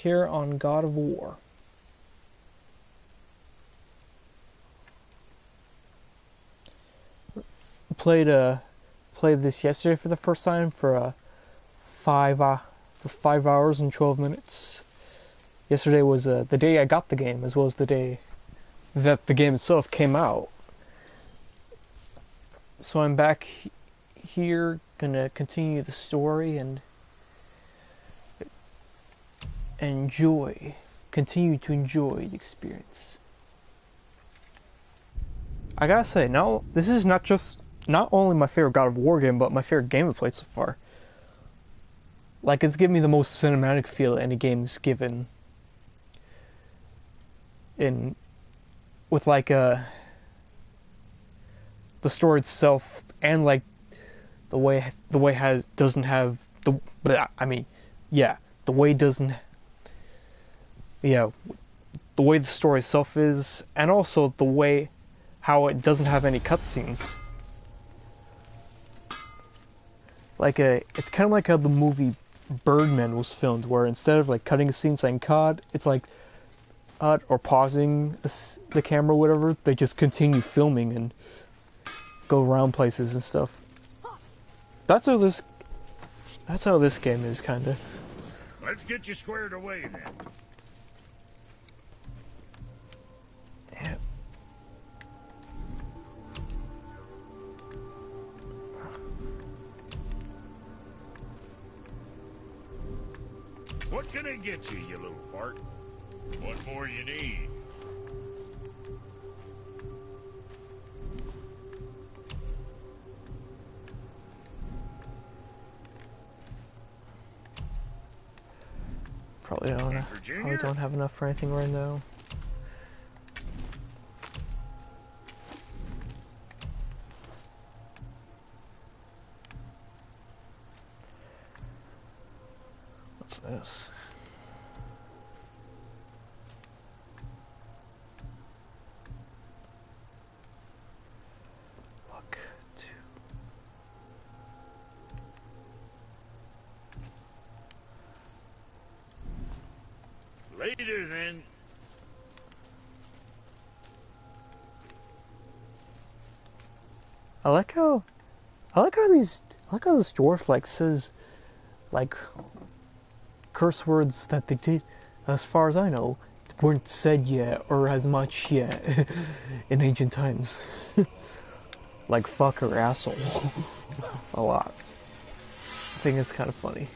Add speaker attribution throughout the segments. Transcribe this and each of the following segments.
Speaker 1: here on God of War. Played this yesterday for the first time for 5 hours and 12 minutes. Yesterday was the day I got the game, as well as the day that the game itself came out. So I'm back here, gonna continue the story and continue to enjoy the experience. I gotta say, now this is not only my favorite God of War game, but my favorite game I've played so far. Like, it's given me the most cinematic feel any game's given. With like the story itself, and like the way doesn't have the, but I mean, yeah, the way doesn't, yeah, the way the story itself is, and also the way how it doesn't have any cutscenes. Like it's kind of like how the movie Birdman was filmed, where instead of like cutting a scene saying cut, it's like or pausing the camera or whatever, they just continue filming and go around places and stuff. That's how this game is, kinda.
Speaker 2: Let's get you squared away then.
Speaker 1: Yeah.
Speaker 2: What can I get you, you little fart? What more you need?
Speaker 1: Probably don't have enough for anything right now. What's this? Look to.
Speaker 2: Later then.
Speaker 1: I like how this dwarf like says like curse words that they did, as far as I know, weren't said yet or as much yet in ancient times. Like fuck or asshole. A lot. I think it's kind of funny.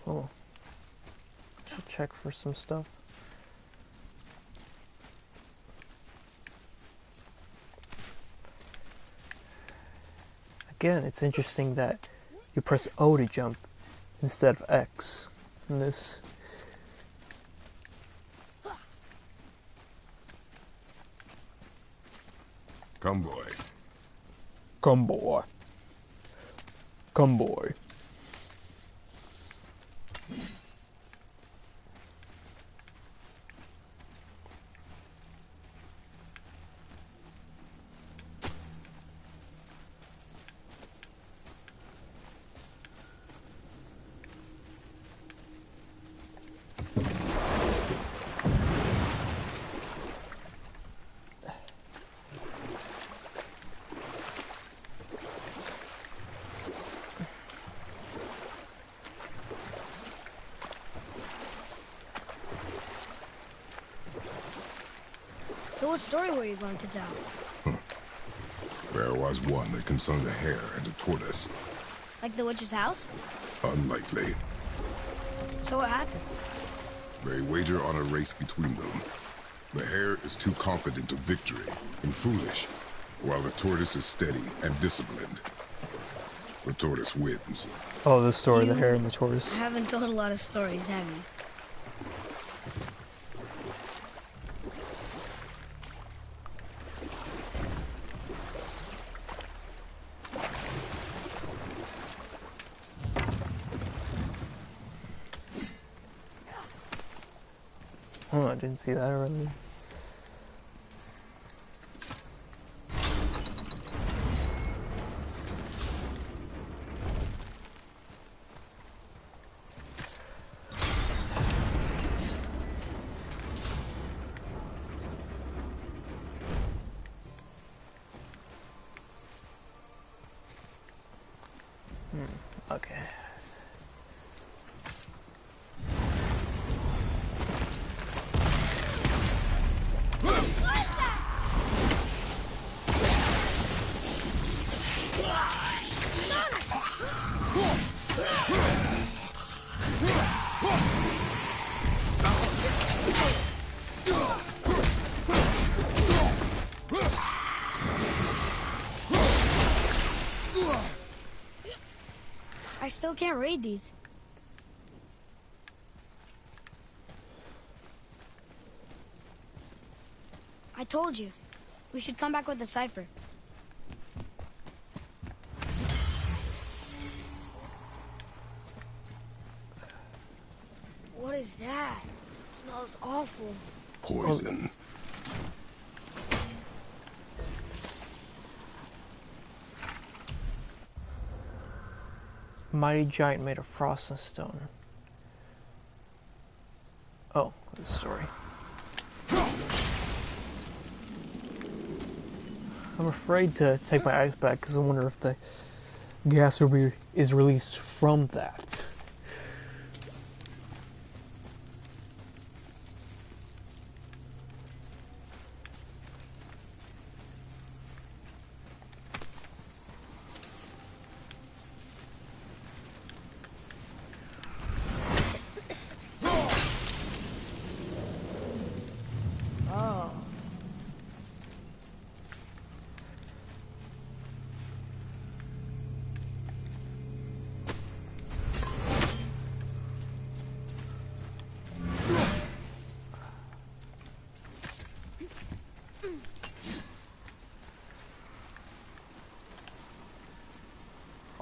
Speaker 1: Oh, should check for some stuff. Again, it's interesting that you press O to jump instead of X in this.
Speaker 3: Come, boy.
Speaker 1: Come, boy. Come, boy.
Speaker 4: So what story were you going to tell?
Speaker 3: There was one that concerned a hare and a tortoise.
Speaker 4: Like the witch's house?
Speaker 3: Unlikely.
Speaker 4: So what happens?
Speaker 3: They wager on a race between them. The hare is too confident of victory and foolish, while the tortoise is steady and disciplined. The tortoise wins.
Speaker 1: Oh, the story, the
Speaker 4: You
Speaker 1: hare and the tortoise.
Speaker 4: haven't told a lot of stories, have you?
Speaker 1: Oh, I didn't see that earlier. Okay.
Speaker 4: I still can't read these. I told you. We should come back with the cipher. What is that? It smells awful.
Speaker 3: Poison.
Speaker 1: Mighty giant made of frost and stone. Oh, this story. I'm afraid to take my eyes back because I wonder if the gas ruby is released from that.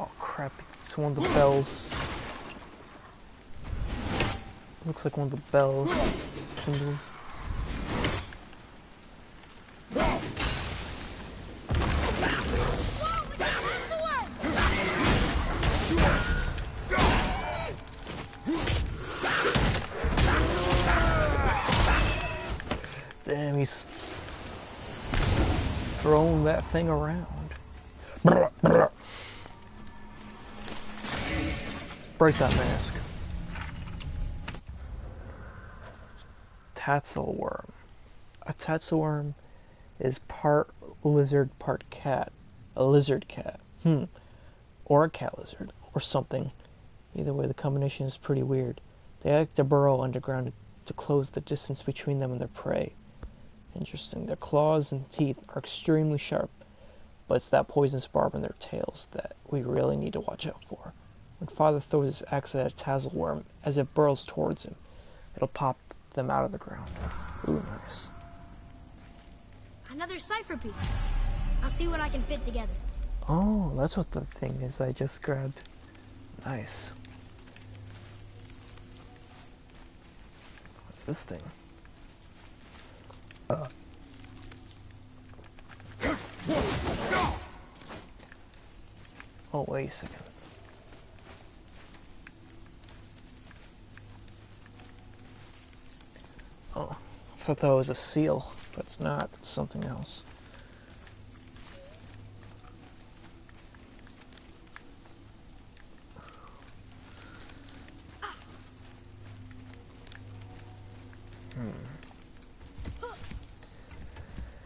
Speaker 1: Oh crap, it's one of the bells. Looks like one of the bell symbols. Damn, he's throwing that thing around. Break that mask. Tatzelworm. A tatzelworm is part lizard, part cat. A lizard cat. Or a cat lizard. Or something. Either way, the combination is pretty weird. They like to burrow underground to close the distance between them and their prey. Interesting. Their claws and teeth are extremely sharp, but it's that poisonous barb in their tails that we really need to watch out for. When Father throws his axe at a tatzelworm, as it burrows towards him, it'll pop them out of the ground. Ooh, nice.
Speaker 4: Another cipher piece. I'll see what I can fit together.
Speaker 1: Oh, that's what the thing is I just grabbed. Nice. What's this thing? Oh, wait a second. Oh, I thought that was a seal, but it's not. It's something else.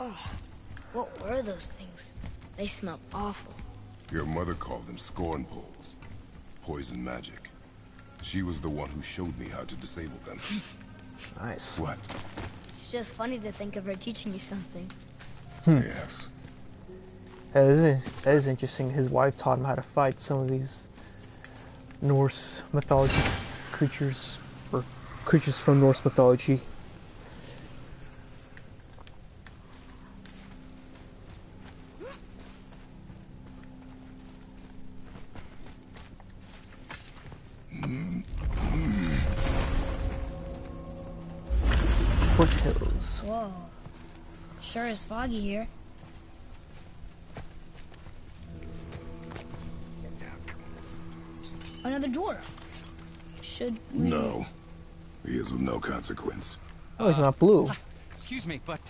Speaker 4: Oh, what were those things? They smelled awful.
Speaker 3: Your mother called them scorn poles. Poison magic. She was the one who showed me how to disable them.
Speaker 1: Nice.
Speaker 3: What?
Speaker 4: just funny to think of her teaching you something.
Speaker 3: Yes.
Speaker 1: That is interesting. His wife taught him how to fight some of these Norse mythology creatures, or creatures from Norse mythology. Foothills.
Speaker 4: Whoa. Sure is foggy here. Another dwarf. Should we...
Speaker 3: No. He is of no consequence.
Speaker 1: Oh, he's not blue.
Speaker 5: Excuse me, but,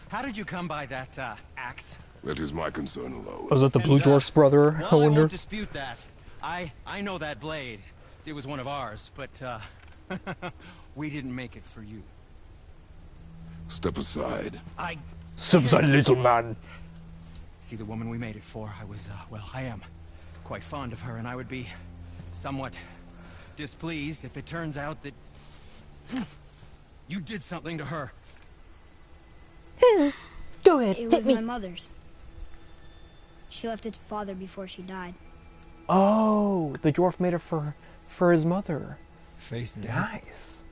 Speaker 5: how did you come by that, axe?
Speaker 3: That is my concern alone.
Speaker 1: Was that the Blue
Speaker 5: And,
Speaker 1: Dwarf's brother?
Speaker 5: Well,
Speaker 1: I
Speaker 5: I
Speaker 1: wonder.
Speaker 5: won't dispute that. I know that blade. It was one of ours, but, we didn't make it for you.
Speaker 3: Step aside.
Speaker 1: Subside, little man.
Speaker 5: See the woman we made it for? I was, well, I am quite fond of her, and I would be somewhat displeased if it turns out that you did something to her.
Speaker 1: Go ahead,
Speaker 4: It
Speaker 1: hit
Speaker 4: was
Speaker 1: me.
Speaker 4: my mother's. She left its father before she died.
Speaker 1: Oh, the dwarf made it for his mother.
Speaker 5: Face dead.
Speaker 1: Nice.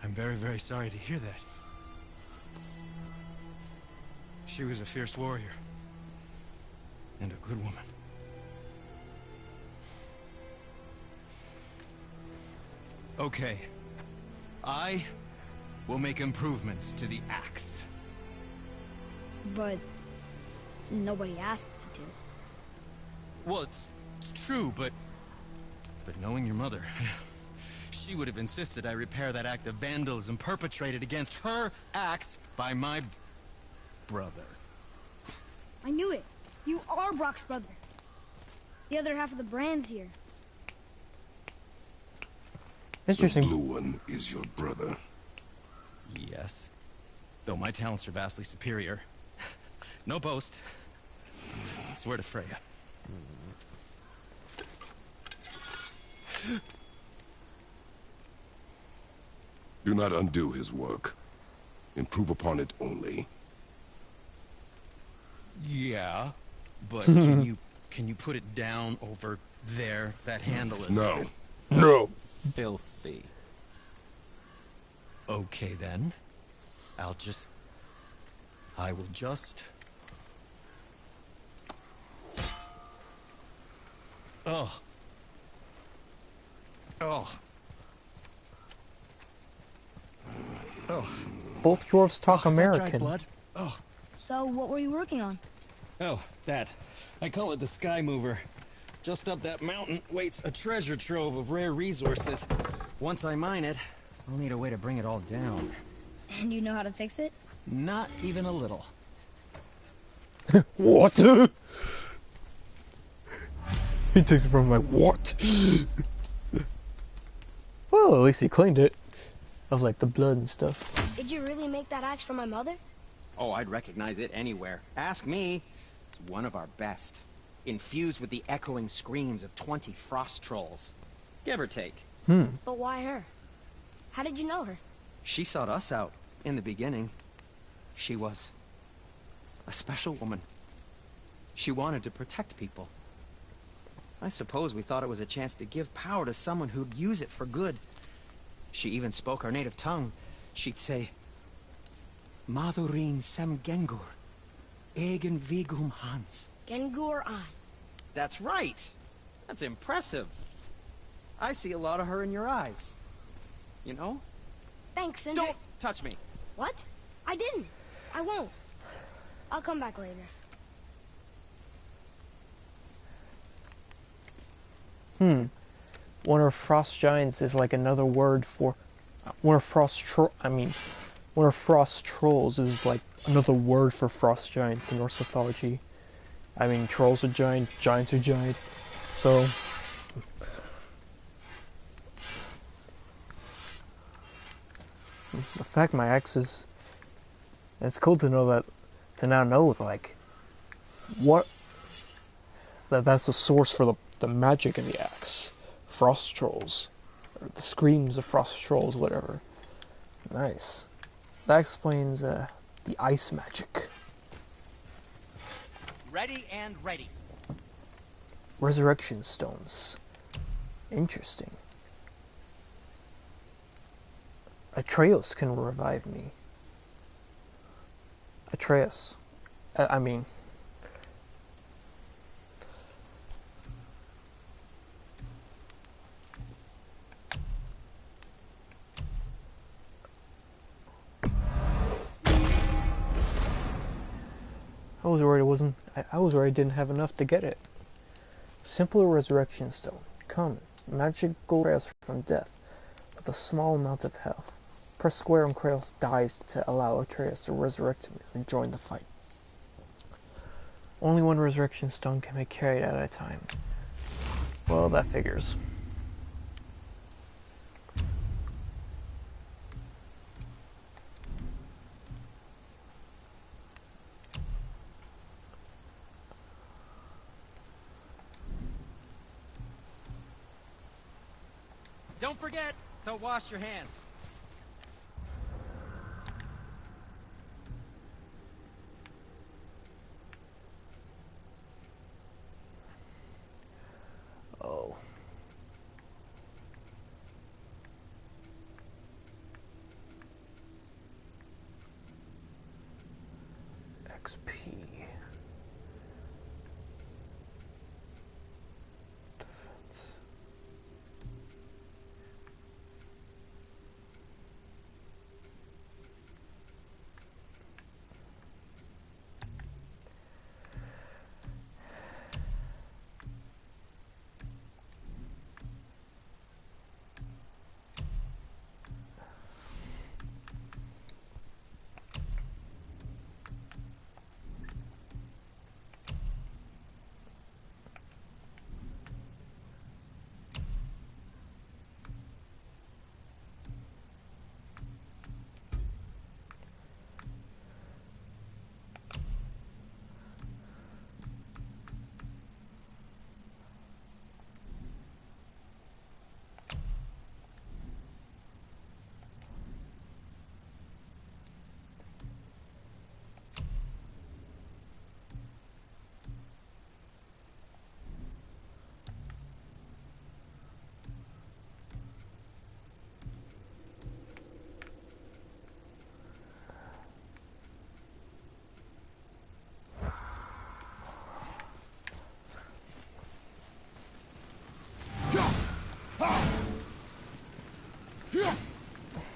Speaker 5: I'm very, very sorry to hear that. She was a fierce warrior. And a good woman. Okay. I will make improvements to the axe.
Speaker 4: But nobody asked you to.
Speaker 5: Well, it's true, but knowing your mother, she would have insisted I repair that act of vandalism perpetrated against her axe by my brother.
Speaker 4: I knew it. You are Brock's brother. The other half of the brand's here.
Speaker 3: The
Speaker 1: Interesting.
Speaker 3: blue one is your brother.
Speaker 5: Yes. Though my talents are vastly superior. No boast. I swear to Freya.
Speaker 3: Do not undo his work. Improve upon it only.
Speaker 5: Yeah, but can you put it down over there? That handle is
Speaker 3: No.
Speaker 1: No.
Speaker 5: filthy. Okay then. I will just Oh.
Speaker 1: Both dwarves talk
Speaker 5: Is that dried
Speaker 1: American.
Speaker 5: blood? Oh.
Speaker 4: So what were you working on?
Speaker 5: Oh, that. I call it the Sky Mover. Just up that mountain waits a treasure trove of rare resources. Once I mine it, I'll need a way to bring it all down.
Speaker 4: And you know how to fix it?
Speaker 5: Not even a little.
Speaker 1: What? He takes it from like, what? Well, at least he cleaned it. Of like the blood and stuff.
Speaker 4: Did you really make that axe for my mother?
Speaker 6: Oh, I'd recognize it anywhere. Ask me. It's one of our best. Infused with the echoing screams of 20 frost trolls. Give or take.
Speaker 4: But why her? How did you know her?
Speaker 6: She sought us out in the beginning. She was a special woman. She wanted to protect people. I suppose we thought it was a chance to give power to someone who'd use it for good. She even spoke our native tongue. She'd say, Madurin sem gengur, egen vigum hans.
Speaker 4: Gengur I.
Speaker 6: That's right. That's impressive. I see a lot of her in your eyes. You know?
Speaker 4: Thanks, Sindri.
Speaker 6: Don't touch me.
Speaker 4: What? I didn't. I won't. I'll come back later.
Speaker 1: One of frost giants is like another word for one of frost trolls is like another word for frost giants in Norse mythology. I mean, trolls are giant, giants are giant. So the fact my axe is, it's cool to know that, to now know like what that's the source for the magic in the axe. Frost trolls, or the screams of frost trolls, whatever. Nice. That explains the ice magic.
Speaker 7: Ready and ready.
Speaker 1: Resurrection stones. Interesting. Atreus can revive me. Atreus. I mean... I was worried it wasn't... I was worried I didn't have enough to get it. Simple resurrection stone. Common. Magical Kratos from death. With a small amount of health. Press square when Kratos dies to allow Atreus to resurrect him and join the fight. Only one resurrection stone can be carried at a time. Well, that figures.
Speaker 7: Don't forget to wash your hands.
Speaker 1: Oh. XP. Defense.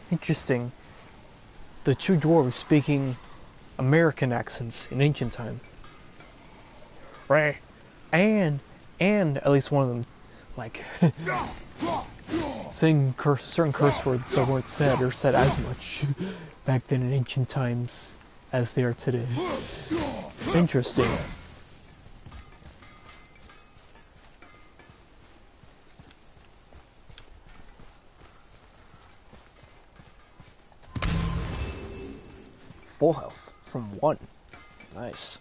Speaker 1: Interesting. The two dwarves speaking American accents in ancient time. Right. And at least one of them, like, saying certain curse words that weren't said or said as much back then in ancient times as they are today. Interesting. Full health from 1. Nice.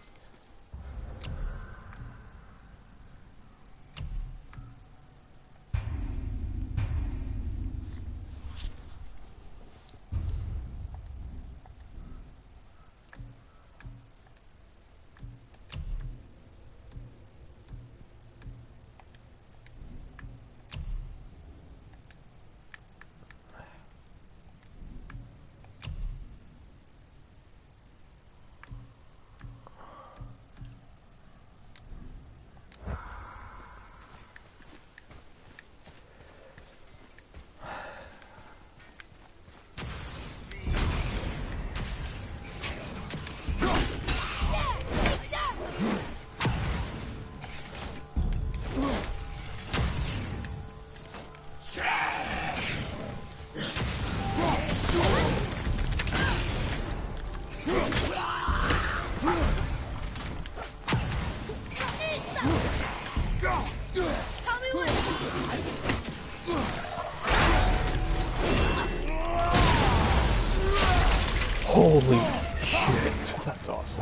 Speaker 1: Holy shit, that's awesome.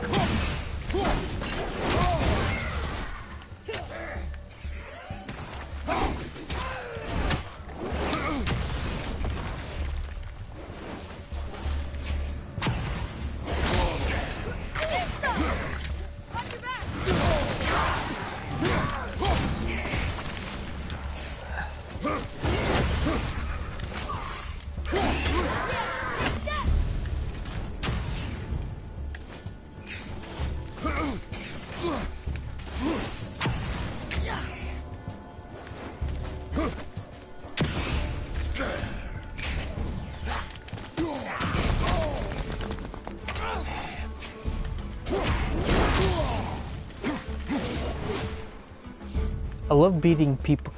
Speaker 1: love beating people.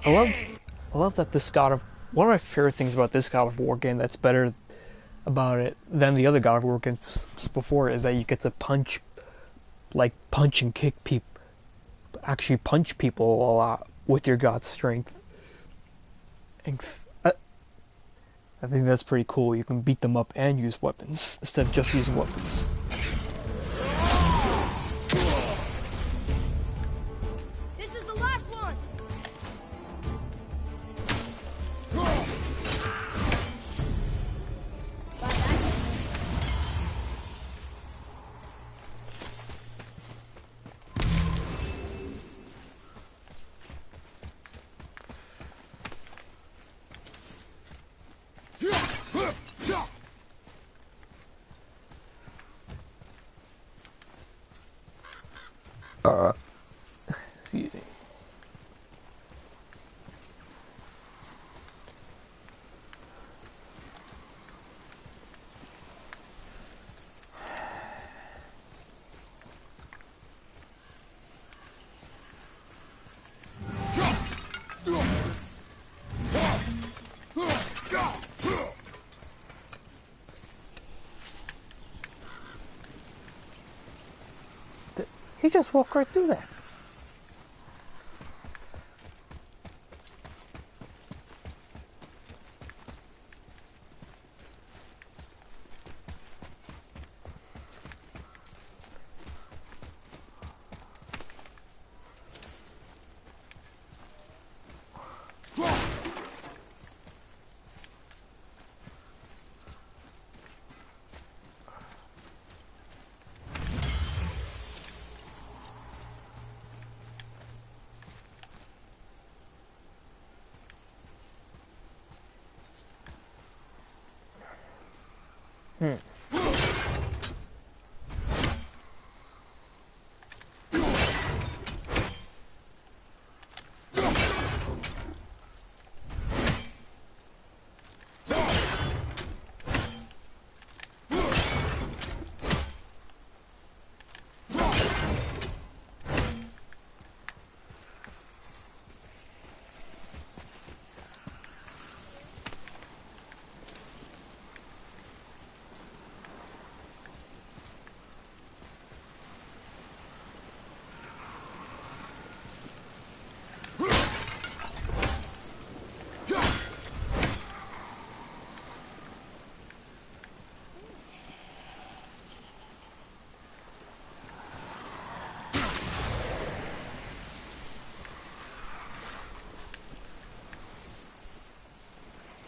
Speaker 1: I love that this God of one of my favorite things about this God of War game that's better about it than the other God of War games before is that you get to punch and kick people, actually punch people a lot with your God's strength. And I think that's pretty cool. You can beat them up and use weapons instead of just using weapons.
Speaker 4: This is the last one. Wow, that's
Speaker 1: Excuse me. He just walked right through that.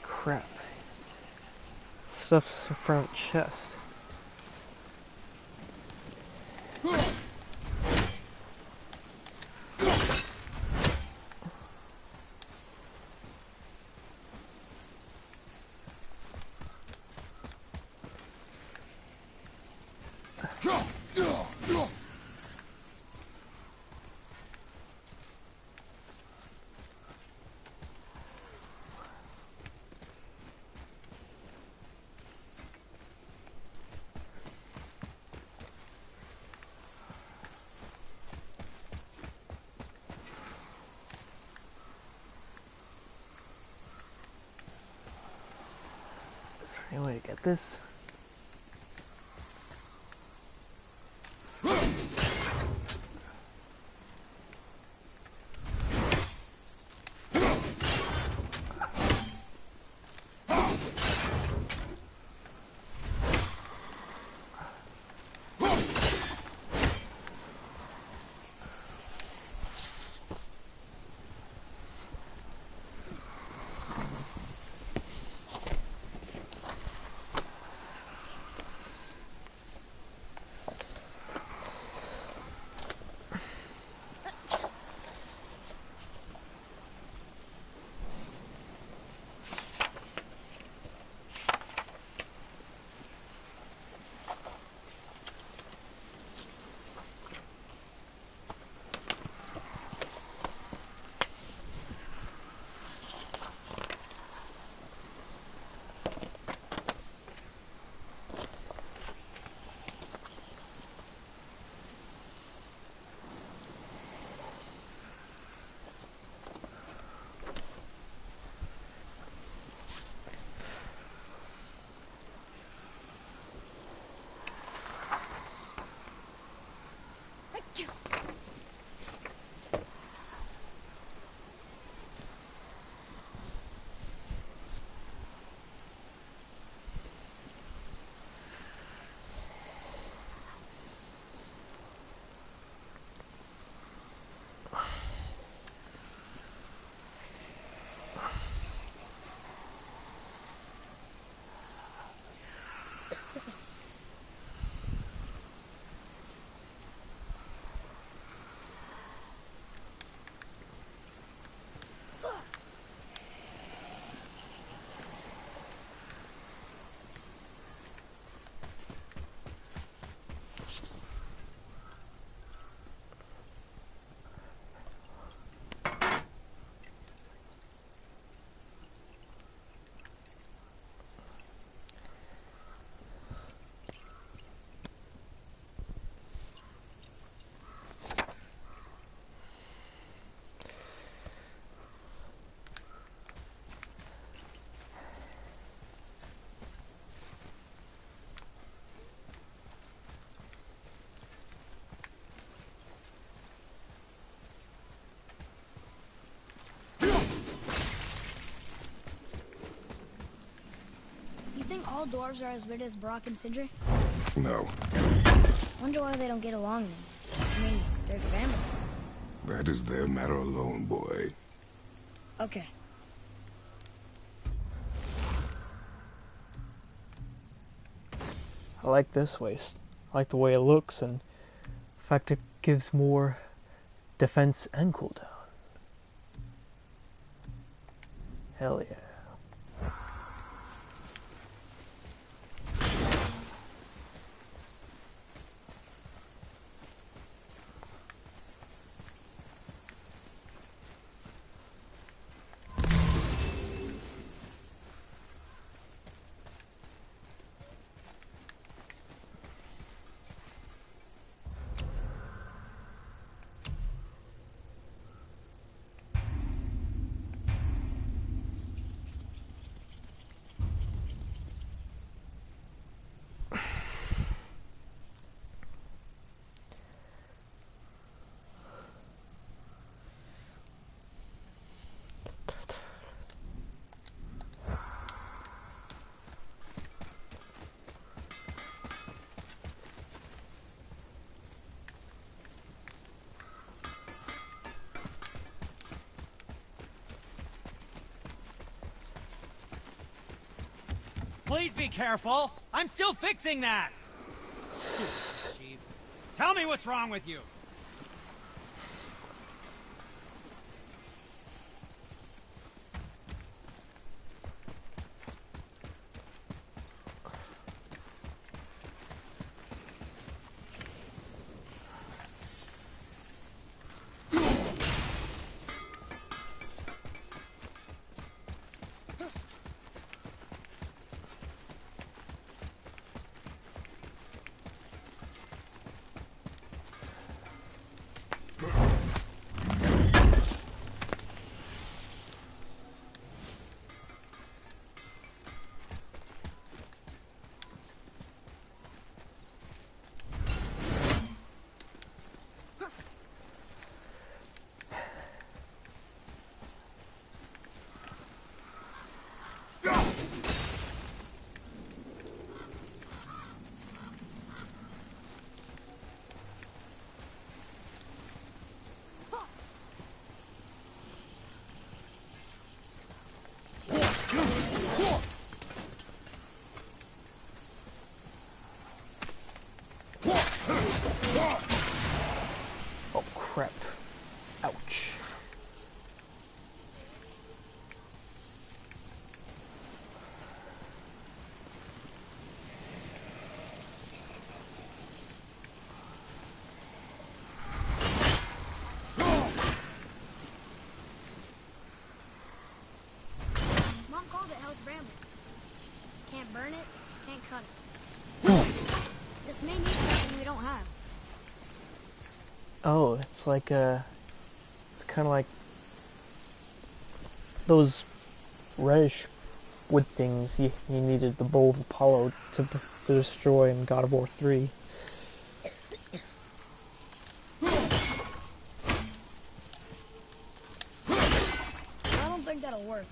Speaker 1: Crap. Stuff's in front of the chest. Is there any way to get this?
Speaker 4: all dwarves are as weird as Brock and Sindri?
Speaker 3: No,
Speaker 4: Wonder why they don't get along anymore. I mean, they're family.
Speaker 3: that is their matter alone, boy.
Speaker 4: Okay.
Speaker 1: I like this waist. I like the way it looks, and the fact it gives more defense and cooldown. Hell yeah.
Speaker 7: Please be careful. I'm still fixing that. Chief, tell me what's wrong with you.
Speaker 1: Oh crap. Ouch.
Speaker 4: Mom called it House Bramble. Can't burn it, can't cut it. This may need something we don't have.
Speaker 1: Oh, it's like it's kind of like those reddish wood things you needed the bow of Apollo to destroy in God of War 3.
Speaker 4: I don't think that'll work.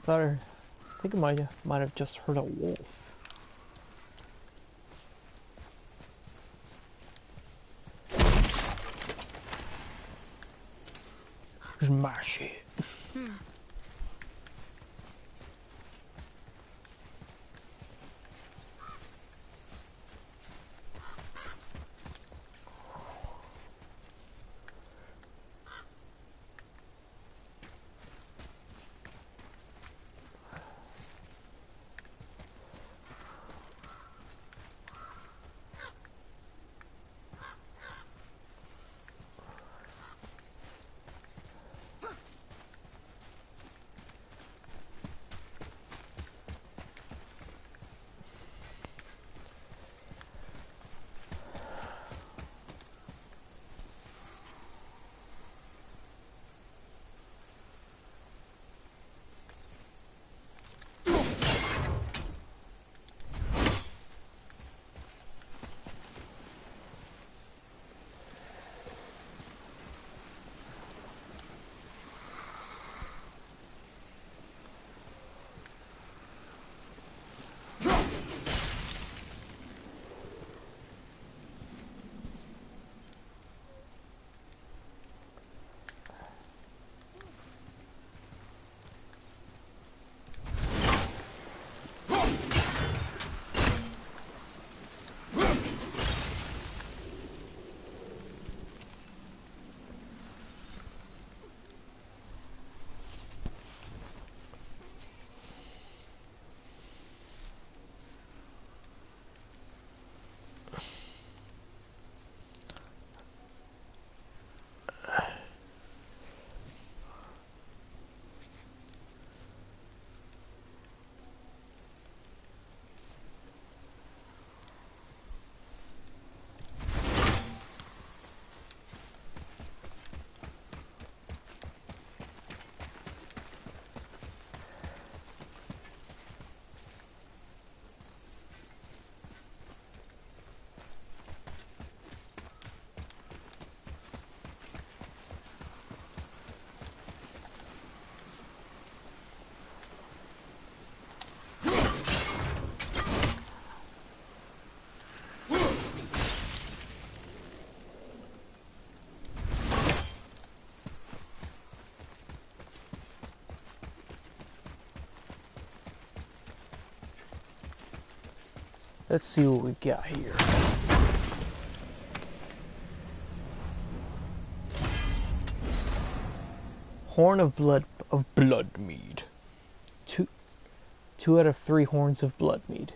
Speaker 1: I think I might have just heard a wolf. It's my shit. Let's see what we got here. Horn of blood mead. Two out of 3 horns of blood mead.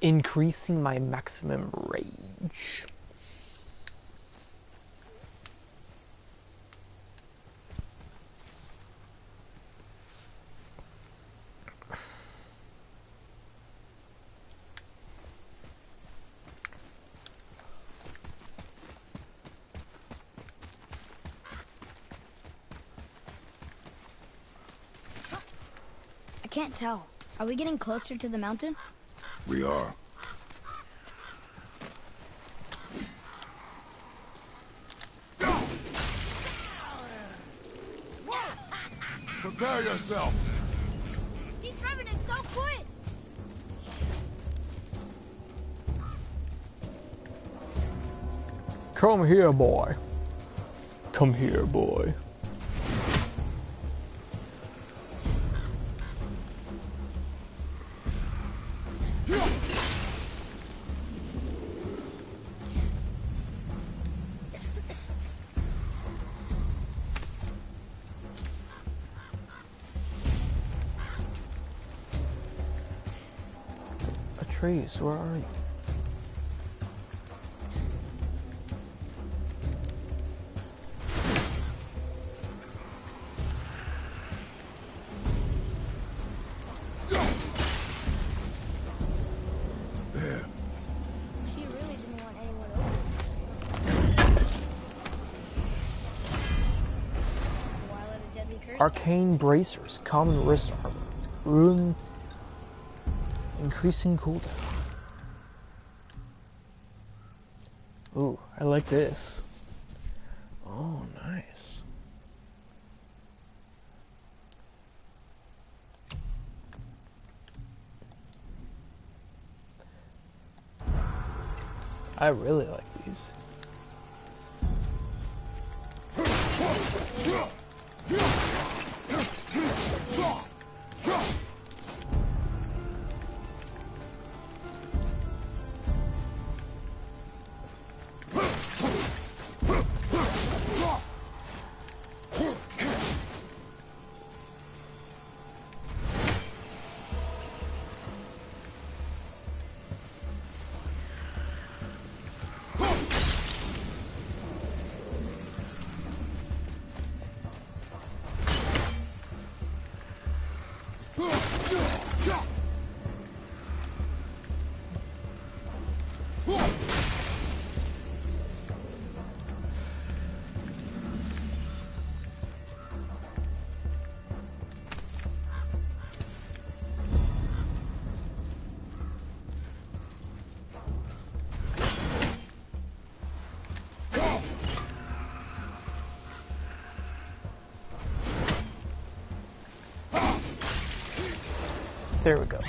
Speaker 1: Increasing my maximum rage.
Speaker 4: I can't tell. Are we getting closer to the mountain?
Speaker 3: We are. Prepare yourself.
Speaker 4: These revenants don't quit!
Speaker 1: Come here, boy. Come here, boy. Trees, where are you?
Speaker 3: There.
Speaker 4: She really didn't want anyone over. While at a deadly curse.
Speaker 1: Arcane bracers, common wrist armor, rune, increasing cooldown. Ooh, I like this. Oh, nice. I really like these. There we go.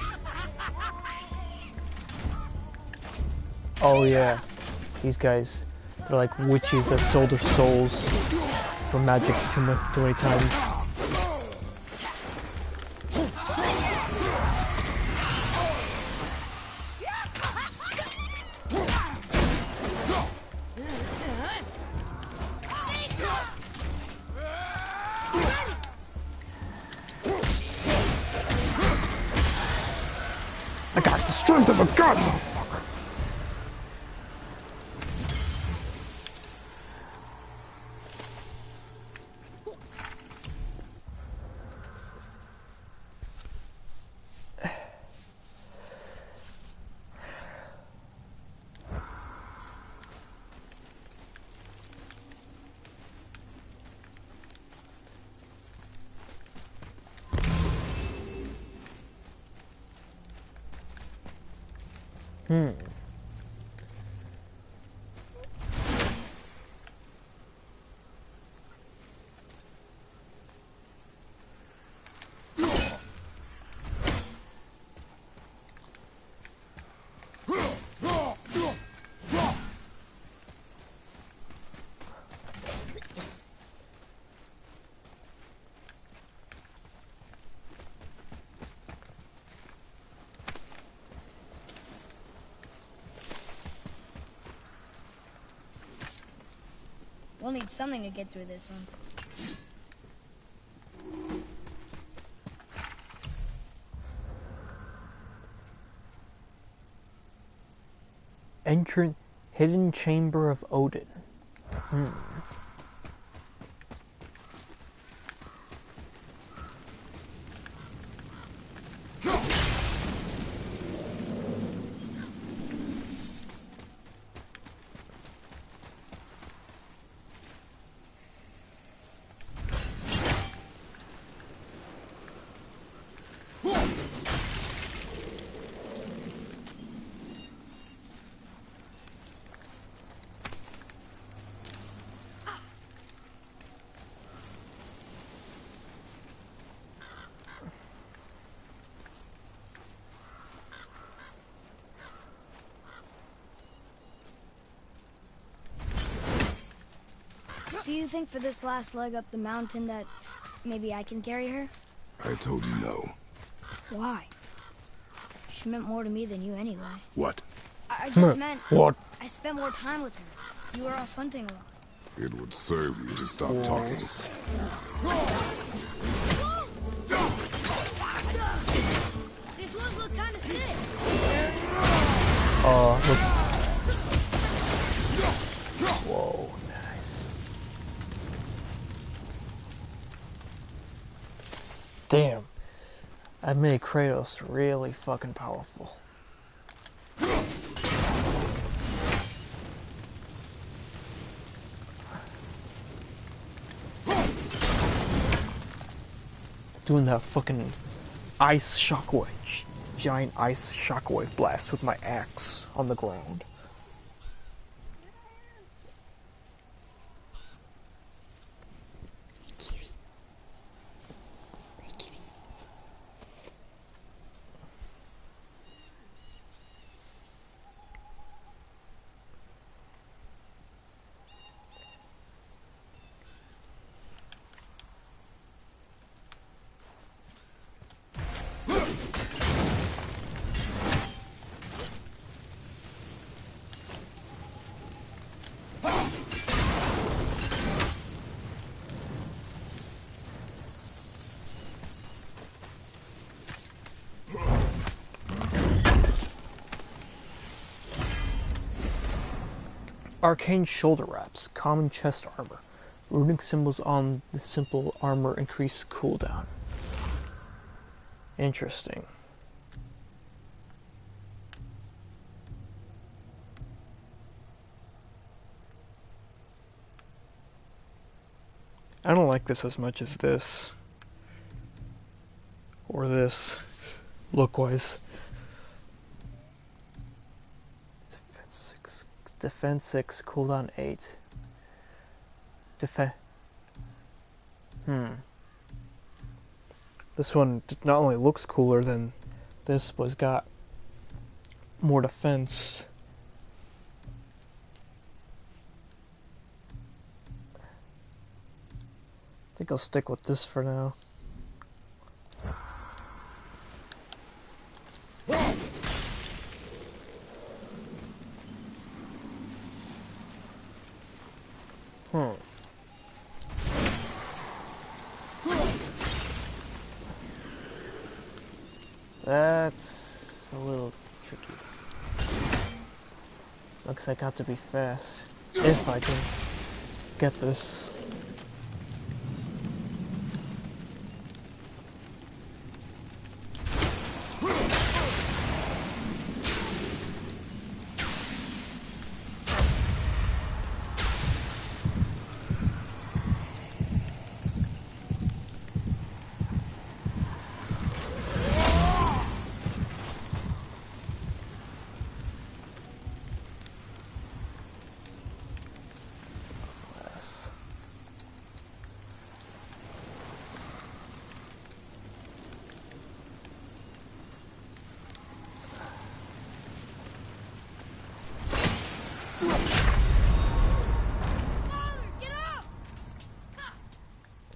Speaker 1: Oh yeah, these guys, they're like witches that sold their souls for magic too many times. I got the strength of a god, motherfucker!
Speaker 4: We'll need something to get through this one.
Speaker 1: Entrant, hidden chamber of Odin.
Speaker 4: Do you think for this last leg up the mountain that maybe I can carry her?
Speaker 3: I told you no.
Speaker 4: Why? She meant more to me than you anyway.
Speaker 3: What?
Speaker 4: I just meant
Speaker 1: What?
Speaker 4: I spent more time with her. You were off hunting a lot.
Speaker 3: It would serve you to stop talking.
Speaker 4: These ones look kind of sick.
Speaker 1: Look. Whoa, nice. Damn. I made Kratos really fucking powerful. Doing that fucking ice shockwave, giant ice shockwave blast with my axe on the ground. Arcane shoulder wraps, common chest armor. Runic symbols on the simple armor increase cooldown. Interesting. I don't like this as much as this. Or this. Look-wise. Defense 6, cooldown 8. This one not only looks cooler than this, but it's got more defense. I think I'll stick with this for now. That's a little tricky. Looks like I have to be fast if I can get this.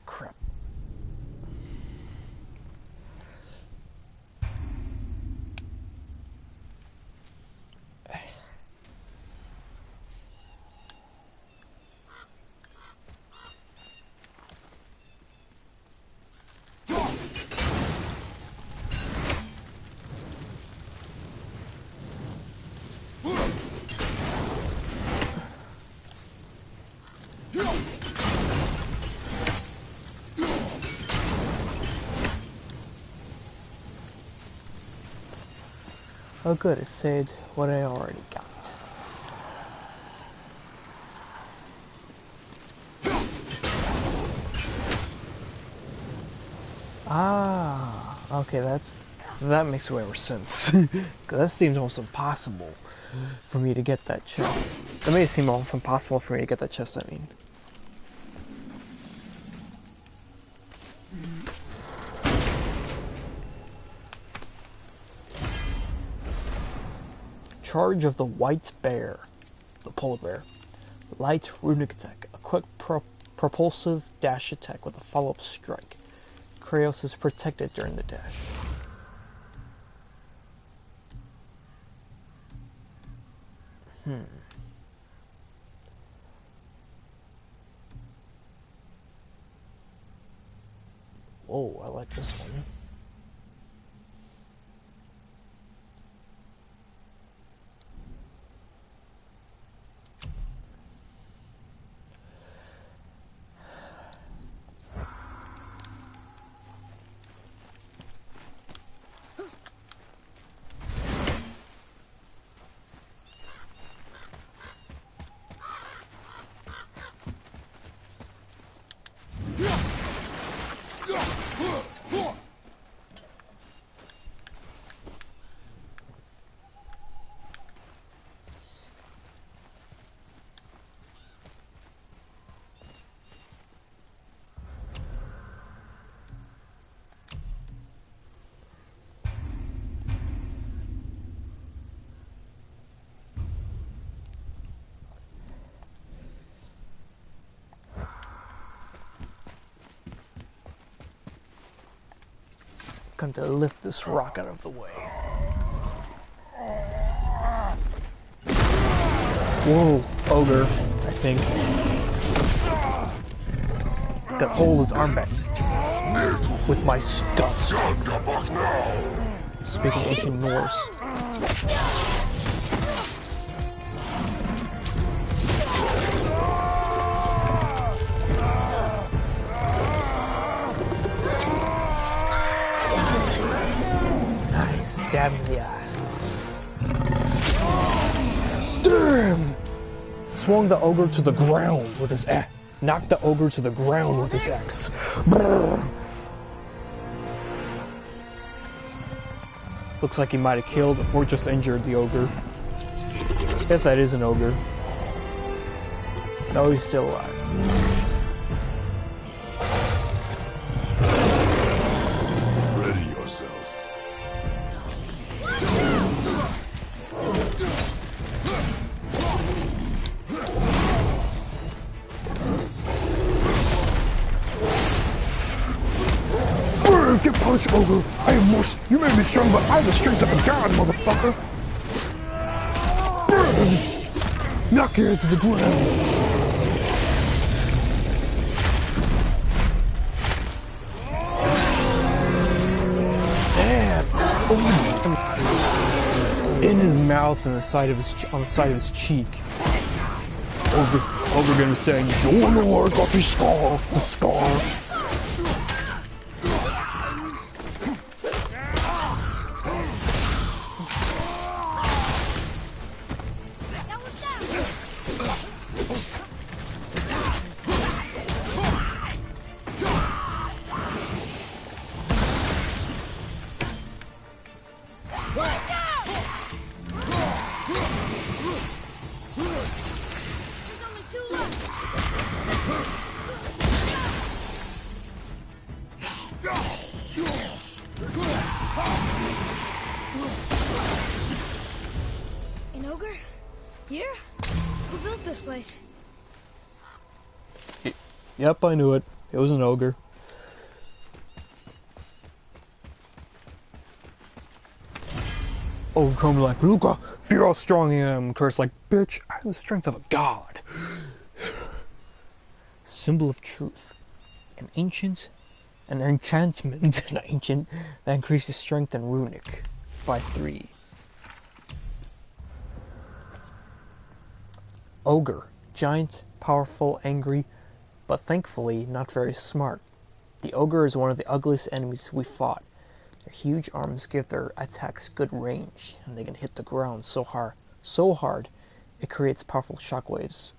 Speaker 1: Crap. Oh good, it saved what I already got. Ah, okay, that makes way more sense. 'Cause that seems almost impossible for me to get that chest. That may seem almost impossible for me to get that chest, I mean. Charge of the White Bear, the polar bear. Light runic attack, a quick propulsive dash attack with a follow-up strike. Kratos is protected during the dash. Whoa, I like this one. Come to lift this rock out of the way. Whoa, ogre, I think. Got hold his arm back with my dust. Speaking ancient Norse. Stab him in the eye. Damn! Swung the ogre to the ground with his axe. Knocked the ogre to the ground with his axe. Brrr. Looks like he might have killed or just injured the ogre. If that is an ogre. No, he's still alive.
Speaker 3: Ready yourself.
Speaker 1: Get punched, ogre! I am more. You may be strong, but I have the strength of a god, motherfucker! Burn! Knock you into the ground! Damn! In his mouth and the side of his on the side of his cheek. Ogre gonna say, "You know I got the scar, the scar."
Speaker 4: An ogre? Here? Who built this place?
Speaker 1: Yep, I knew it. It was an ogre. Ogre come like, Luca, fear how strong I am. Curse like, bitch, I have the strength of a god. Symbol of truth. An enchantment, an ancient, that increases strength and runic by 3. Ogre. Giant, powerful, angry, but thankfully not very smart. The ogre is one of the ugliest enemies we fought. Their huge arms give their attacks good range, and they can hit the ground so hard, it creates powerful shockwaves.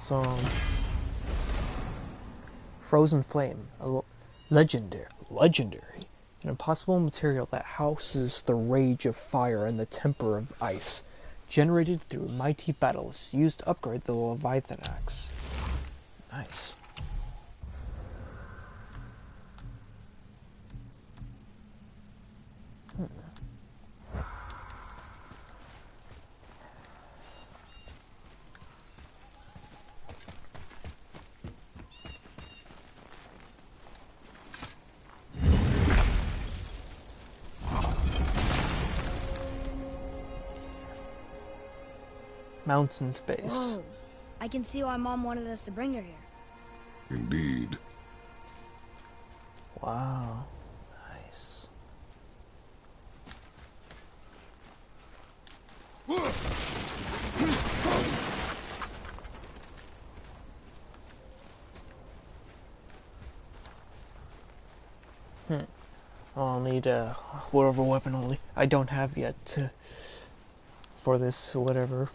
Speaker 1: Song. Frozen Flame, a legendary, an impossible material that houses the rage of fire and the temper of ice, generated through mighty battles, used to upgrade the Leviathan axe. Nice. Mountain space.
Speaker 4: Whoa. I can see why Mom wanted us to bring her here.
Speaker 3: Indeed.
Speaker 1: Wow. Nice. I'll need whatever weapon only I don't have yet for this whatever.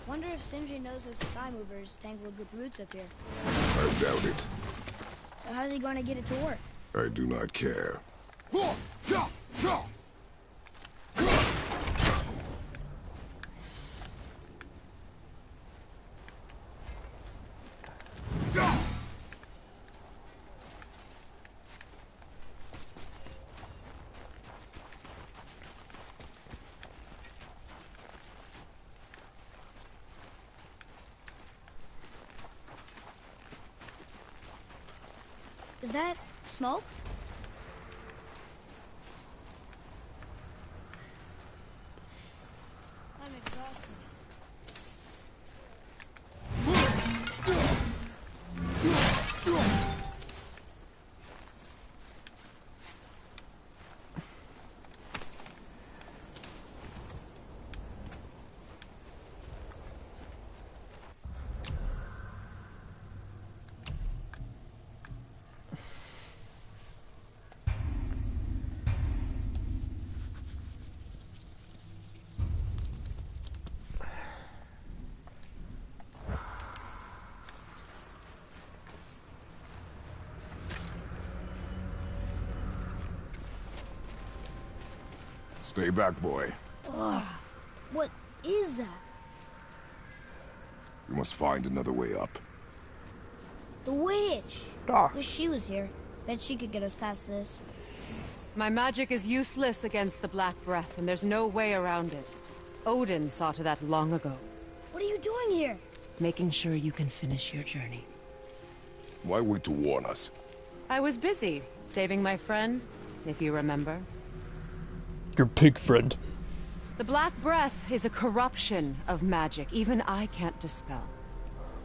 Speaker 4: Wonder if Sindri knows his sky mover is tangled with roots up here.
Speaker 3: I doubt it.
Speaker 4: So how's he going to get it to work?
Speaker 3: I do not care.
Speaker 4: Is that smoke? I'm exhausted.
Speaker 3: Stay back, boy.
Speaker 4: Ugh. What is that?
Speaker 3: We must find another way up.
Speaker 4: The witch!
Speaker 1: Ah.
Speaker 4: Wish she was here. Bet she could get us past this.
Speaker 8: My magic is useless against the Black Breath, and there's no way around it. Odin saw to that long ago.
Speaker 4: What are you doing here?
Speaker 8: Making sure you can finish your journey.
Speaker 3: Why wait to warn us?
Speaker 8: I was busy, saving my friend, if you remember.
Speaker 1: Your pig friend.
Speaker 8: The Black Breath is a corruption of magic even I can't dispel.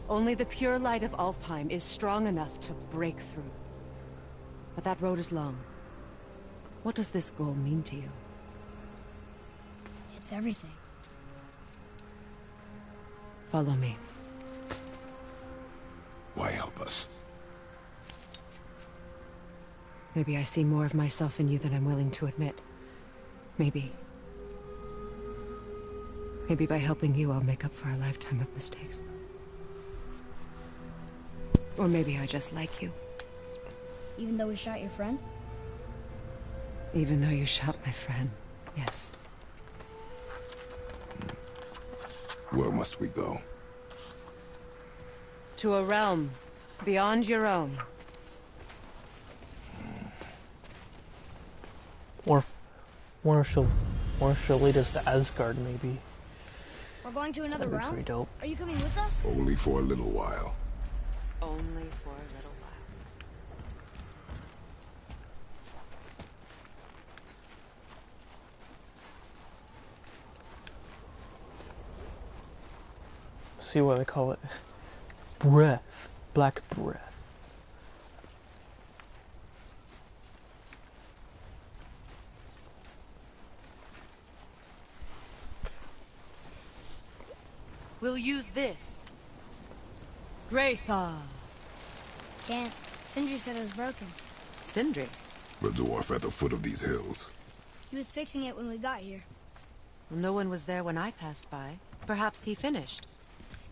Speaker 8: Only the pure light of Alfheim is strong enough to break through. But that road is long. What does this goal mean to you?
Speaker 4: It's everything.
Speaker 8: Follow me.
Speaker 3: Why help us?
Speaker 8: Maybe I see more of myself in you than I'm willing to admit. Maybe by helping you, I'll make up for a lifetime of mistakes. Or maybe I just like you.
Speaker 4: Even though we shot your friend?
Speaker 8: Even though you shot my friend, yes.
Speaker 3: Where must we go?
Speaker 8: To a realm beyond your own.
Speaker 1: Or she'll lead us to Asgard, maybe.
Speaker 4: We're going to another
Speaker 1: That'd be
Speaker 4: realm?
Speaker 1: pretty dope.
Speaker 4: Are you coming with us?
Speaker 3: Only for a little while.
Speaker 8: Only for a little while.
Speaker 1: See what they call it. Breath. Black breath.
Speaker 8: We'll use this. Graythaw.
Speaker 4: Can't. Sindri said it was broken.
Speaker 8: Sindri.
Speaker 3: The dwarf at the foot of these hills.
Speaker 4: He was fixing it when we got here.
Speaker 8: Well, no one was there when I passed by. Perhaps he finished.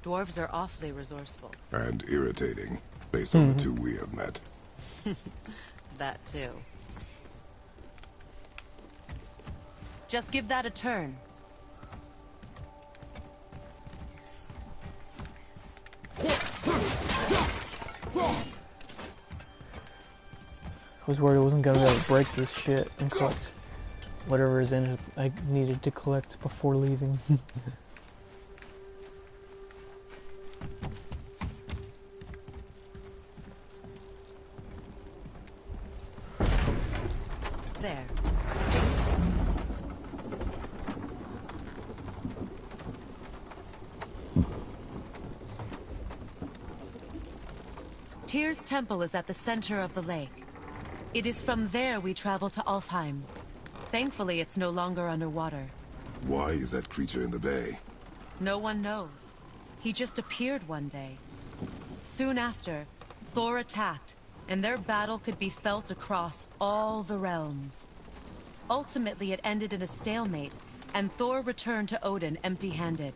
Speaker 8: Dwarves are awfully resourceful.
Speaker 3: And irritating, based on the two we have met.
Speaker 8: That too. Just give that a turn.
Speaker 1: I was worried I wasn't gonna be able to break this shit and collect whatever is in it I needed to collect before leaving.
Speaker 8: There. Tyr's temple is at the center of the lake. It is from there we travel to Alfheim. Thankfully, it's no longer underwater.
Speaker 3: Why is that creature in the bay?
Speaker 8: No one knows. He just appeared one day. Soon after, Thor attacked, and their battle could be felt across all the realms. Ultimately, it ended in a stalemate, and Thor returned to Odin empty-handed.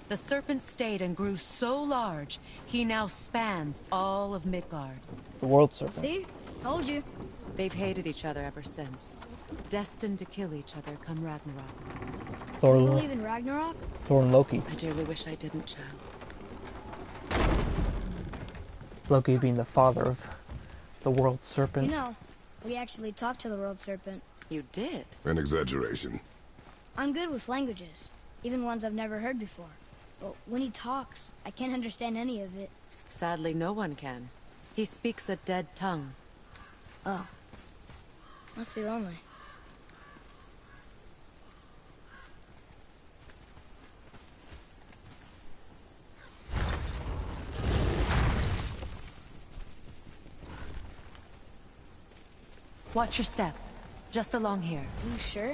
Speaker 8: The serpent stayed and grew so large, he now spans all of Midgard.
Speaker 1: The world serpent.
Speaker 4: See? Told you.
Speaker 8: They've hated each other ever since. Destined to kill each other come Ragnarok.
Speaker 1: Thor,
Speaker 4: You believe in Ragnarok?
Speaker 1: Thor and Loki.
Speaker 8: I dearly wish I didn't, child.
Speaker 1: Loki being the father of the world serpent.
Speaker 4: You know, we actually talked to the world serpent.
Speaker 8: You did?
Speaker 3: An exaggeration.
Speaker 4: I'm good with languages, even ones I've never heard before. But when he talks, I can't understand any of it.
Speaker 8: Sadly, no one can. He speaks a dead tongue.
Speaker 4: Oh. Must be lonely.
Speaker 8: Watch your step. Just along here.
Speaker 4: Are you sure?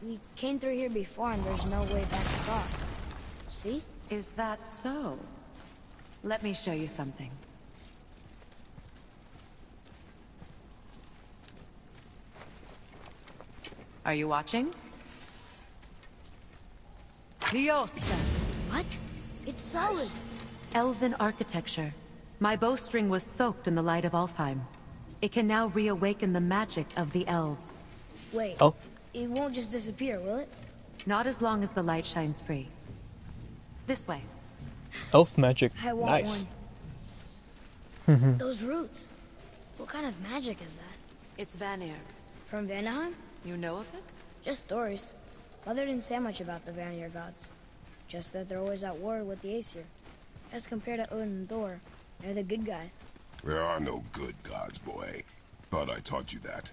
Speaker 4: We came through here before and there's no way back across. See?
Speaker 8: Is that so? Let me show you something. Are you watching? Liosta.
Speaker 4: What? It's solid.
Speaker 8: Elven architecture. My bowstring was soaked in the light of Alfheim. It can now reawaken the magic of the elves.
Speaker 4: Wait.
Speaker 1: Oh.
Speaker 4: It won't just disappear, will it?
Speaker 8: Not as long as the light shines free. This way.
Speaker 1: Elf magic.
Speaker 4: I want
Speaker 1: Nice.
Speaker 4: one. Those roots. What kind of magic is that?
Speaker 8: It's Vanir.
Speaker 4: From Vanaheim?
Speaker 8: You know of it?
Speaker 4: Just stories. Mother didn't say much about the Vanir gods. Just that they're always at war with the Aesir. As compared to Odin and Thor, they're the good guys.
Speaker 3: There are no good gods, boy. Thought I taught you that.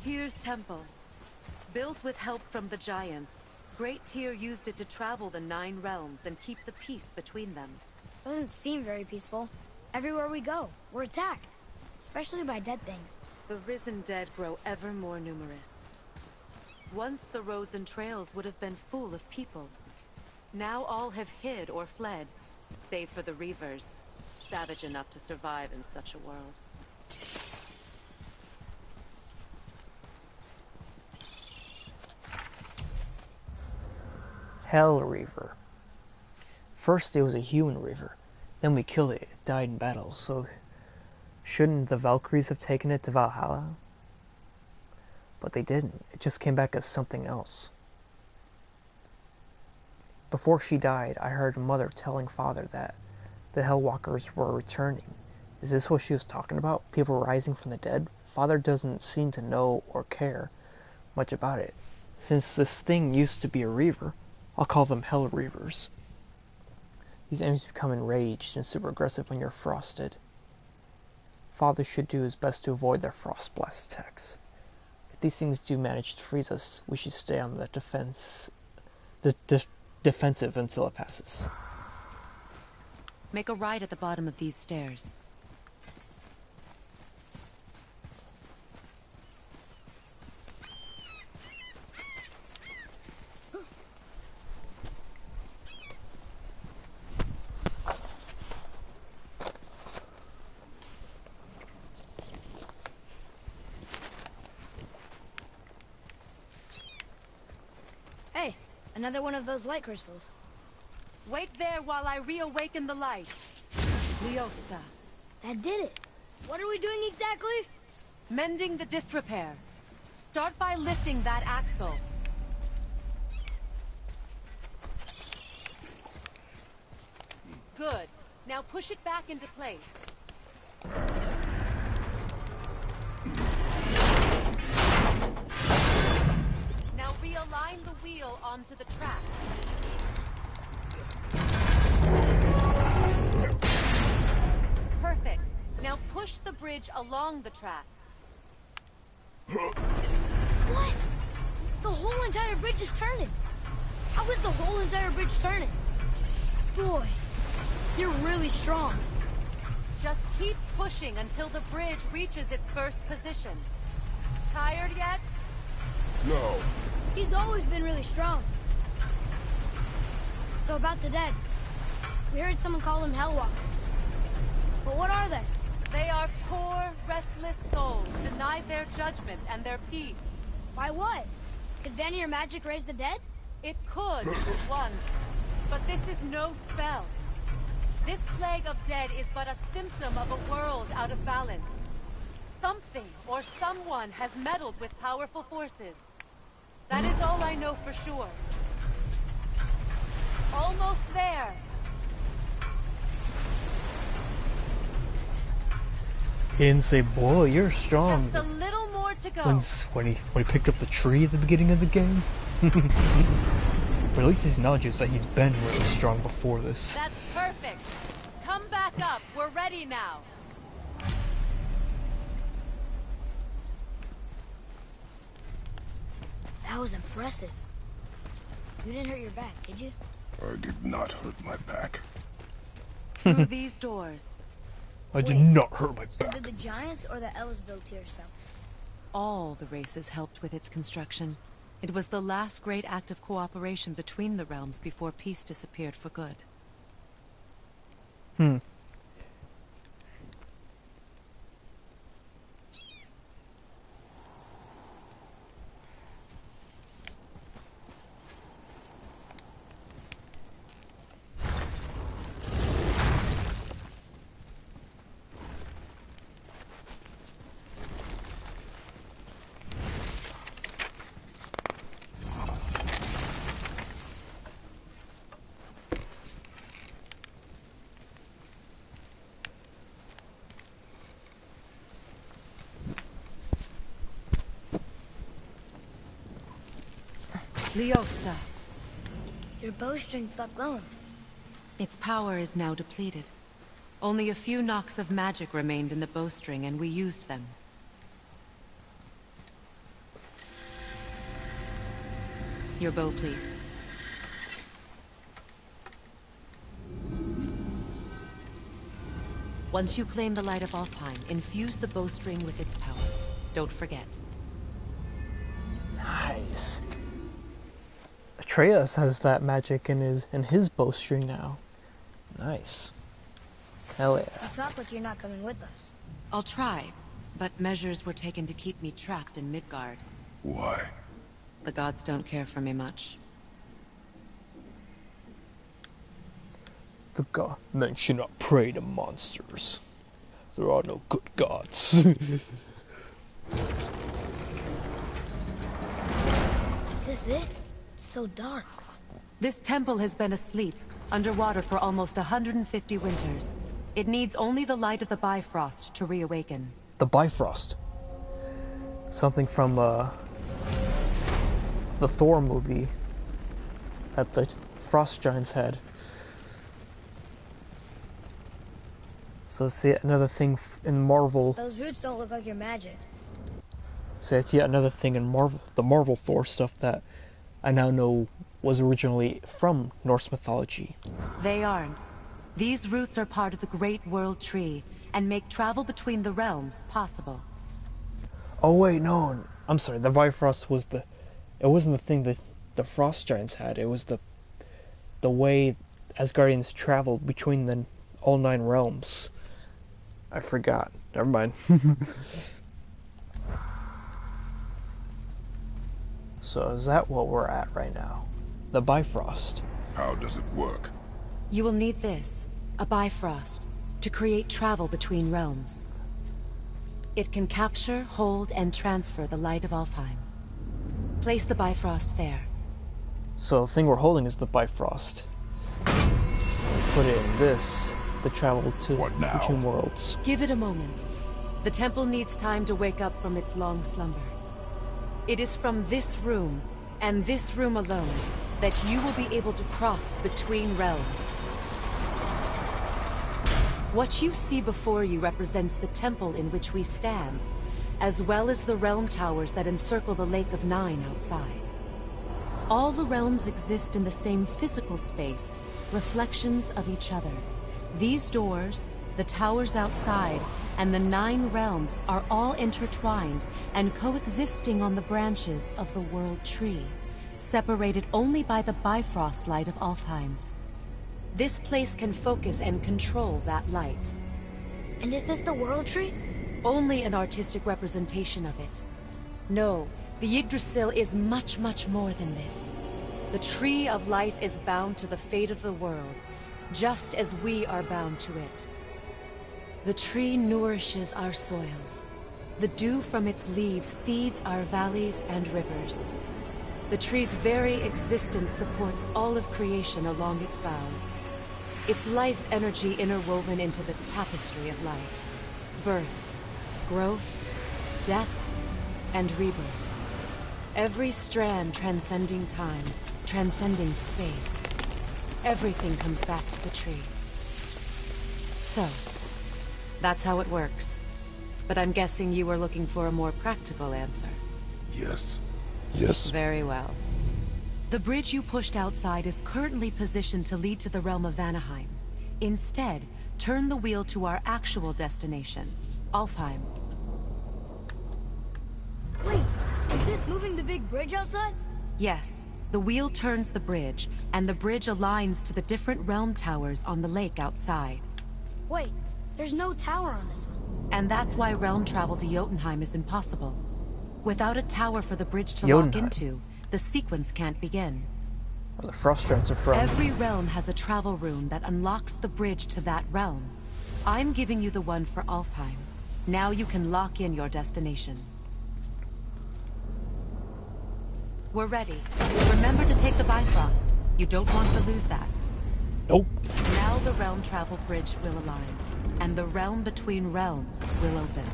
Speaker 8: Tyr's temple. Built with help from the giants, Great Tyr used it to travel the 9 realms and keep the peace between them.
Speaker 4: Doesn't seem very peaceful. Everywhere we go, we're attacked. Especially by dead things.
Speaker 8: The risen dead grow ever more numerous. Once the roads and trails would have been full of people. Now all have hid or fled, save for the Reavers, savage enough to survive in such a world.
Speaker 1: Hell Reaver. First it was a human Reaver, then we killed it. It died in battle, so shouldn't the Valkyries have taken it to Valhalla? But they didn't. It just came back as something else. Before she died, I heard Mother telling Father that the Hellwalkers were returning. Is this what she was talking about? People rising from the dead? Father doesn't seem to know or care much about it. Since this thing used to be a Reaver, I'll call them Hell Reavers. These enemies become enraged and super aggressive when you're frosted. Father should do his best to avoid their frost blast attacks. If these things do manage to freeze us, we should stay on the defensive until it passes.
Speaker 8: Make a right at the bottom of these stairs.
Speaker 4: Hey, another one of those light crystals.
Speaker 8: Wait there while I reawaken the light. Leosta.
Speaker 4: That did it. What are we doing exactly?
Speaker 8: Mending the disrepair. Start by lifting that axle. Good. Now push it back into place. Now realign the wheel onto the track. Perfect. Now push the bridge along the track.
Speaker 4: What? The whole entire bridge is turning. How is the whole entire bridge turning? Boy, you're really strong.
Speaker 8: Just keep pushing until the bridge reaches its first position. Tired yet?
Speaker 3: No.
Speaker 4: He's always been really strong. So about the dead. We heard someone call them Hellwalkers. But what are they?
Speaker 8: They are poor, restless souls, denied their judgment and their peace.
Speaker 4: By what? Could Vanir magic raise the dead?
Speaker 8: It could, once. But this is no spell. This plague of dead is but a symptom of a world out of balance. Something or someone has meddled with powerful forces. That is all I know for sure. Almost there.
Speaker 1: He didn't say, boy, you're strong.
Speaker 8: Just a little more to go.
Speaker 1: When he picked up the tree at the beginning of the game. But at least he acknowledges that he's been really strong before this.
Speaker 8: That's perfect. Come back up. We're ready now.
Speaker 4: That was impressive. You didn't hurt your back, did you?
Speaker 3: I did not hurt my back.
Speaker 8: Through these doors.
Speaker 1: I did
Speaker 4: Wait,
Speaker 1: not hurt my
Speaker 4: So
Speaker 1: back.
Speaker 4: did the Giants or the Elves build Tyr stuff?
Speaker 8: All the races helped with its construction. It was the last great act of cooperation between the realms before peace disappeared for good.
Speaker 1: Hmm.
Speaker 8: Leosta.
Speaker 4: Your bowstring stopped glowing.
Speaker 8: Its power is now depleted. Only a few knocks of magic remained in the bowstring, and we used them. Your bow, please. Once you claim the light of Alfheim, infuse the bowstring with its power. Don't forget.
Speaker 1: Nice. Atreus has that magic in his bowstring now. Nice. Hell yeah.
Speaker 4: You talk like you're not coming with us.
Speaker 8: I'll try, but measures were taken to keep me trapped in Midgard.
Speaker 3: Why?
Speaker 8: The gods don't care for me much.
Speaker 1: The god men should not pray to monsters. There are no good gods.
Speaker 4: Is this it? It's so dark.
Speaker 8: This temple has been asleep, underwater for almost 150 winters. It needs only the light of the Bifrost to reawaken.
Speaker 1: The Bifrost. Something from the Thor movie that the Frost Giants had. So it's yet another thing in Marvel.
Speaker 4: Those roots don't look like your magic.
Speaker 1: So it's yet another thing in Marvel, the Marvel Thor stuff that I now know was originally from Norse mythology.
Speaker 8: They aren't. These roots are part of the Great World Tree and make travel between the realms possible.
Speaker 1: Oh wait, no, I'm sorry. The Bifrost was it wasn't the thing that the Frost Giants had. It was the way Asgardians traveled between all 9 realms. I forgot. Never mind. So is that what we're at right now? The Bifrost.
Speaker 3: How does it work?
Speaker 8: You will need this, a Bifrost, to create travel between realms. It can capture, hold, and transfer the light of Alfheim. Place the Bifrost there.
Speaker 1: So the thing we're holding is the Bifrost. Put it in this to travel to
Speaker 3: What now?
Speaker 1: between worlds.
Speaker 8: Give it a moment. The temple needs time to wake up from its long slumber. It is from this room, and this room alone, that you will be able to cross between realms. What you see before you represents the temple in which we stand, as well as the realm towers that encircle the Lake of Nine outside. All the realms exist in the same physical space, reflections of each other. These doors, the towers outside, and the 9 realms are all intertwined and coexisting on the branches of the World Tree, separated only by the Bifrost light of Alfheim. This place can focus and control that light.
Speaker 4: And is this the World Tree?
Speaker 8: Only an artistic representation of it. No, the Yggdrasil is much, much more than this. The Tree of Life is bound to the fate of the world, just as we are bound to it. The tree nourishes our soils. The dew from its leaves feeds our valleys and rivers. The tree's very existence supports all of creation along its boughs. Its life energy interwoven into the tapestry of life. Birth, growth, death, and rebirth. Every strand transcending time, transcending space. Everything comes back to the tree. So, that's how it works. But I'm guessing you were looking for a more practical answer.
Speaker 3: Yes. Yes.
Speaker 8: Very well. The bridge you pushed outside is currently positioned to lead to the realm of Vanaheim. Instead, turn the wheel to our actual destination, Alfheim.
Speaker 4: Wait, is this moving the big bridge outside?
Speaker 8: Yes, the wheel turns the bridge, and the bridge aligns to the different realm towers on the lake outside.
Speaker 4: Wait, there's no tower on this one.
Speaker 8: And that's why realm travel to Jotunheim is impossible. Without a tower for the bridge to lock into, the sequence can't begin.
Speaker 1: Where the Frost are from.
Speaker 8: Every realm has a travel rune that unlocks the bridge to that realm. I'm giving you the one for Alfheim. Now you can lock in your destination. We're ready. Remember to take the Bifrost. You don't want to lose that.
Speaker 1: Nope.
Speaker 8: Now the realm travel bridge will align, and the realm between realms will open.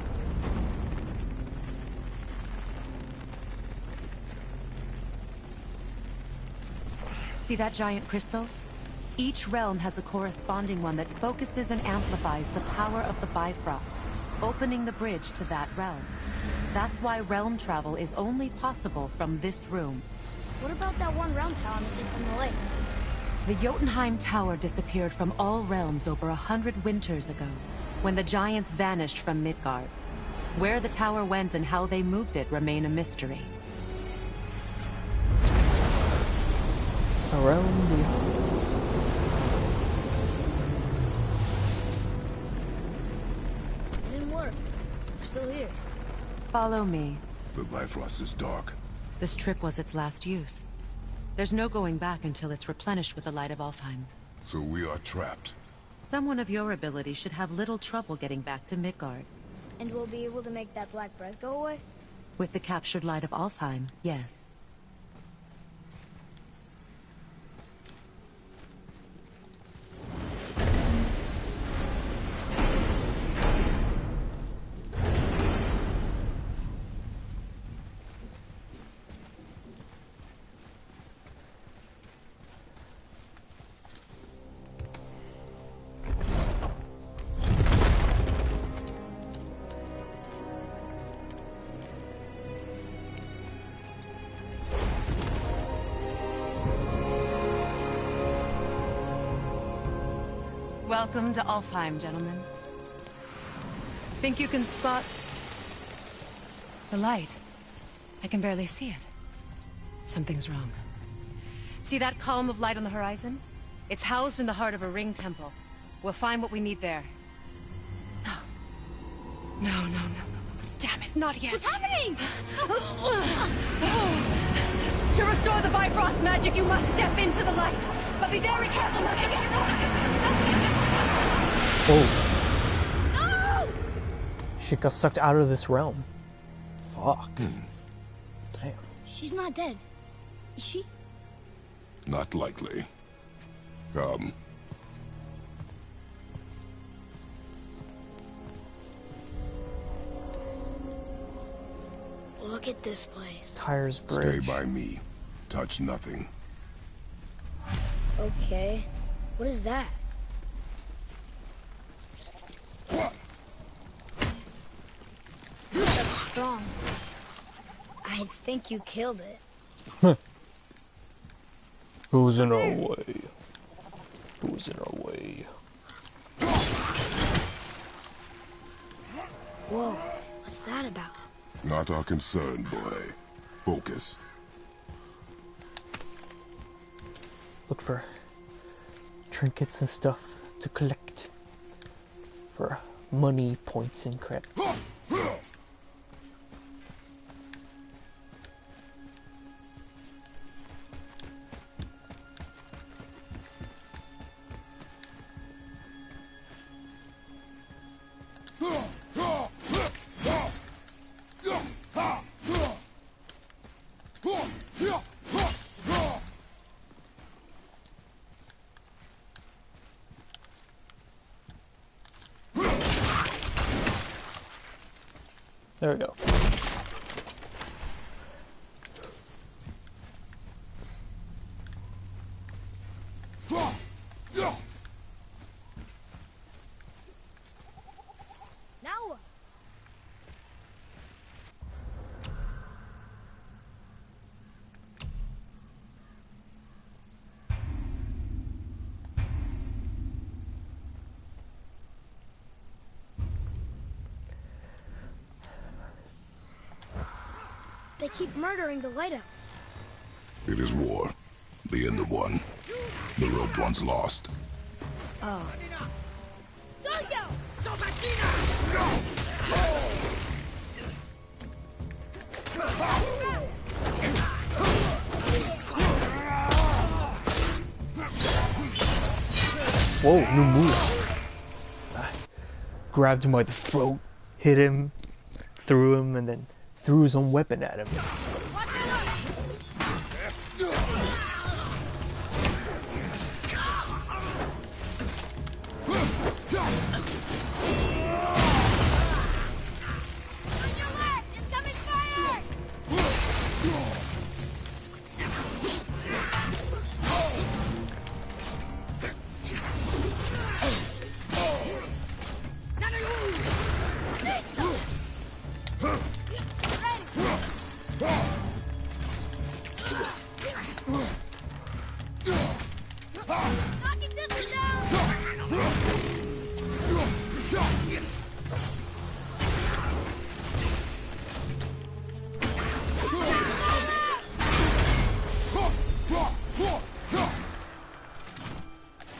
Speaker 8: See that giant crystal? Each realm has a corresponding one that focuses and amplifies the power of the Bifrost, opening the bridge to that realm. That's why realm travel is only possible from this room.
Speaker 4: What about that one realm tower missing from the lake?
Speaker 8: The Jotunheim Tower disappeared from all realms over 100 winters ago, when the giants vanished from Midgard. Where the tower went and how they moved it remain a mystery.
Speaker 1: Around the...
Speaker 4: It didn't work. We're still here.
Speaker 8: Follow me.
Speaker 3: The Bifrost is dark.
Speaker 8: This trip was its last use. There's no going back until it's replenished with the light of Alfheim.
Speaker 3: So we are trapped.
Speaker 8: Someone of your ability should have little trouble getting back to Midgard.
Speaker 4: And we'll be able to make that black breath go away?
Speaker 8: With the captured light of Alfheim, yes. Welcome to Alfheim, gentlemen. Think you can spot the light? I can barely see it. Something's wrong. See that column of light on the horizon? It's housed in the heart of a ring temple. We'll find what we need there. No. No. Damn it, not yet.
Speaker 4: What's happening?
Speaker 8: To restore the Bifrost magic, you must step into the light. But be very careful not to get caught.
Speaker 1: Oh.
Speaker 4: No!
Speaker 1: She got sucked out of this realm. Fuck. Damn.
Speaker 4: She's not dead. Is she?
Speaker 3: Not likely. Come.
Speaker 4: Look at this place.
Speaker 1: Tires Bridge.
Speaker 3: Stay by me. Touch nothing.
Speaker 4: Okay. What is that? That's strong. I think you killed it.
Speaker 1: Who's in our way? Who's in our way?
Speaker 4: Whoa, what's that about?
Speaker 3: Not our concern, boy. Focus.
Speaker 1: Look for trinkets and stuff to collect for money, points, and credit. There we go.
Speaker 4: Now what? They keep murdering the lighthouse.
Speaker 3: It is war. The end of one. The road once lost.
Speaker 4: Oh. Done!
Speaker 1: Whoa, new moves. Grabbed him by the throat, hit him, threw him, and then threw his own weapon at him.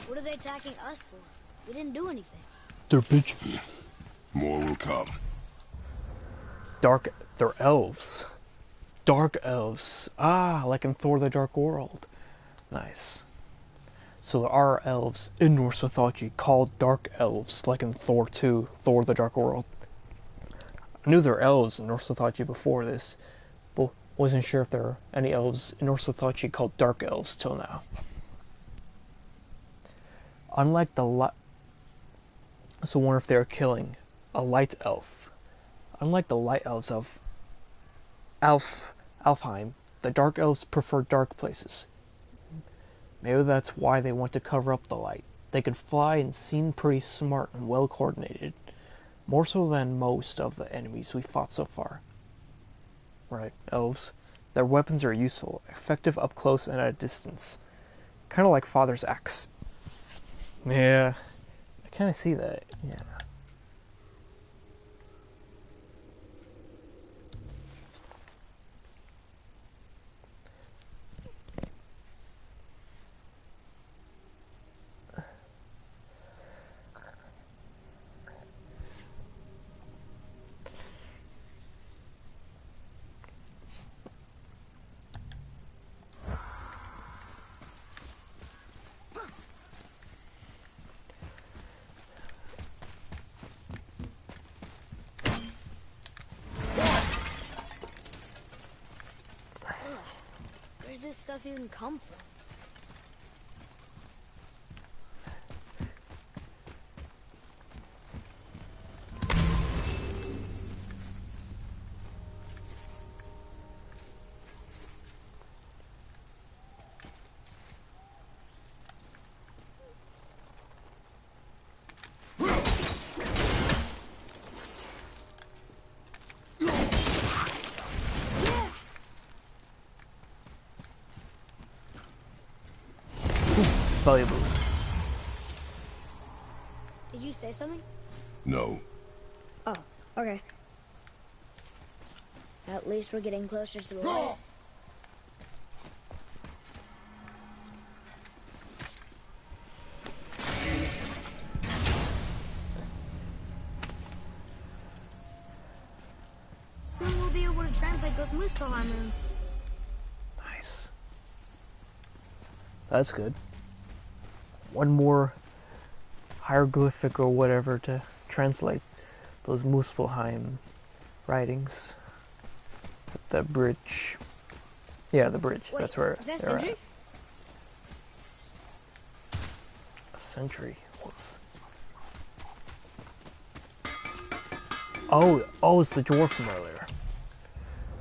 Speaker 4: What are they attacking us for? We didn't do anything.
Speaker 1: They're bitches.
Speaker 3: More will come.
Speaker 1: They're elves. Dark elves. Ah, like in Thor the Dark World. Nice. So there are elves in Norse mythology called Dark Elves, like in Thor 2, Thor the Dark World. I knew there were elves in Norse mythology before this, but wasn't sure if there were any elves in Norse mythology called Dark Elves till now. Unlike the so I wonder if they are killing a light elf. Unlike the light elves of Alfheim, the dark elves prefer dark places. Maybe that's why they want to cover up the light. They can fly and seem pretty smart and well coordinated, more so than most of the enemies we fought so far. Right, elves. Their weapons are useful, effective up close and at a distance. Kind of like Father's axe. Yeah, I kind of see that, yeah.
Speaker 4: Where's this stuff even come from?
Speaker 1: Valuables.
Speaker 4: Did you say something?
Speaker 3: No.
Speaker 4: Oh, okay. At least we're getting closer to the light. Soon we'll be able to translate those Muspelheim runes.
Speaker 1: Nice. That's good. One more hieroglyphic or whatever to translate those Muspelheim writings. The bridge. Yeah, the bridge.
Speaker 4: Wait,
Speaker 1: that's where
Speaker 4: is that
Speaker 1: they're
Speaker 4: Sentry?
Speaker 1: at. A sentry. What's... Oh, it's the dwarf from earlier.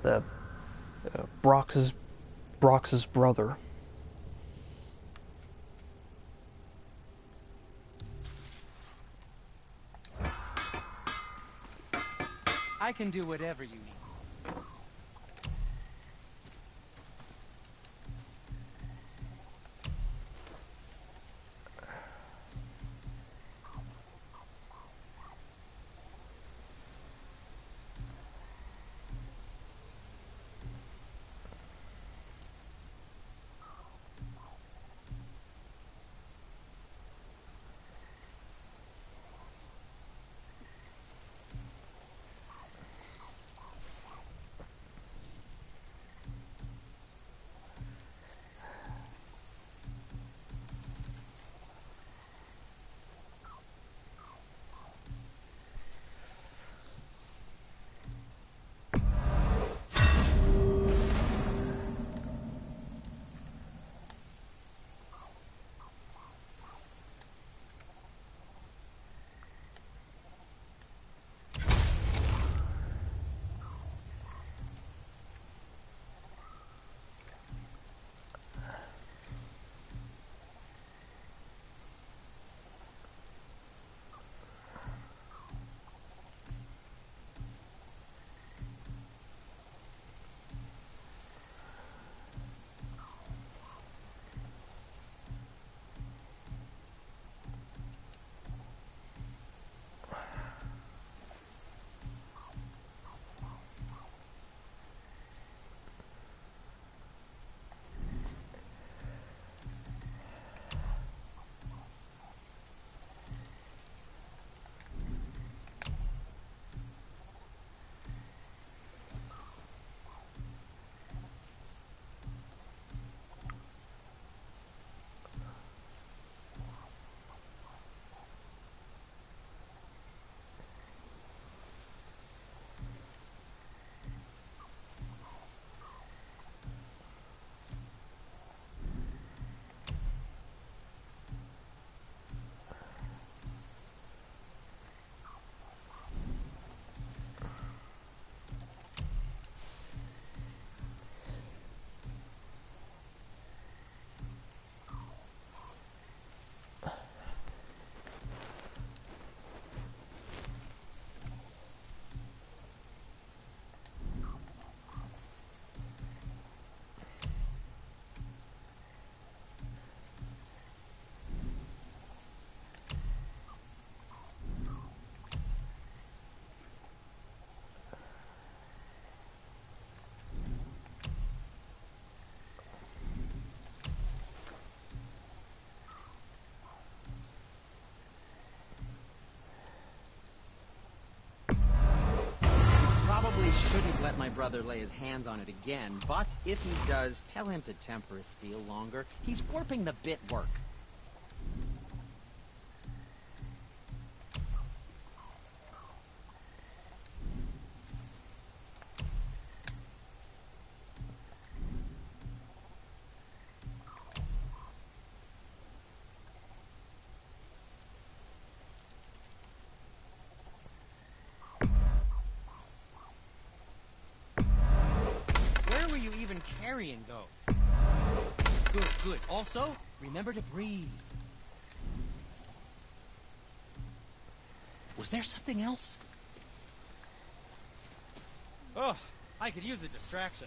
Speaker 1: The Brox's brother.
Speaker 6: I can do whatever you need. my brother lay his hands on it again, but if he does, tell him to temper his steel longer. He's warping the bit work. Carrying those. Good, good. Also, remember to breathe. Was there something else?
Speaker 7: Oh, I could use a distraction.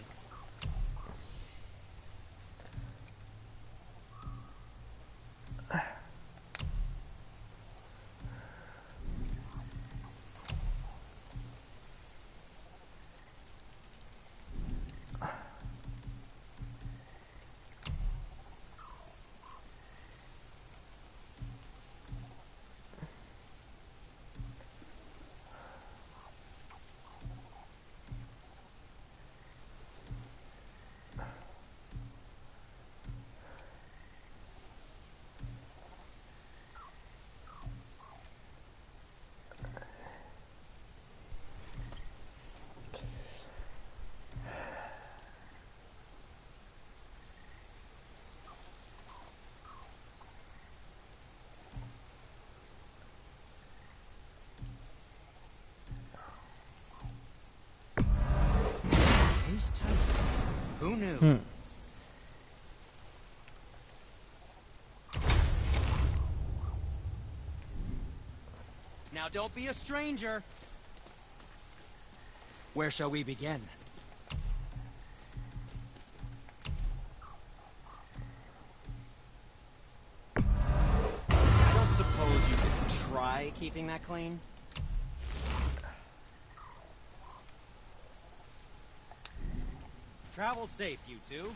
Speaker 6: Who's tight? Who knew?
Speaker 7: Now don't be a stranger.
Speaker 6: Where shall we begin? I don't suppose you could try keeping that clean?
Speaker 7: Travel safe, you two.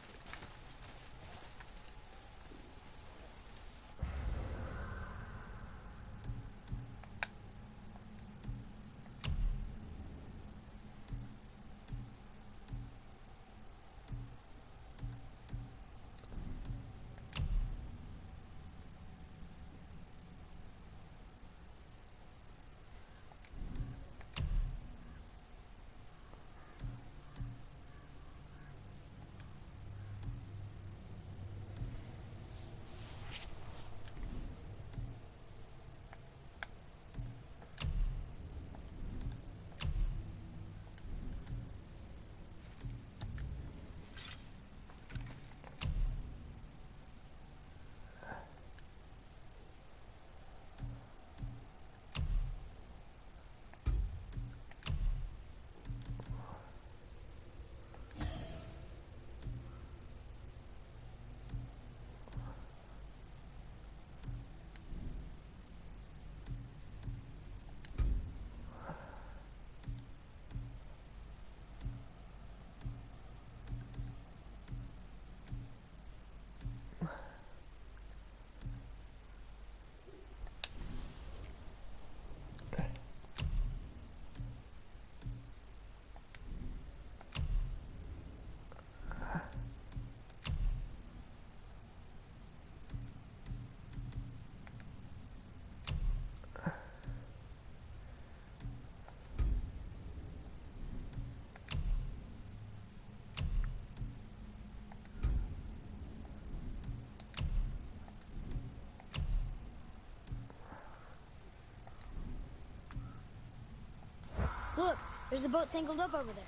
Speaker 4: Look, there's a boat tangled up over there.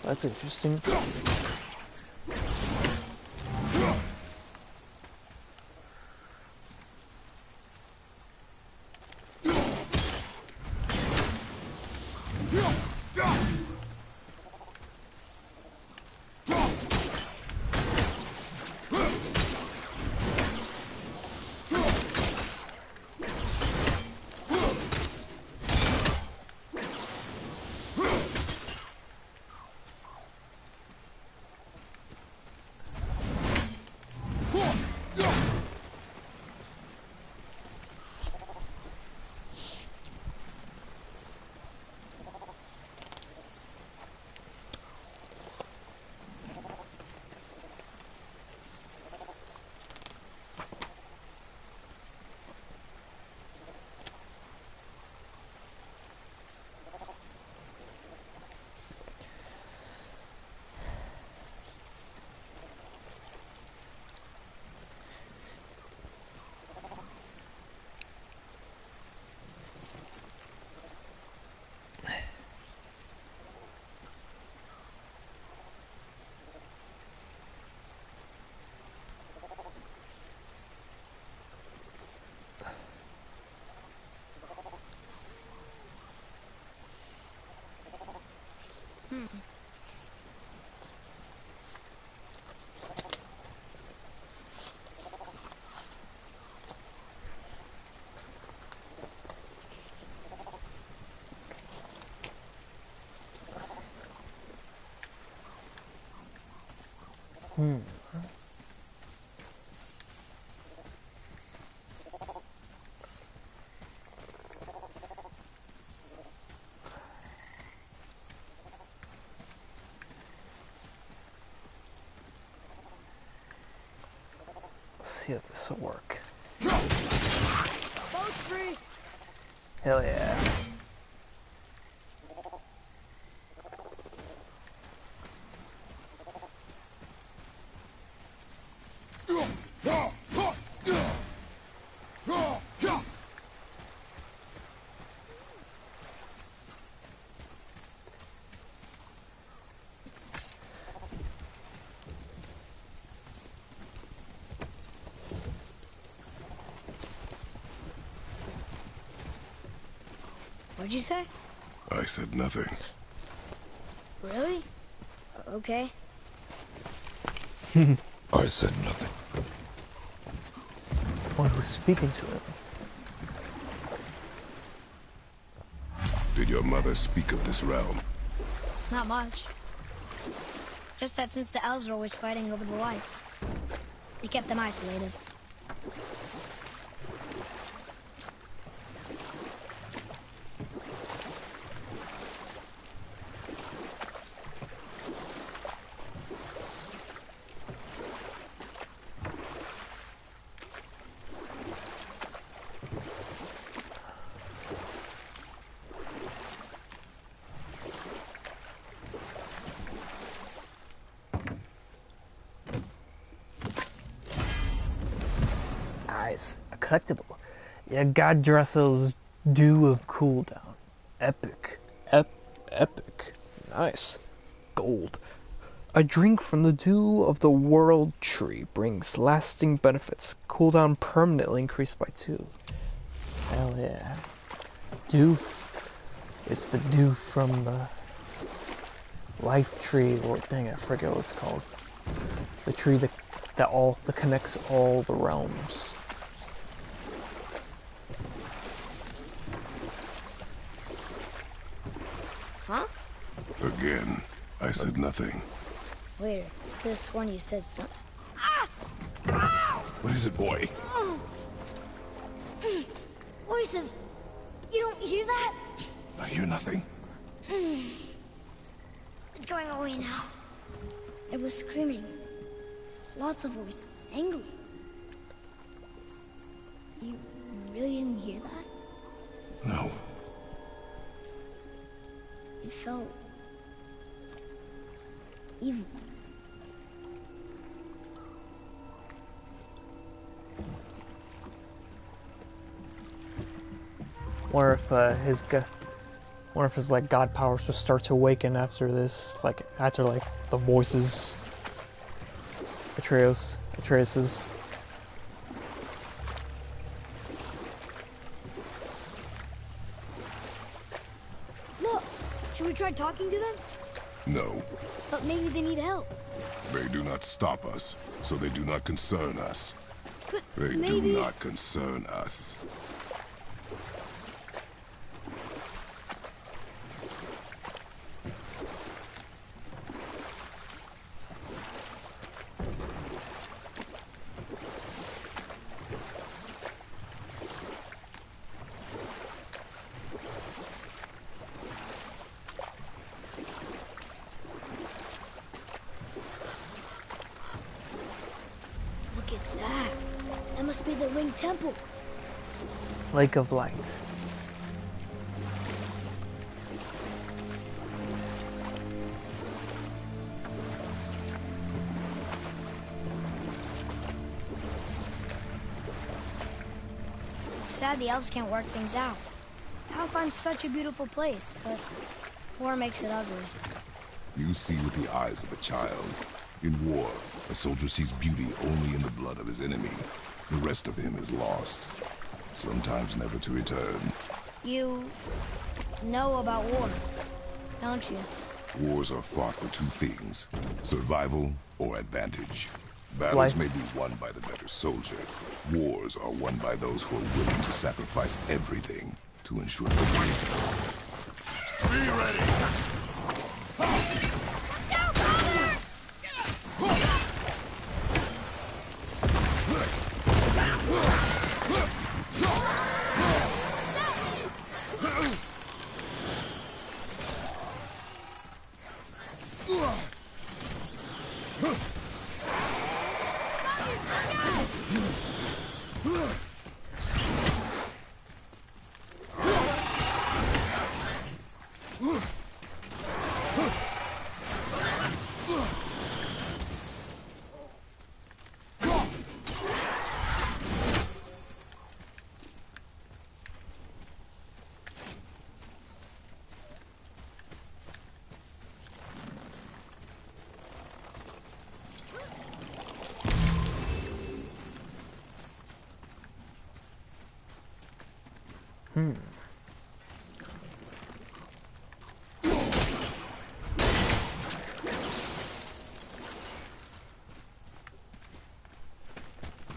Speaker 1: That's interesting. Let's see if this will work.
Speaker 4: Boat's free.
Speaker 1: Hell yeah.
Speaker 4: What'd you say?
Speaker 3: I said nothing.
Speaker 4: Really? Okay.
Speaker 3: I said nothing.
Speaker 1: One who's speaking to him.
Speaker 3: Did your mother speak of this realm?
Speaker 4: Not much. Just that since the elves are always fighting over the light, they kept them isolated.
Speaker 1: Nice. A collectible. Yeah, God Dressel's Dew of Cooldown. Epic. Epic. Nice. Gold. A drink from the Dew of the World Tree brings lasting benefits. Cooldown permanently increased by 2. Hell yeah. Dew. It's the dew from the life tree, or dang, I forget what it's called. The tree that connects all the realms.
Speaker 4: Huh?
Speaker 3: Again, I said nothing.
Speaker 4: Wait, I could have sworn you said something.
Speaker 3: What is it, boy?
Speaker 4: Voices! You don't hear that?
Speaker 3: I hear nothing.
Speaker 4: It's going away now. It was screaming. Lots of voices. Angry. You really didn't hear that?
Speaker 3: No.
Speaker 4: It felt evil.
Speaker 1: Or if his wonder if his like god powers will start to awaken after this, like after like the voices. Atreus's.
Speaker 4: Look, should we try talking to them?
Speaker 3: No,
Speaker 4: But maybe they need help.
Speaker 3: they do not stop us, so they do not concern us.
Speaker 4: But
Speaker 3: They
Speaker 4: maybe...
Speaker 3: do not concern us.
Speaker 4: Look at that. That must be the Ring Temple.
Speaker 1: Lake of Light.
Speaker 4: It's sad the elves can't work things out. Alfheim's such a beautiful place, but war makes it ugly.
Speaker 3: You see with the eyes of a child. In war, a soldier sees beauty only in the blood of his enemy. The rest of him is lost, sometimes never to return.
Speaker 4: You know about war, don't you?
Speaker 3: Wars are fought for two things, survival or advantage. Battles
Speaker 1: Life.
Speaker 3: may be won by the better soldier. Wars are won by those who are willing to sacrifice everything to ensure victory.
Speaker 2: Be ready.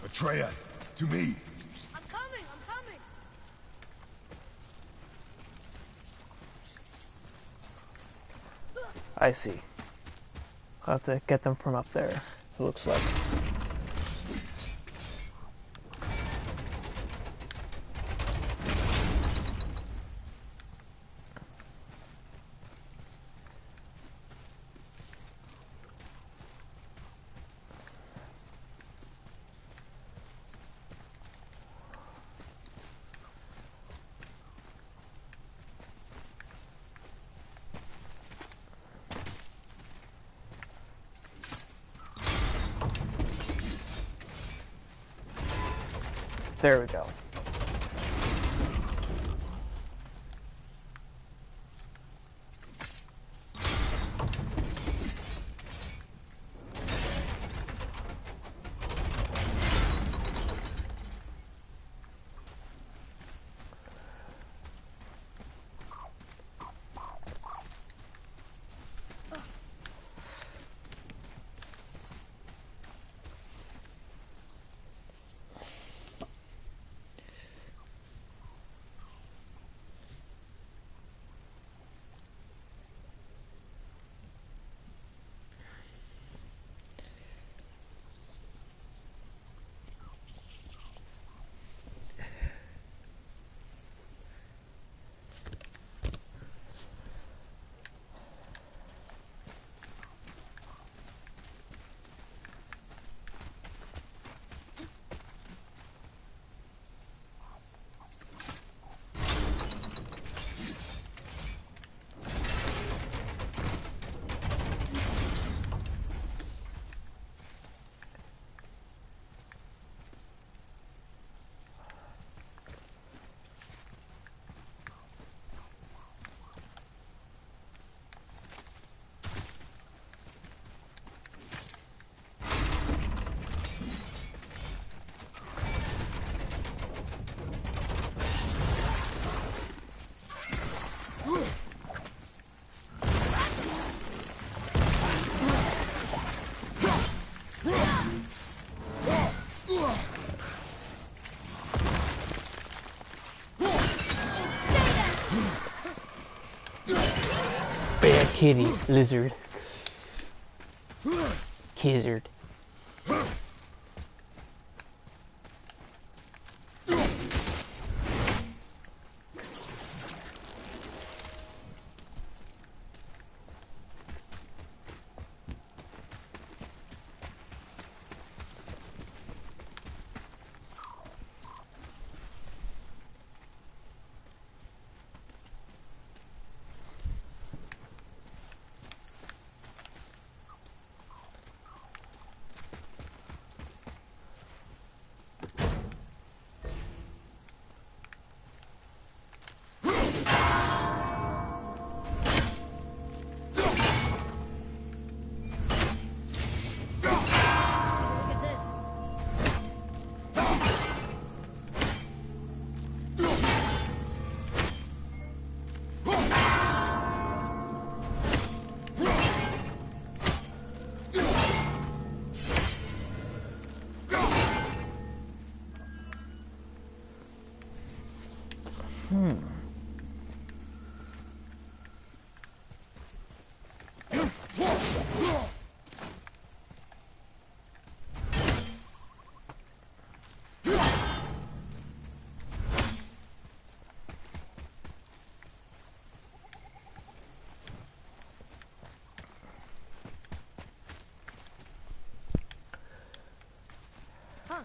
Speaker 3: Atreus, to me.
Speaker 4: I'm coming, I'm coming.
Speaker 1: I see. I'll have to get them from up there, it looks like. There we go. Kitty, lizard. Kizzard.
Speaker 4: Look at this. Huh.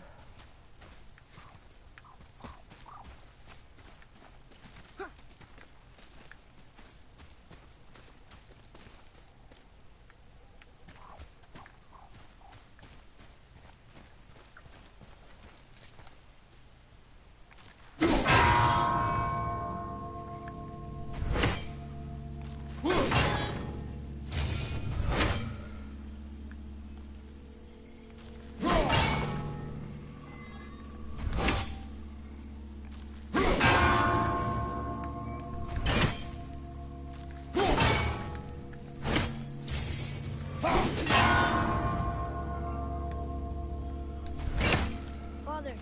Speaker 4: Father,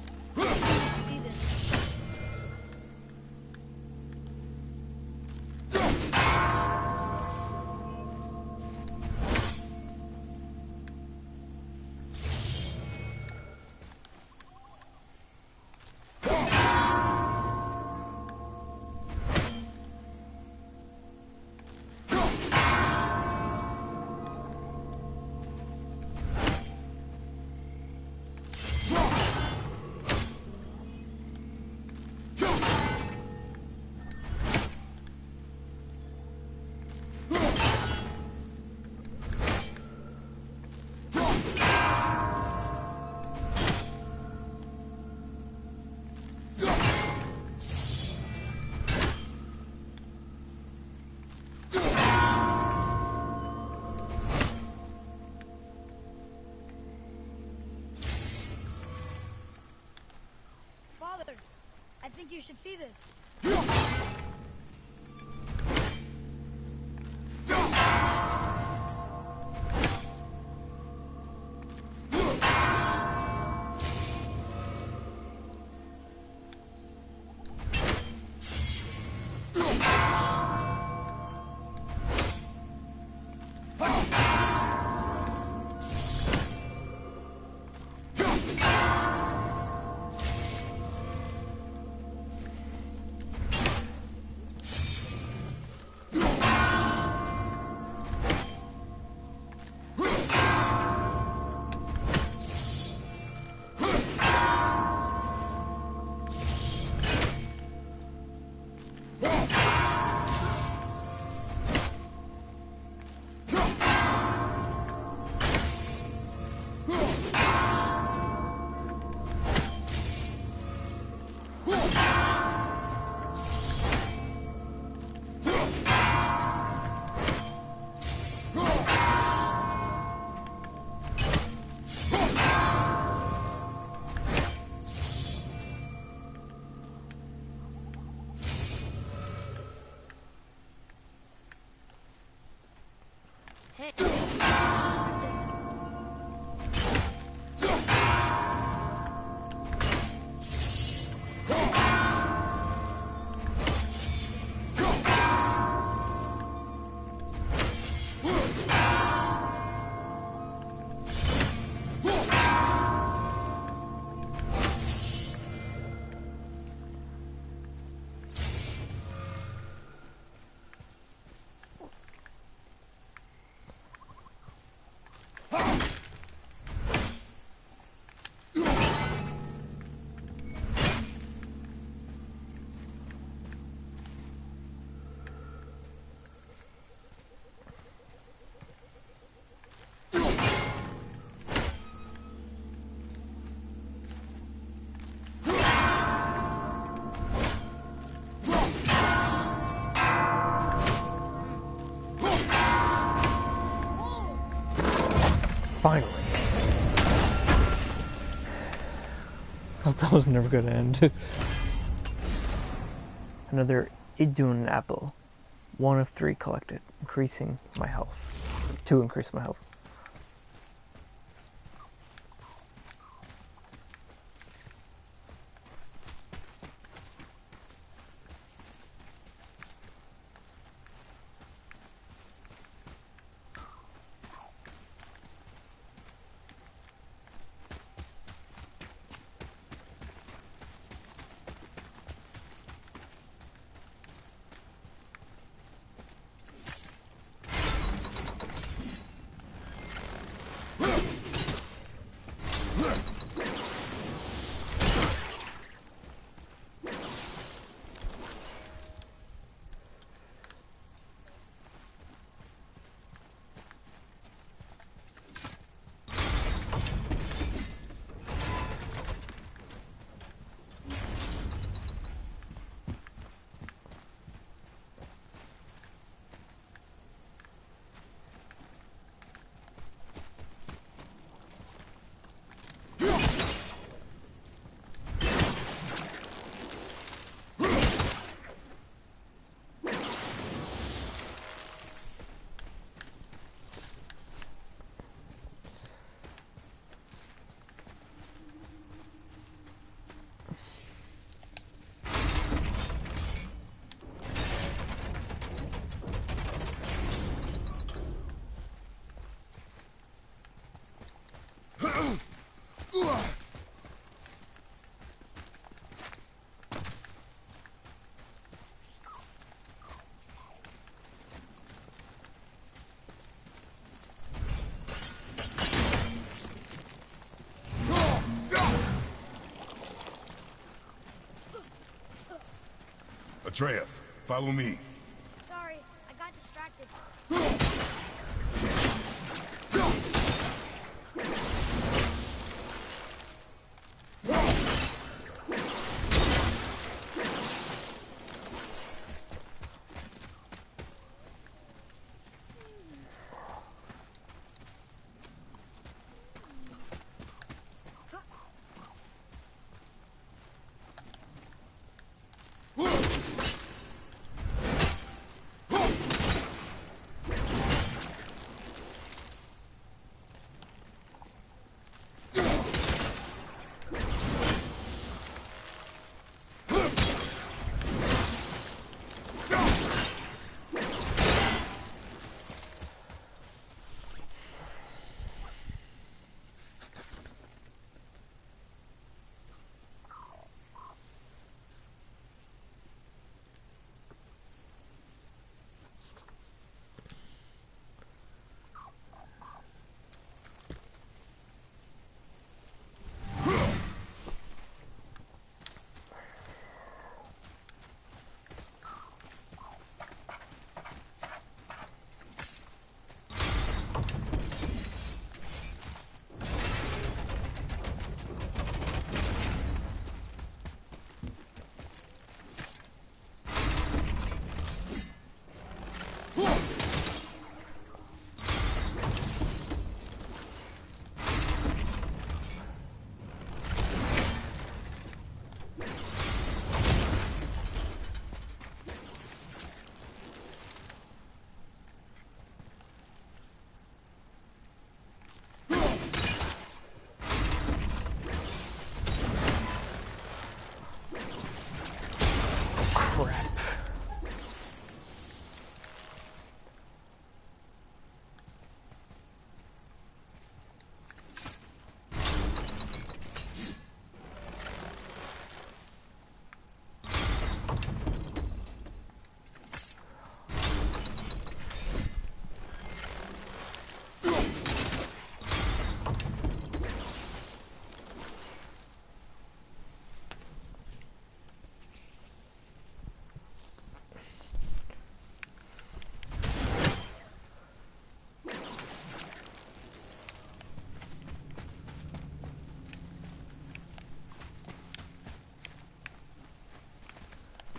Speaker 4: see this. Father, I think you should see this.
Speaker 1: Finally. Thought that was never gonna end. Another Idun apple. 1 of 3 collected, increasing my health. 2 increase my health.
Speaker 3: Atreus, follow me.
Speaker 4: Sorry, I got distracted.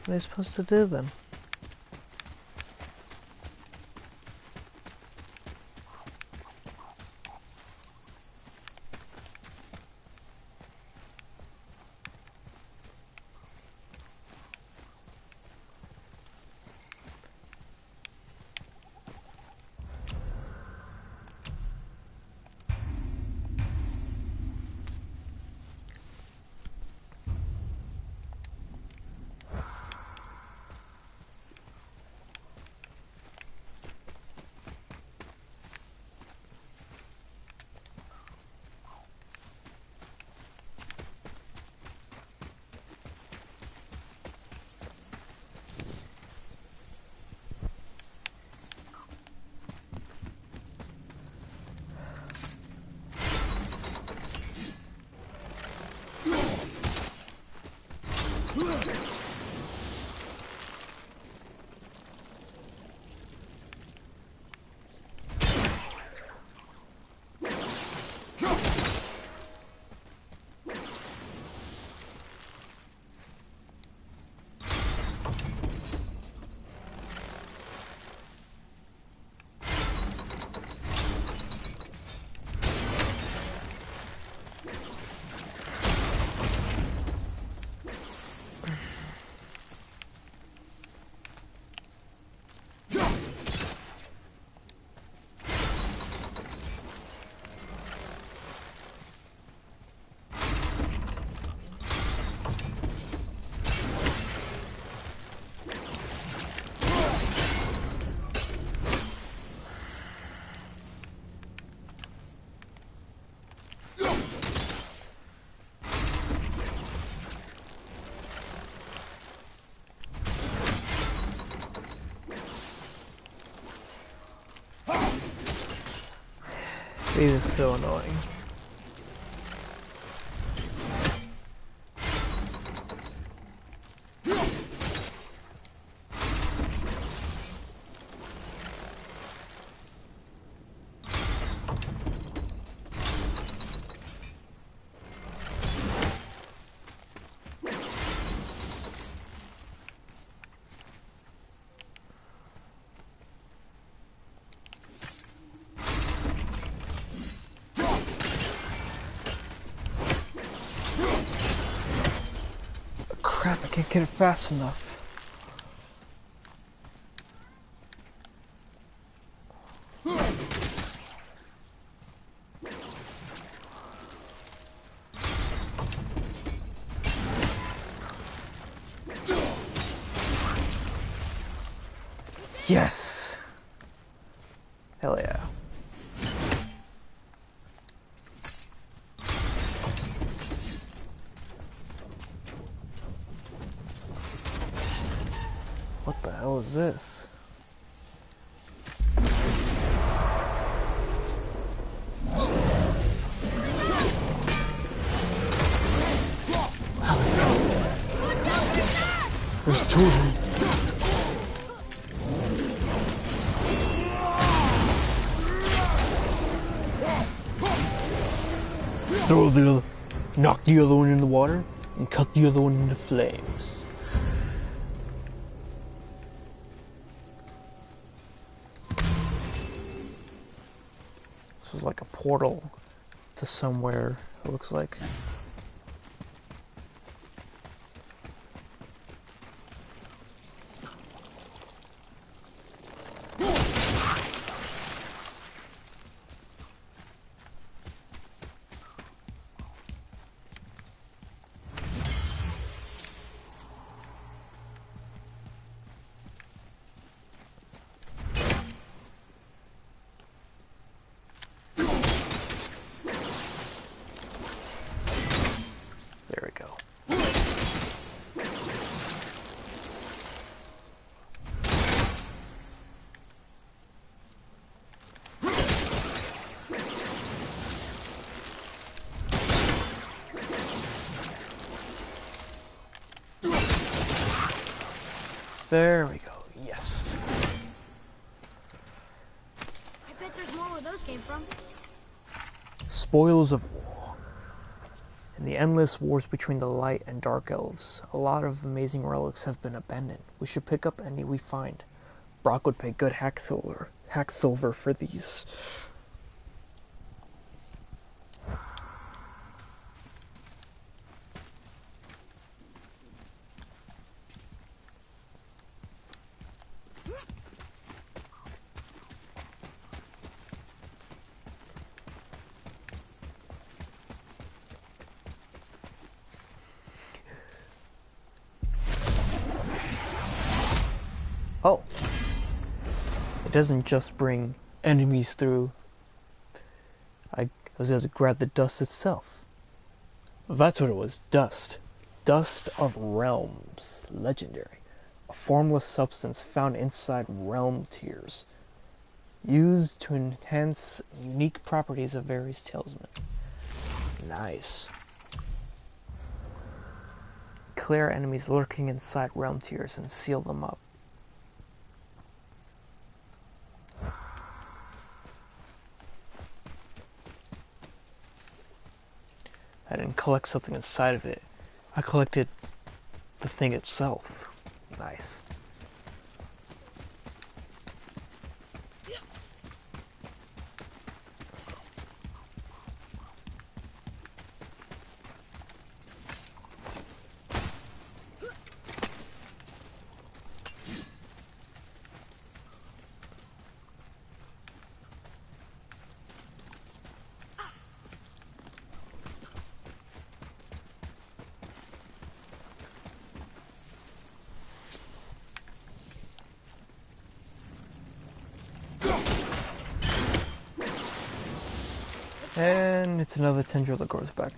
Speaker 1: What are they supposed to do then? It is so annoying. Crap, I can't get it fast enough. Yes! Hell yeah. What the hell is this? There's two of them. Throw the other, knock the other one in the water, and cut the other one into flames. This is like a portal to somewhere, it looks like. There we go. There we go, yes.
Speaker 4: I bet there's more where those came from.
Speaker 1: Spoils of war. In the endless wars between the light and dark elves, a lot of amazing relics have been abandoned. We should pick up any we find. Brock would pay good hack silver for these. Oh, it doesn't just bring enemies through. I was able to grab the dust itself. That's what it was, dust. Dust of realms, legendary. A formless substance found inside realm tiers. Used to enhance unique properties of various talismans. Nice. Clear enemies lurking inside realm tiers and seal them up. I didn't collect something inside of it. I collected the thing itself. Nice. And it's another tendril that grows back.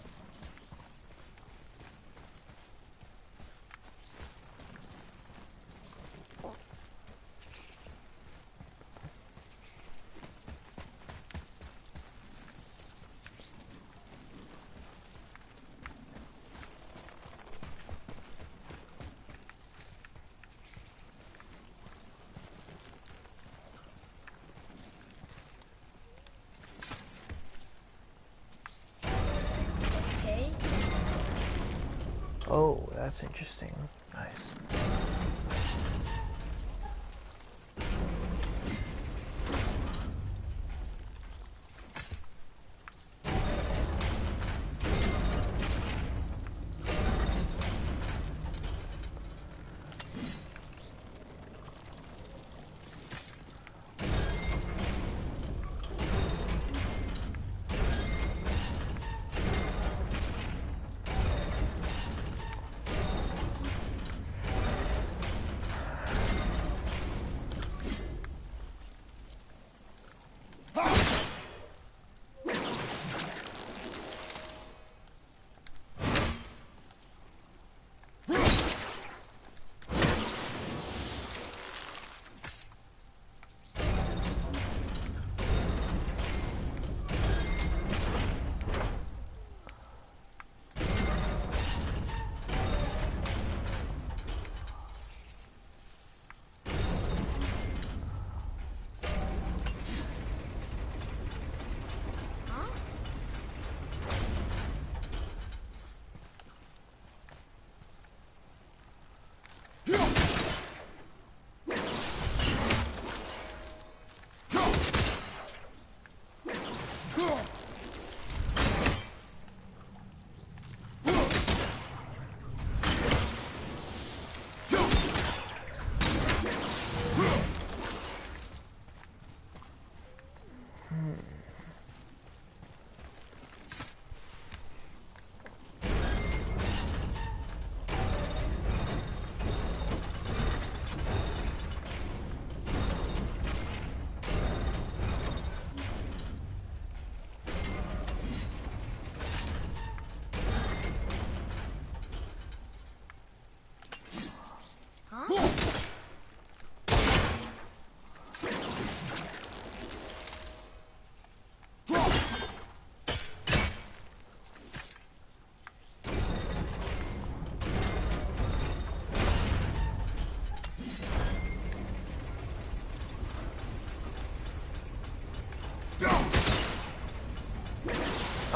Speaker 1: Oh, that's interesting. Nice.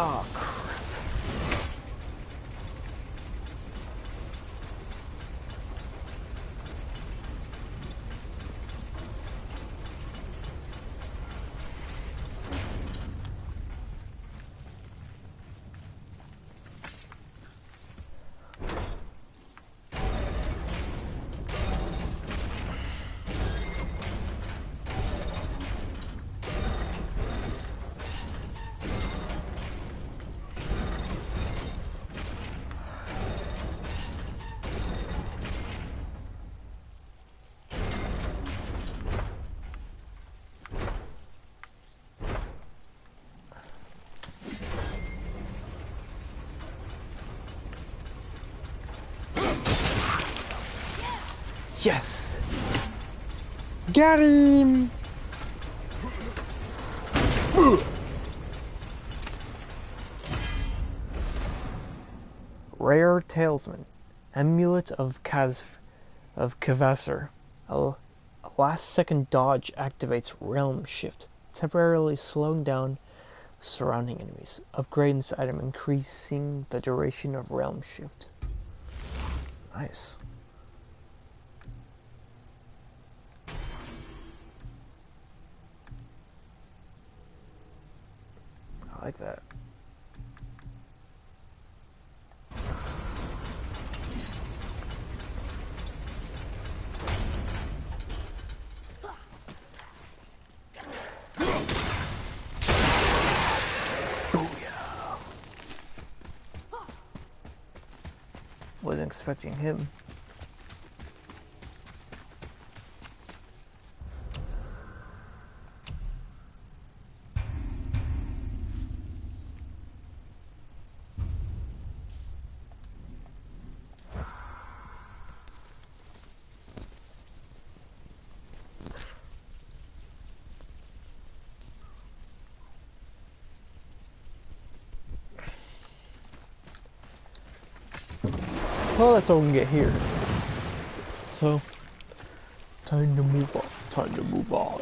Speaker 1: Oh, crap. Yes! Got him! Rare Talisman. Amulet of Kvassar. A last-second dodge activates Realm Shift, temporarily slowing down surrounding enemies. Upgrading this item, increasing the duration of Realm Shift. Nice. I like that. Booyah. Wasn't expecting him. Well, that's all we can get here. So, time to move on. Time to move on.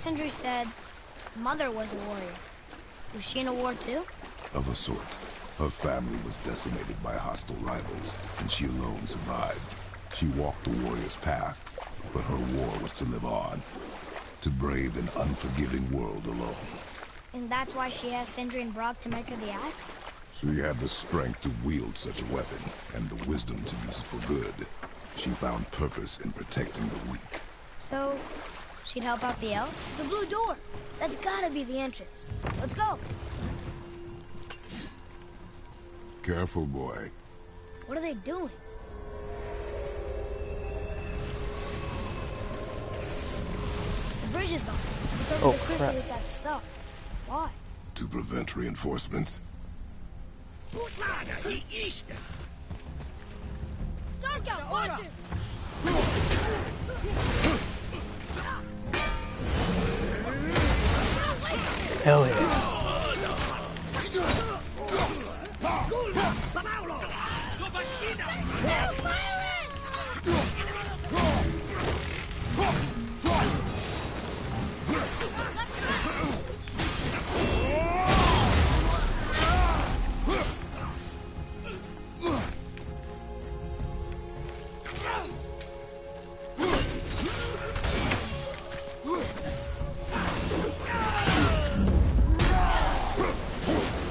Speaker 4: Sindri said Mother was a warrior. Was she in a war too?
Speaker 3: Of a sort. Her family was decimated by hostile rivals, and she alone survived. She walked the warrior's path, but her war was to live on, to brave an unforgiving world alone.
Speaker 4: And that's why she asked Sindri and Brock to make her the axe?
Speaker 3: She had the strength to wield such a weapon, and the wisdom to use it for good. She found purpose in protecting the weak.
Speaker 4: So, she'd help out the elf? The blue door! That's gotta be the entrance. Let's go!
Speaker 3: Careful, boy.
Speaker 4: What are they doing? The bridge is gone. Because
Speaker 1: Oh,
Speaker 4: the crystal
Speaker 1: crap.
Speaker 4: with that stuff. Why?
Speaker 3: To prevent reinforcements.
Speaker 4: Dark out! Watch it!
Speaker 1: Hell yeah.
Speaker 4: They're firing!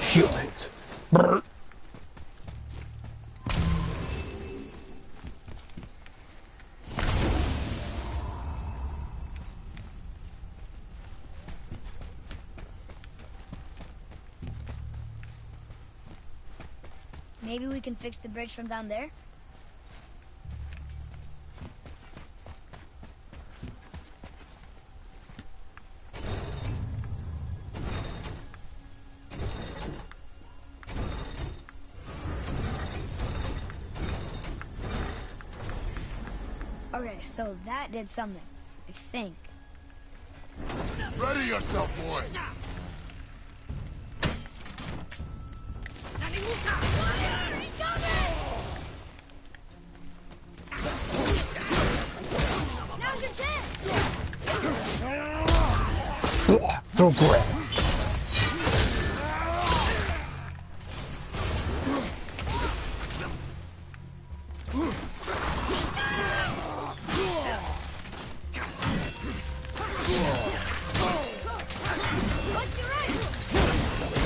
Speaker 1: Shield hit. Brr.
Speaker 4: Maybe we can fix the bridge from down there? Okay, so that did something, I think.
Speaker 3: Ready yourself, boy!
Speaker 4: Now's your chance!
Speaker 1: Throw grab.
Speaker 4: What's your right?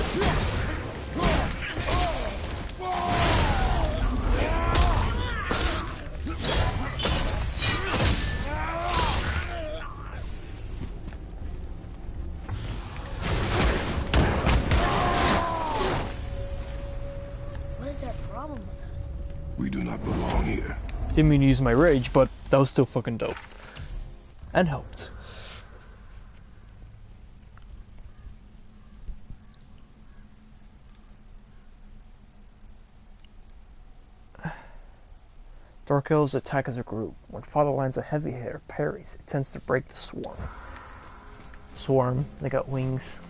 Speaker 4: What is their problem with us?
Speaker 3: We do not belong here.
Speaker 1: Didn't mean to use my rage, but that was still fucking dope. And helped. Dark elves attack as a group. When Father lands a heavy hit or parries, it tends to break the swarm. Swarm, they got wings.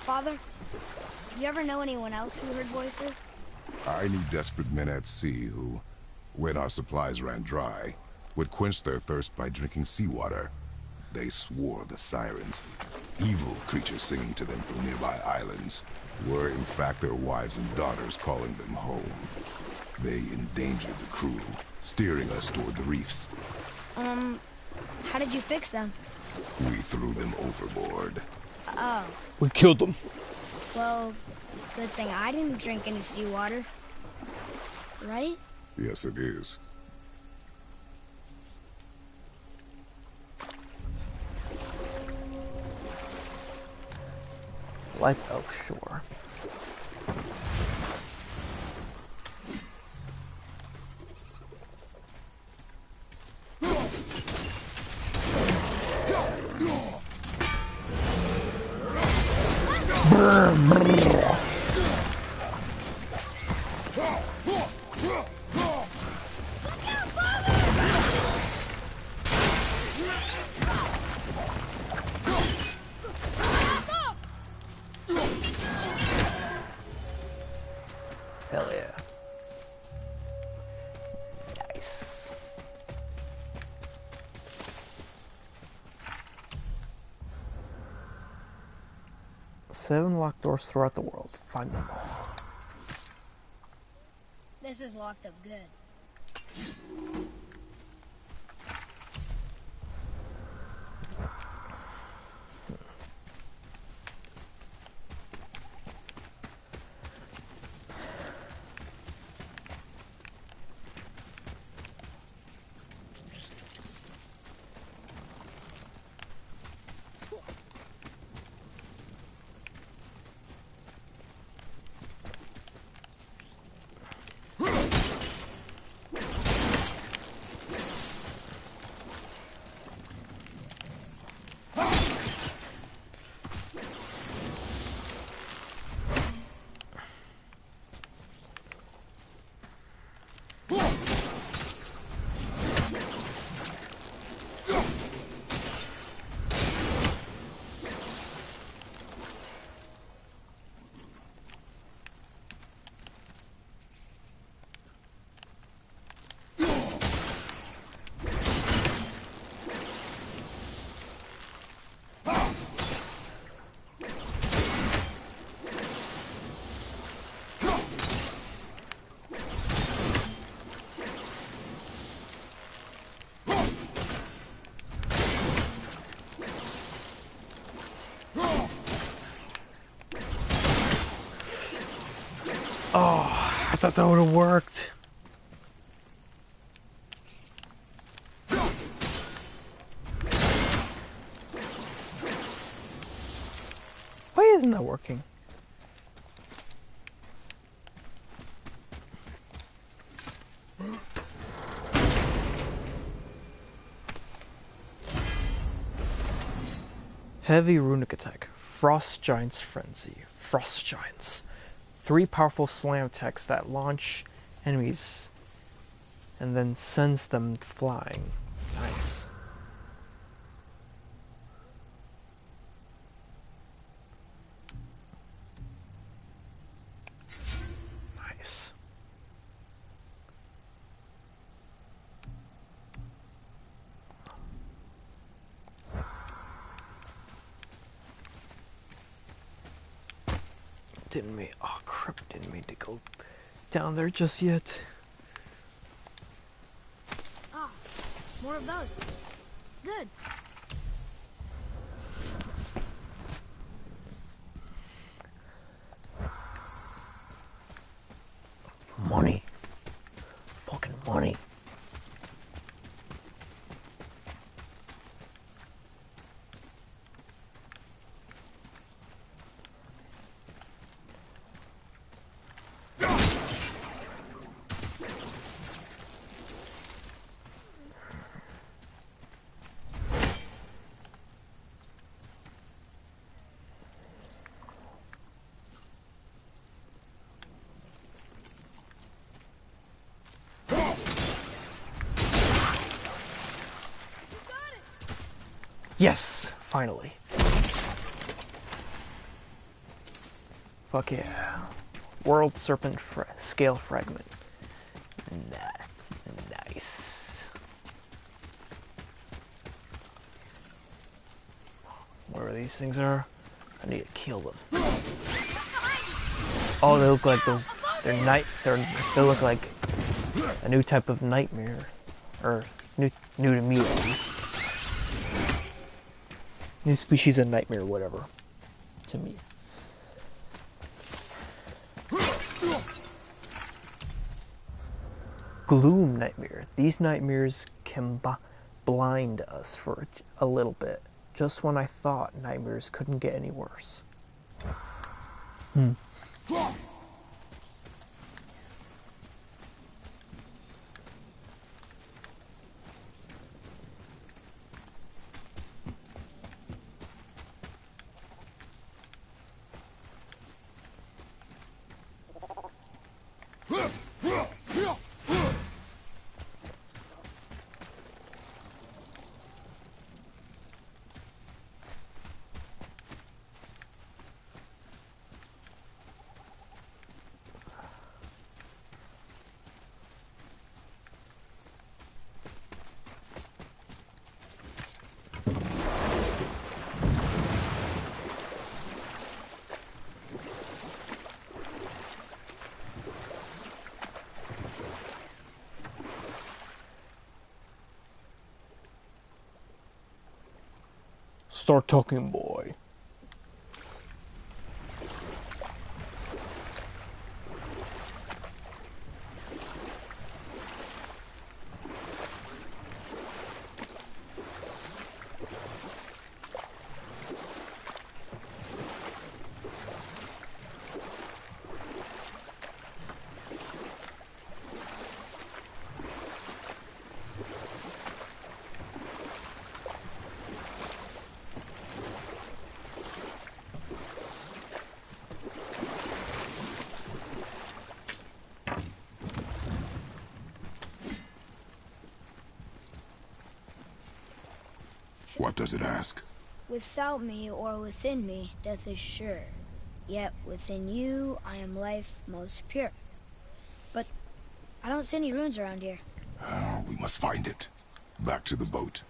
Speaker 4: Father, you ever know anyone else who heard voices?
Speaker 3: I knew desperate men at sea who, when our supplies ran dry, would quench their thirst by drinking seawater. They swore the sirens, evil creatures singing to them from nearby islands, were in fact their wives and daughters calling them home. They endangered the crew, steering us toward the reefs.
Speaker 4: How did you fix them?
Speaker 3: We threw them overboard.
Speaker 4: Oh,
Speaker 1: We killed them.
Speaker 4: well, good thing I didn't drink any seawater. Right?
Speaker 3: Yes, it is.
Speaker 1: Like, oh, sure. Hell yeah. Nice. Seven locked doors throughout the world. Find them all.
Speaker 4: This is locked up good.
Speaker 1: Oh, I thought that would have worked. Why isn't that working? Heavy runic attack. Frost Giant's Frenzy. Frost Giants. 3 powerful slam attacks that launch enemies and then sends them flying. Nice. Nice. Oh crap, didn't mean to go down there just yet.
Speaker 4: Ah, more of those. Good.
Speaker 1: Money. Fucking money. Yes, finally. Fuck yeah. World Serpent Scale Fragment. Nice. Wherever these things are, I need to kill them. Oh, they look like those. They look like a new type of nightmare, or new to me at least. New species of nightmare, whatever. To me. Gloom nightmare. These nightmares can blind us for a little bit, just when I thought nightmares couldn't get any worse. Start talking, boy.
Speaker 3: What does it ask?
Speaker 4: Without me or within me, death is sure. Yet within you, I am life most pure. But I don't see any runes around here.
Speaker 3: We must find it. Back to the boat.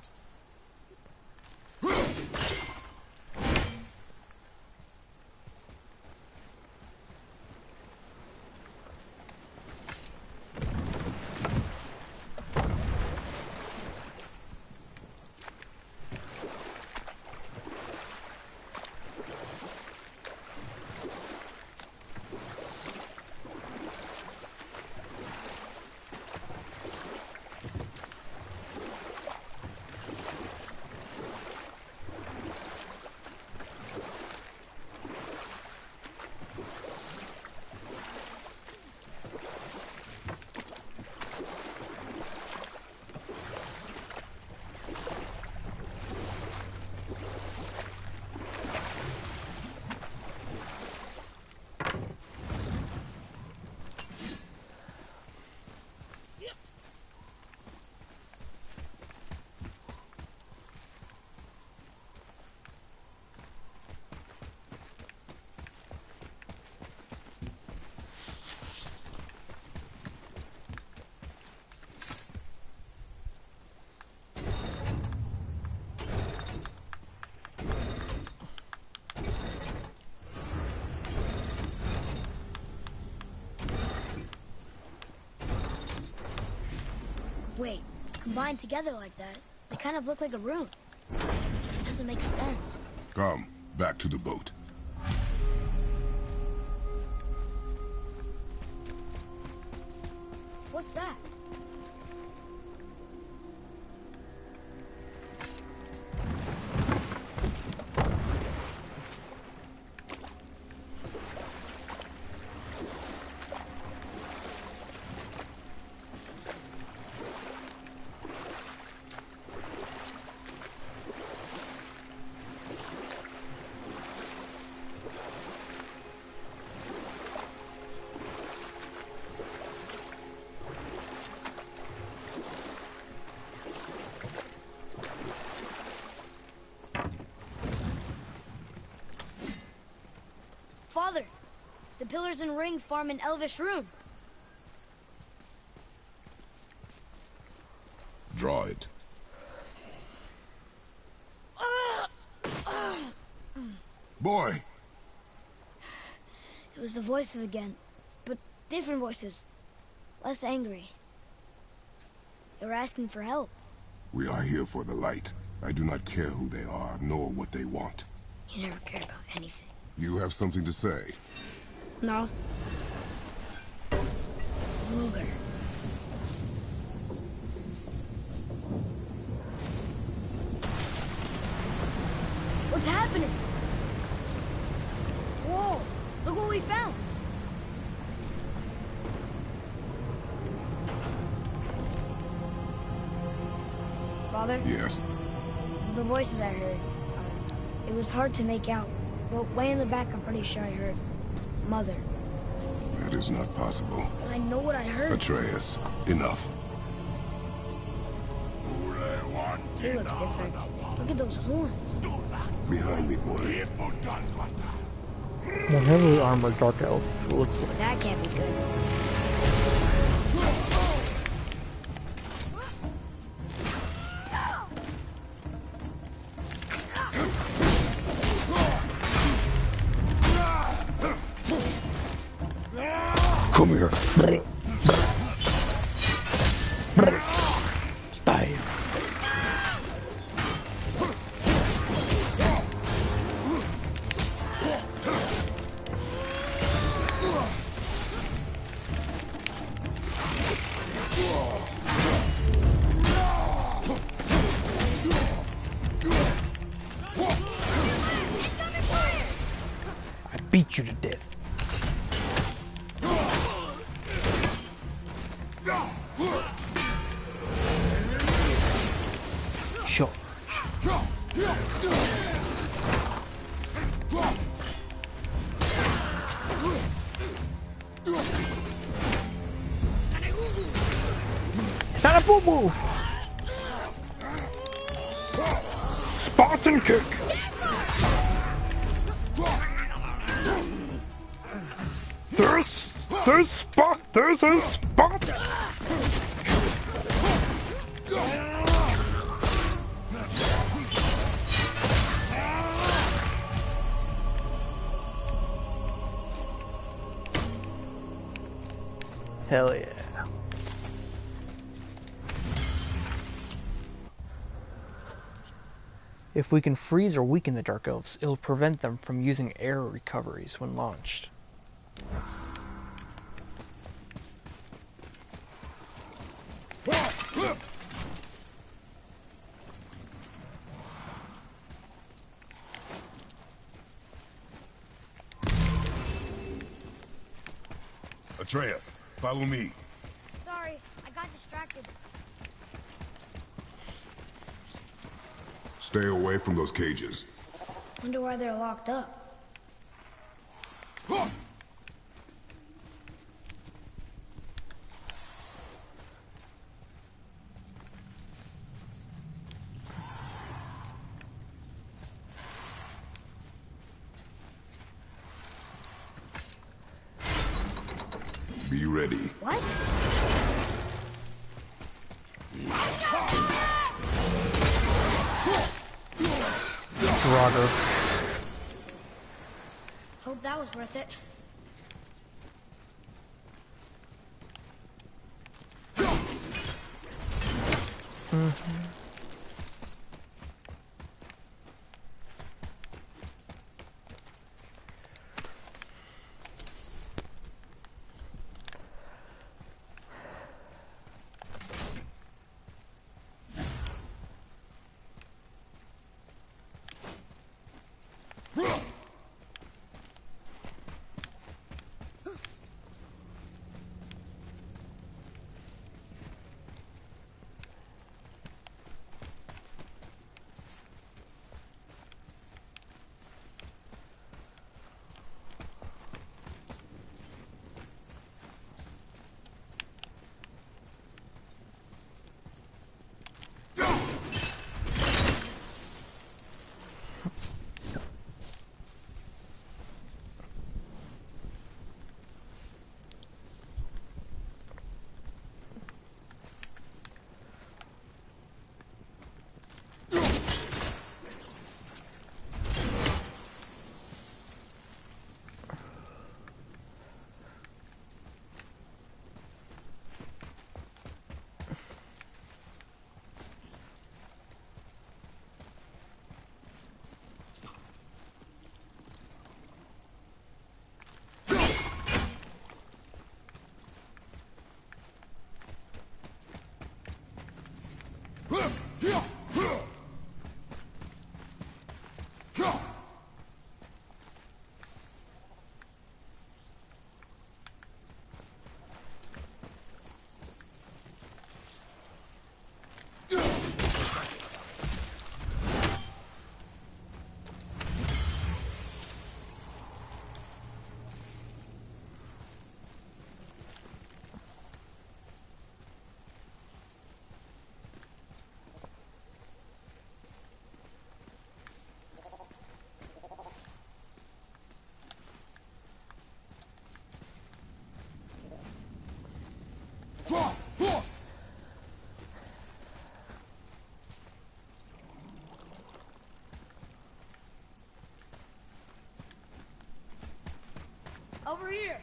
Speaker 4: Wait, combined together like that, they kind of look like a rune. It doesn't make sense.
Speaker 3: Come, back to the boat.
Speaker 4: What's that? Father, the pillars and ring form an elvish rune.
Speaker 3: Draw it. Boy!
Speaker 4: It was the voices again, but different voices. Less angry. They were asking for help.
Speaker 3: We are here for the light. I do not care who they are, nor what they want.
Speaker 4: You never cared about anything.
Speaker 3: You have something to say?
Speaker 4: No. Luger. What's happening? Father?
Speaker 3: Yes.
Speaker 4: The voices I heard, it was hard to make out. But way in the back, I'm pretty sure I heard Mother.
Speaker 3: That is not possible.
Speaker 4: But I know what I heard.
Speaker 3: Atreus, enough.
Speaker 4: He looks different. Look at those horns.
Speaker 3: Behind me, boy.
Speaker 1: One heavily armored dark elf, it looks like.
Speaker 4: That can't be good.
Speaker 1: Come here. Stay. I beat you to death. Sure. Not a boo boo. Spartan kick. There's a spot. Hell yeah. If we can freeze or weaken the Dark Elves, it'll prevent them from using air recoveries when launched.
Speaker 3: Atreus, follow me.
Speaker 4: Sorry, I got distracted.
Speaker 3: Stay away from those cages.
Speaker 4: Wonder why they're locked up.
Speaker 3: Be ready.
Speaker 4: What?
Speaker 1: Roger.
Speaker 4: Hope that was worth it. Over here.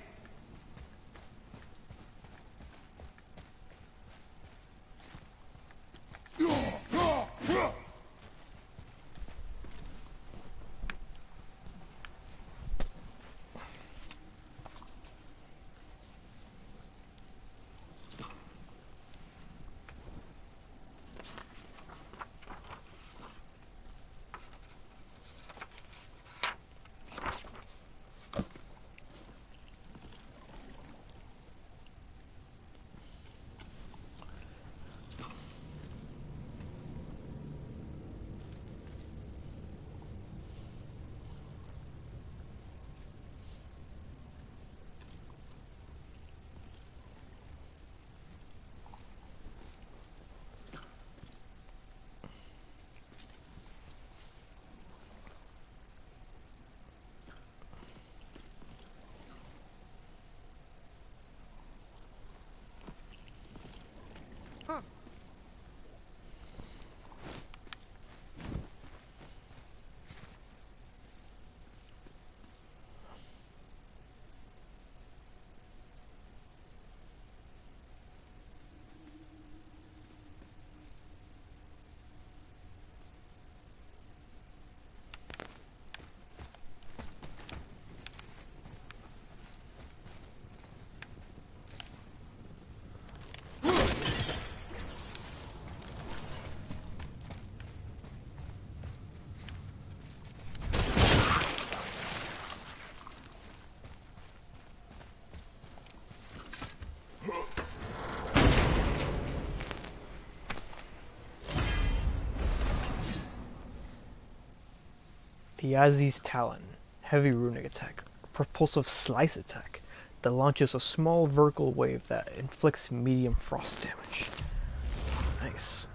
Speaker 1: Fiazzi's Talon, heavy runic attack, propulsive slice attack that launches a small vertical wave that inflicts medium frost damage. Nice.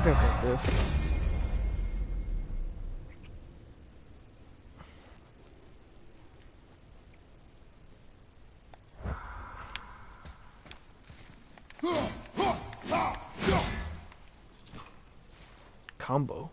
Speaker 1: I'll get this. Combo.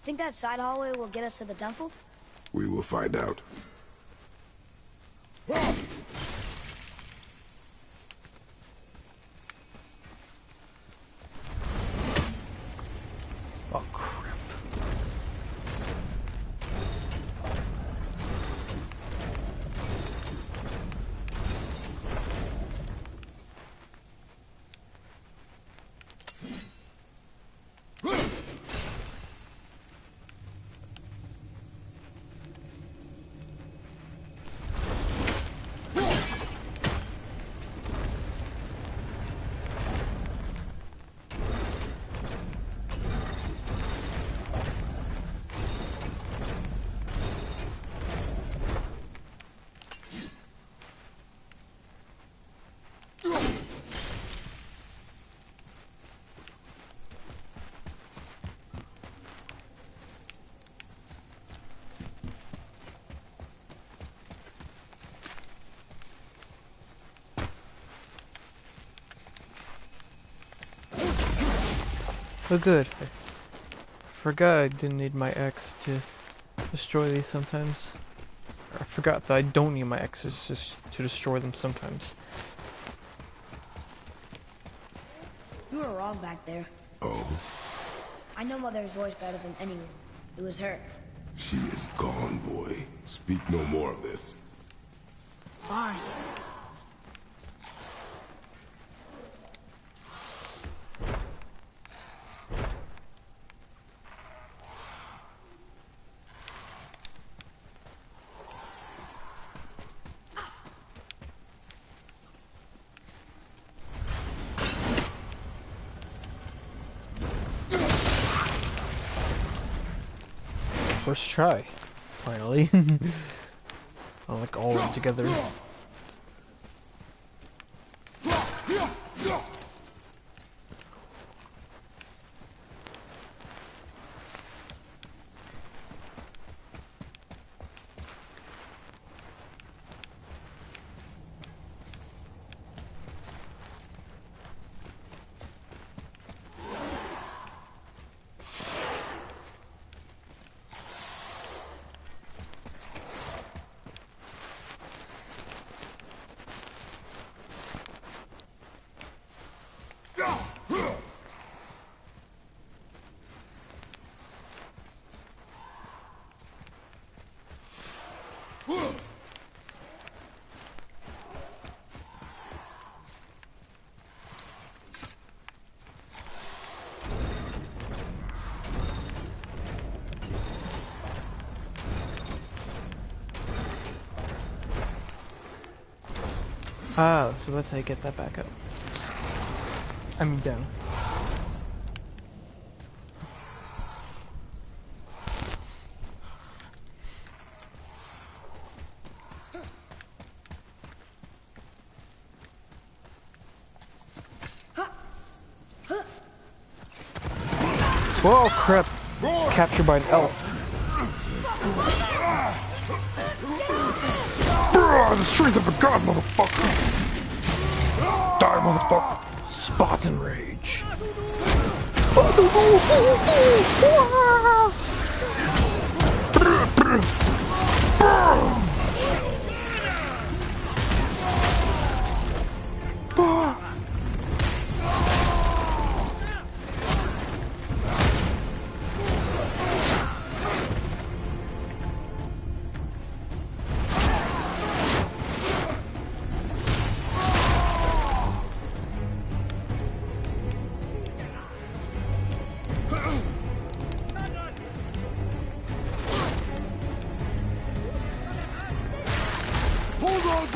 Speaker 4: Think that side hallway will get us to the temple?
Speaker 3: We will find out.
Speaker 1: Oh crap. Oh good. I forgot I didn't need my X to destroy these sometimes. Or I forgot that I don't need my X's just to destroy them sometimes.
Speaker 4: You were wrong back there.
Speaker 3: Oh,
Speaker 4: I know Mother's voice better than anyone. It was her.
Speaker 3: she is gone, boy. Speak no more of this.
Speaker 4: Fine.
Speaker 1: First try, finally. I like all of them together. Ah, so that's how you get that back up. I mean down. Whoa, crap! Captured by an elf. The strength of a god, motherfucker! Die, motherfucker! Spots and rage.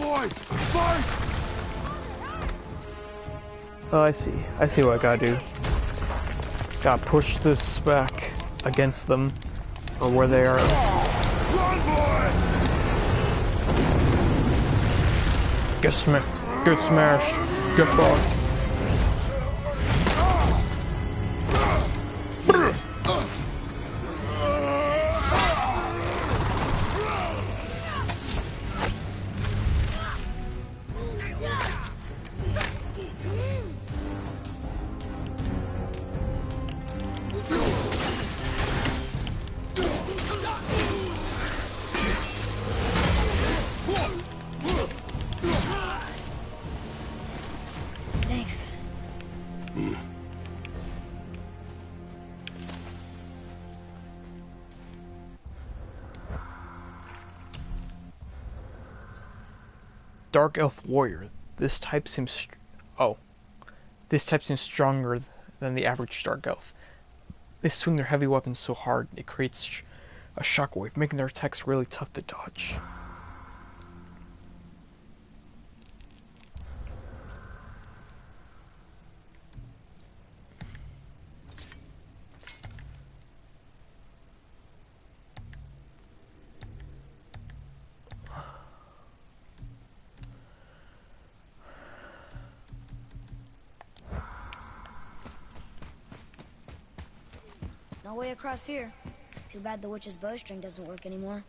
Speaker 3: boy! Fight!
Speaker 1: Oh, I see. I see what I gotta do. Gotta push this back against them, or where they are.
Speaker 3: Run, boy!
Speaker 1: Get smashed. Get fucked.
Speaker 4: Thanks.
Speaker 1: Dark Elf Warrior. This type seems this type seems stronger than the average Dark Elf. They swing their heavy weapons so hard it creates a shockwave, making their attacks really tough to dodge.
Speaker 4: No way across here. Too bad the witch's bowstring doesn't work anymore.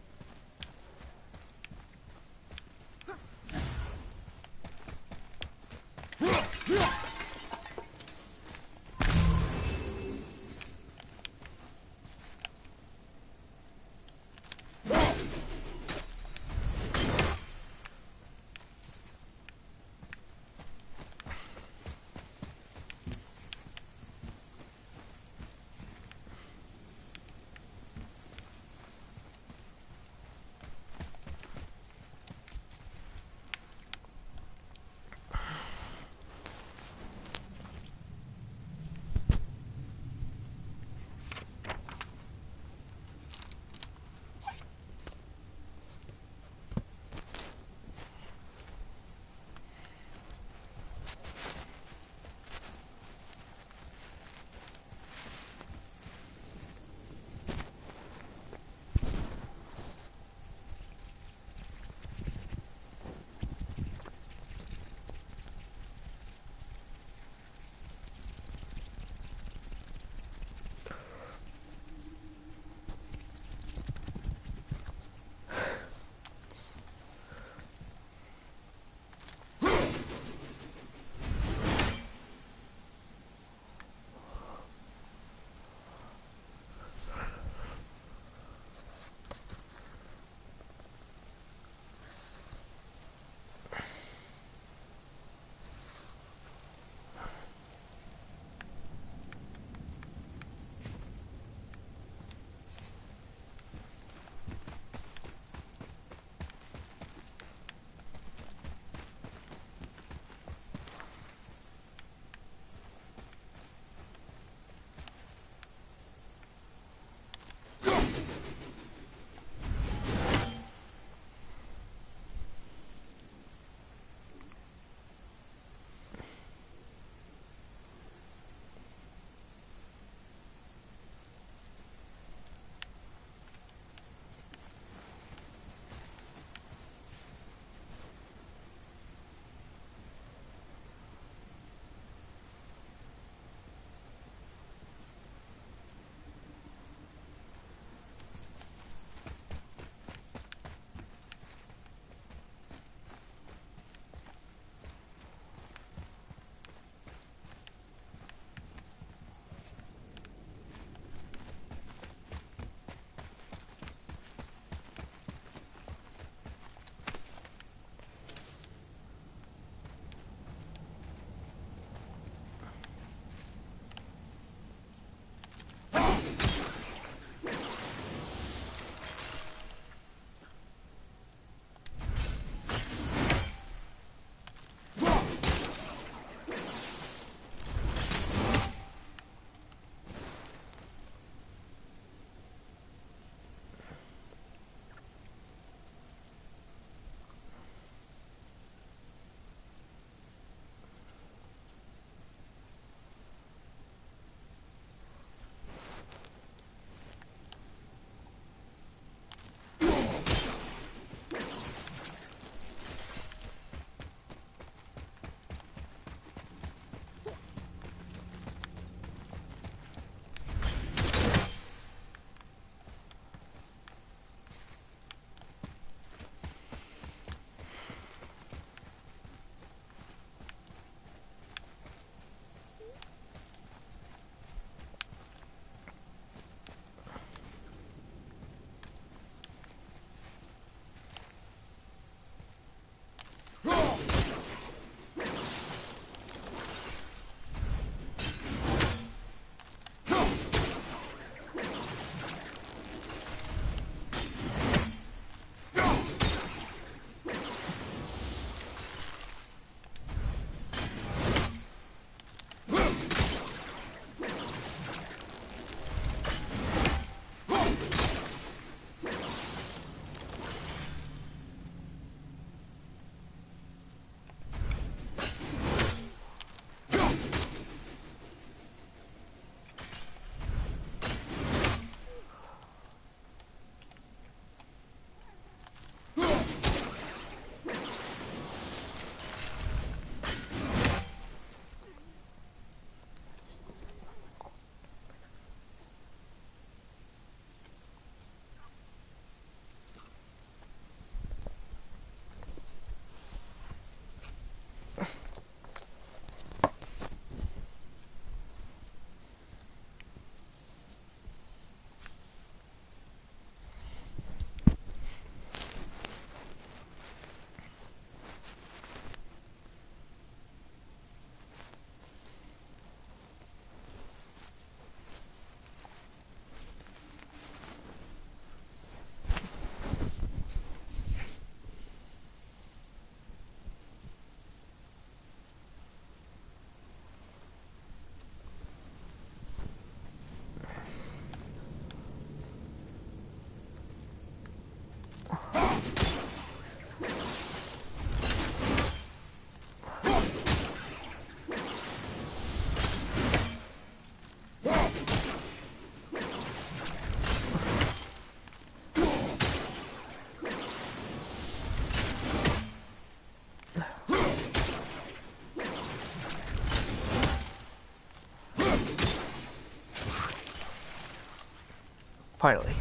Speaker 1: Finally.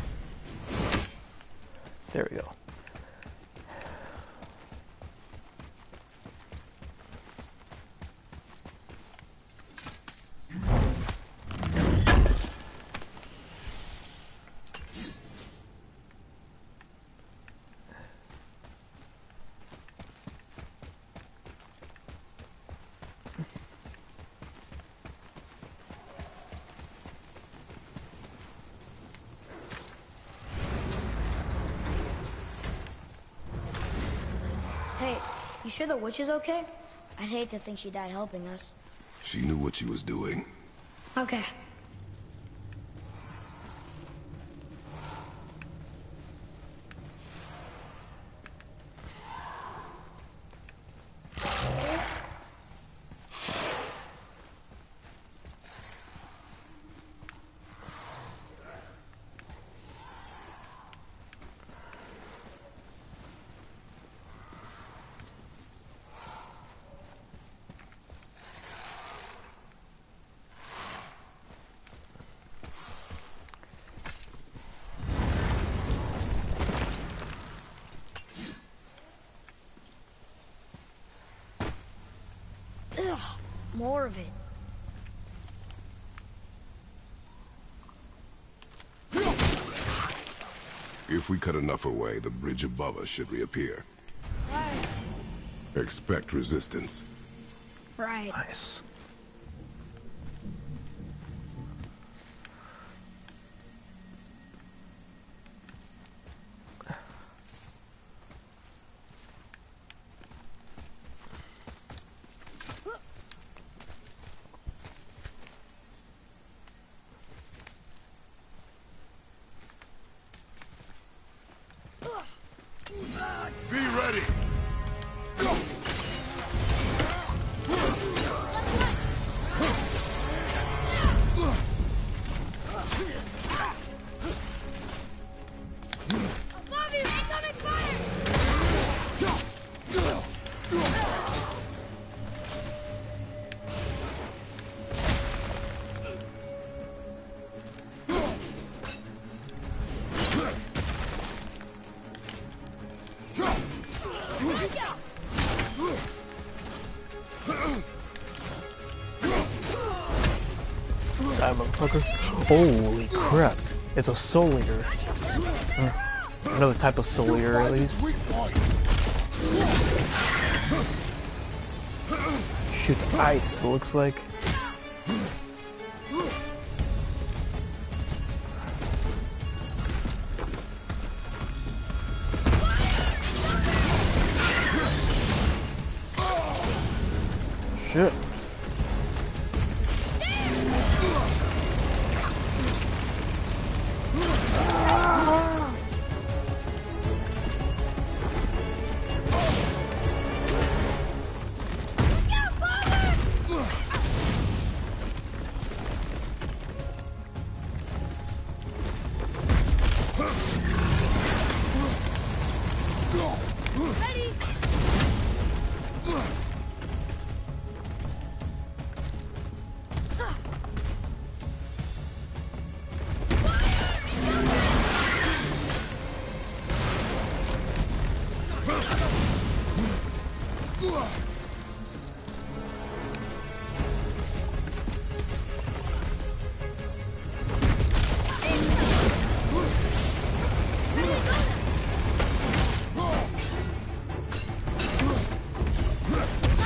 Speaker 1: There we go.
Speaker 4: Hey, you sure the witch is okay? I'd hate to think she died helping us.
Speaker 3: She knew what she was doing.
Speaker 4: Okay. Ugh, more of it.
Speaker 3: If we cut enough away, the bridge above us should reappear.
Speaker 4: Right.
Speaker 3: Expect resistance.
Speaker 4: Right.
Speaker 1: Nice.
Speaker 3: Be ready!
Speaker 4: Bobby, incoming fire!
Speaker 1: Die, motherfucker. Holy crap. It's a soul eater. Another type of soul eater, at least. Shoots ice, it looks like. Shit.
Speaker 4: Ready?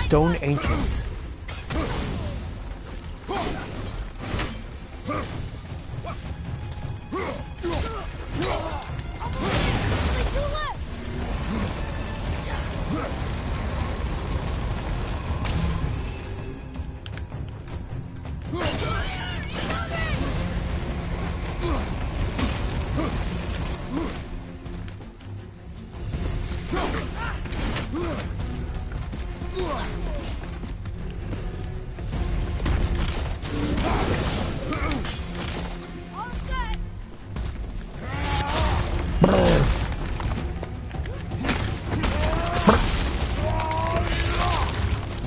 Speaker 1: Stone Ancients.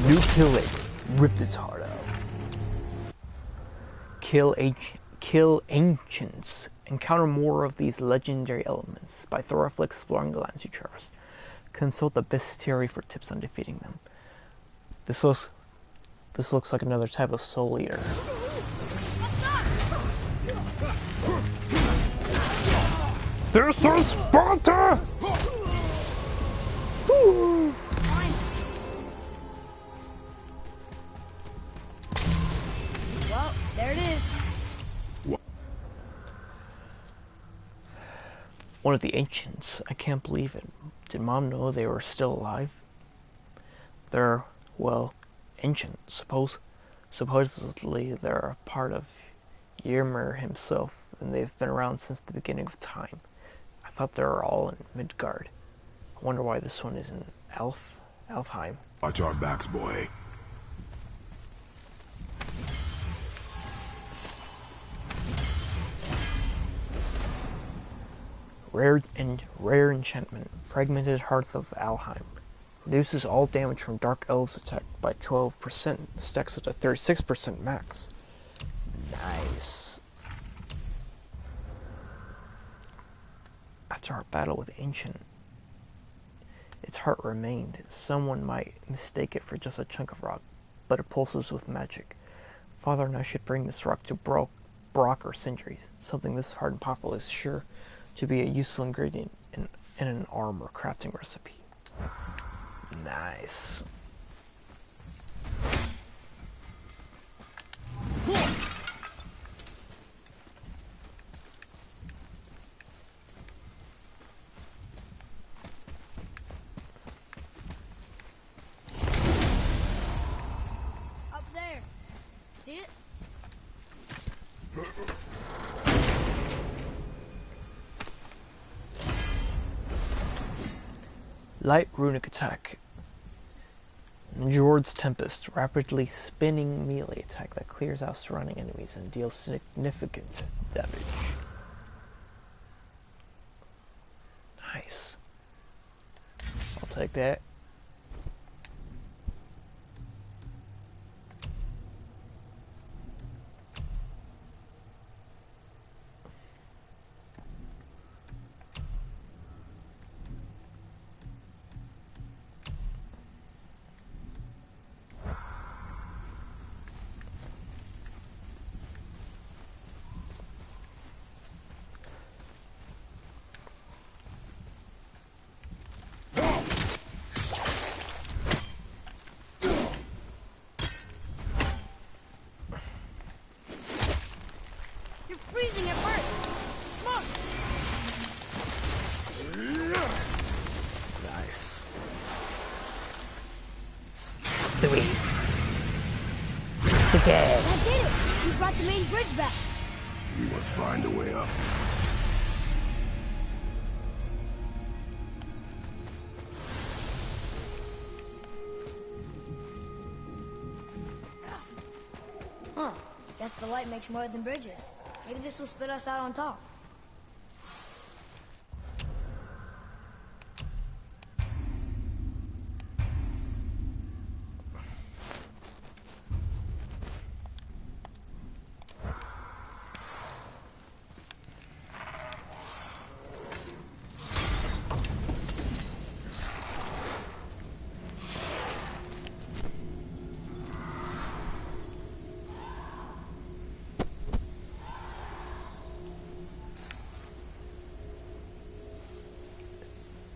Speaker 1: New kill it. Ripped its heart out. Kill ancients. Encounter more of these legendary elements by thoroughly exploring the lands you traverse. Consult the bestiary for tips on defeating them. This looks like another type of soul eater. This is Sparta! Woo.
Speaker 4: Well, there it is.
Speaker 1: One of the ancients. I can't believe it. Did Mom know they were still alive? They're, well, ancient. Supposedly they're a part of Ymir himself, and they've been around since the beginning of time. I thought they were all in Midgard. I wonder why this one is in Alfheim.
Speaker 3: Watch our backs, boy.
Speaker 1: Rare enchantment. Fragmented Hearth of Alfheim. Reduces all damage from Dark Elves attack by 12%. Stacks up to 36% max. Nice. After our battle with Ancient, its heart remained. Someone might mistake it for just a chunk of rock, but it pulses with magic. Father and I should bring this rock to Brock or Sindri. Something this hard and powerful is sure to be a useful ingredient in an armor crafting recipe. Nice.
Speaker 4: Up there. See it?
Speaker 1: Light runic attack. Njord's Tempest, rapidly spinning melee attack that clears out surrounding enemies and deals significant damage. Nice. I'll take that.
Speaker 4: You're freezing at first. Smoke!
Speaker 1: Nice. Sweet. Okay.
Speaker 4: That did it! We brought the main bridge back.
Speaker 3: We must find a way up.
Speaker 4: Huh. Guess the light makes more than bridges. Maybe this will spit us out on top.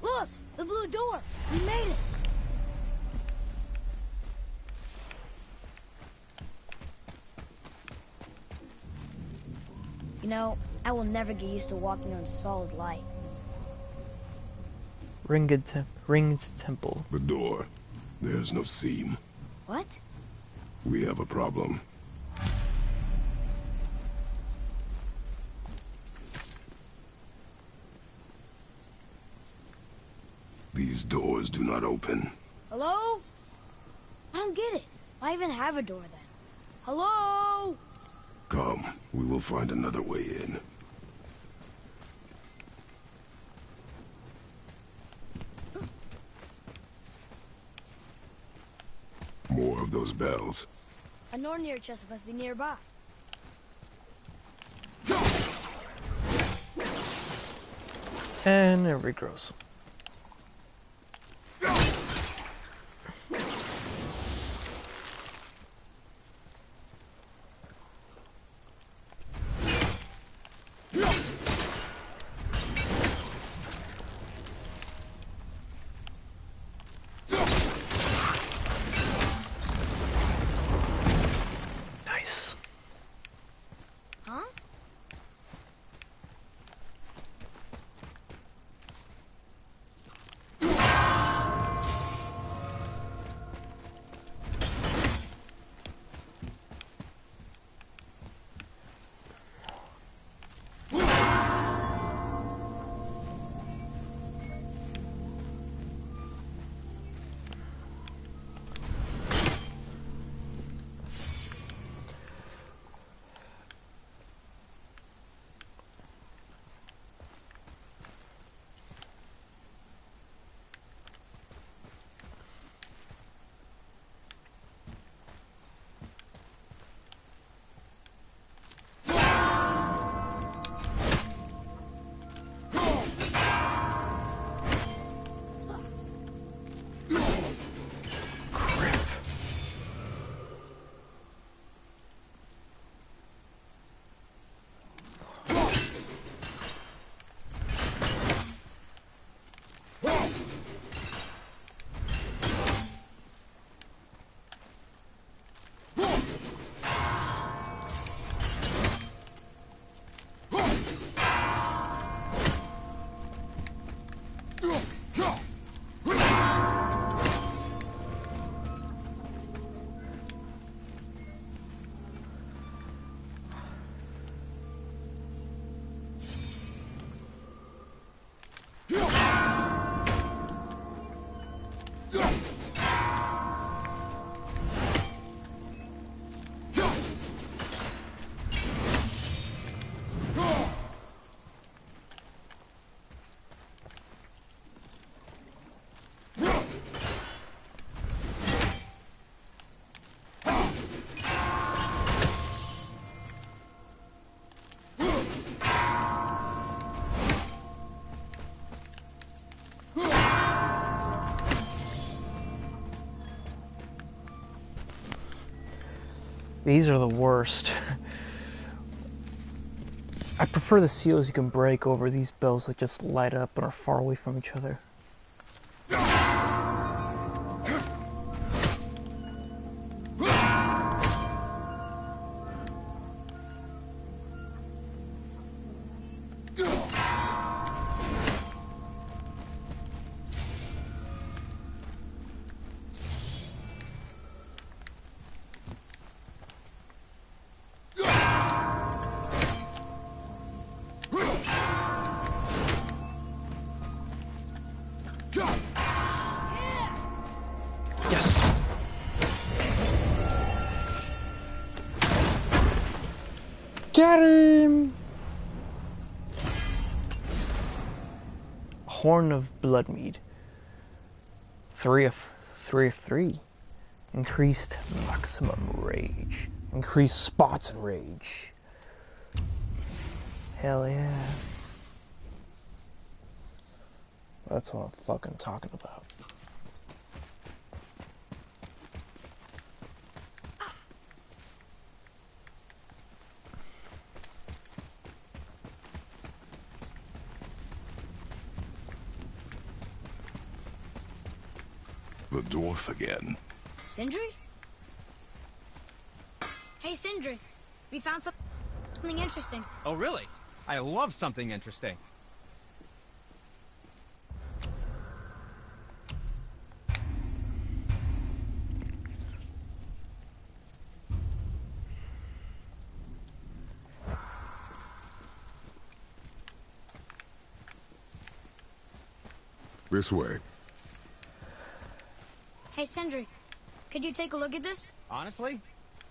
Speaker 4: Look! The blue door! We made it! You know, I will never get used to walking on solid light.
Speaker 1: Ring's Temple.
Speaker 3: The door. There's no seam.
Speaker 4: What?
Speaker 3: We have a problem. These doors do not open.
Speaker 4: Hello? I don't get it. Why even have a door then? Hello?
Speaker 3: Come, we will find another way in. More of those bells.
Speaker 4: A Nornir chest must be nearby.
Speaker 1: And it regrows. Nice.
Speaker 4: Huh?
Speaker 1: These are the worst. I prefer the seals you can break over these bells that just light up and are far away from each other. Yes! Get him! Horn of Bloodmead. 3 of 3. Increased maximum rage. Increased spots and rage. Hell yeah. That's what I'm fucking talking about.
Speaker 3: The dwarf again.
Speaker 4: Sindri? Hey, Sindri. We found something interesting.
Speaker 7: Oh, really? I love something interesting.
Speaker 3: This way.
Speaker 4: Hey, Sindri. Could you take a look at this?
Speaker 7: Honestly,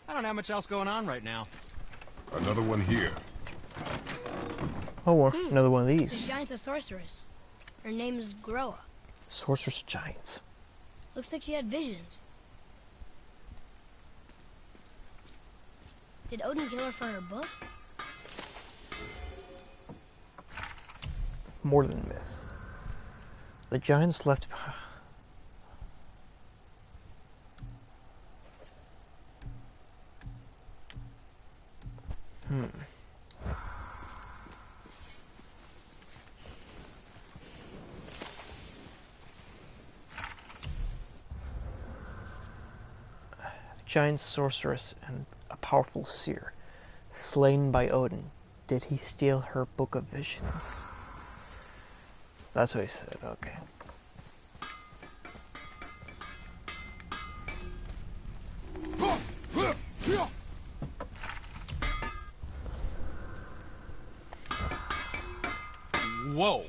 Speaker 7: I don't have much else going on right now.
Speaker 3: Another one here.
Speaker 1: Oh, well, another one of
Speaker 4: The
Speaker 1: these.
Speaker 4: giant's a sorceress. Her name is Groa.
Speaker 1: Sorceress Giants.
Speaker 4: Looks like she had visions. Did Odin kill her for her book?
Speaker 1: more than myth. The giants left behind. Giant sorceress and a powerful seer, slain by Odin. Did he steal her book of visions? That's what he said, okay.
Speaker 7: Whoa!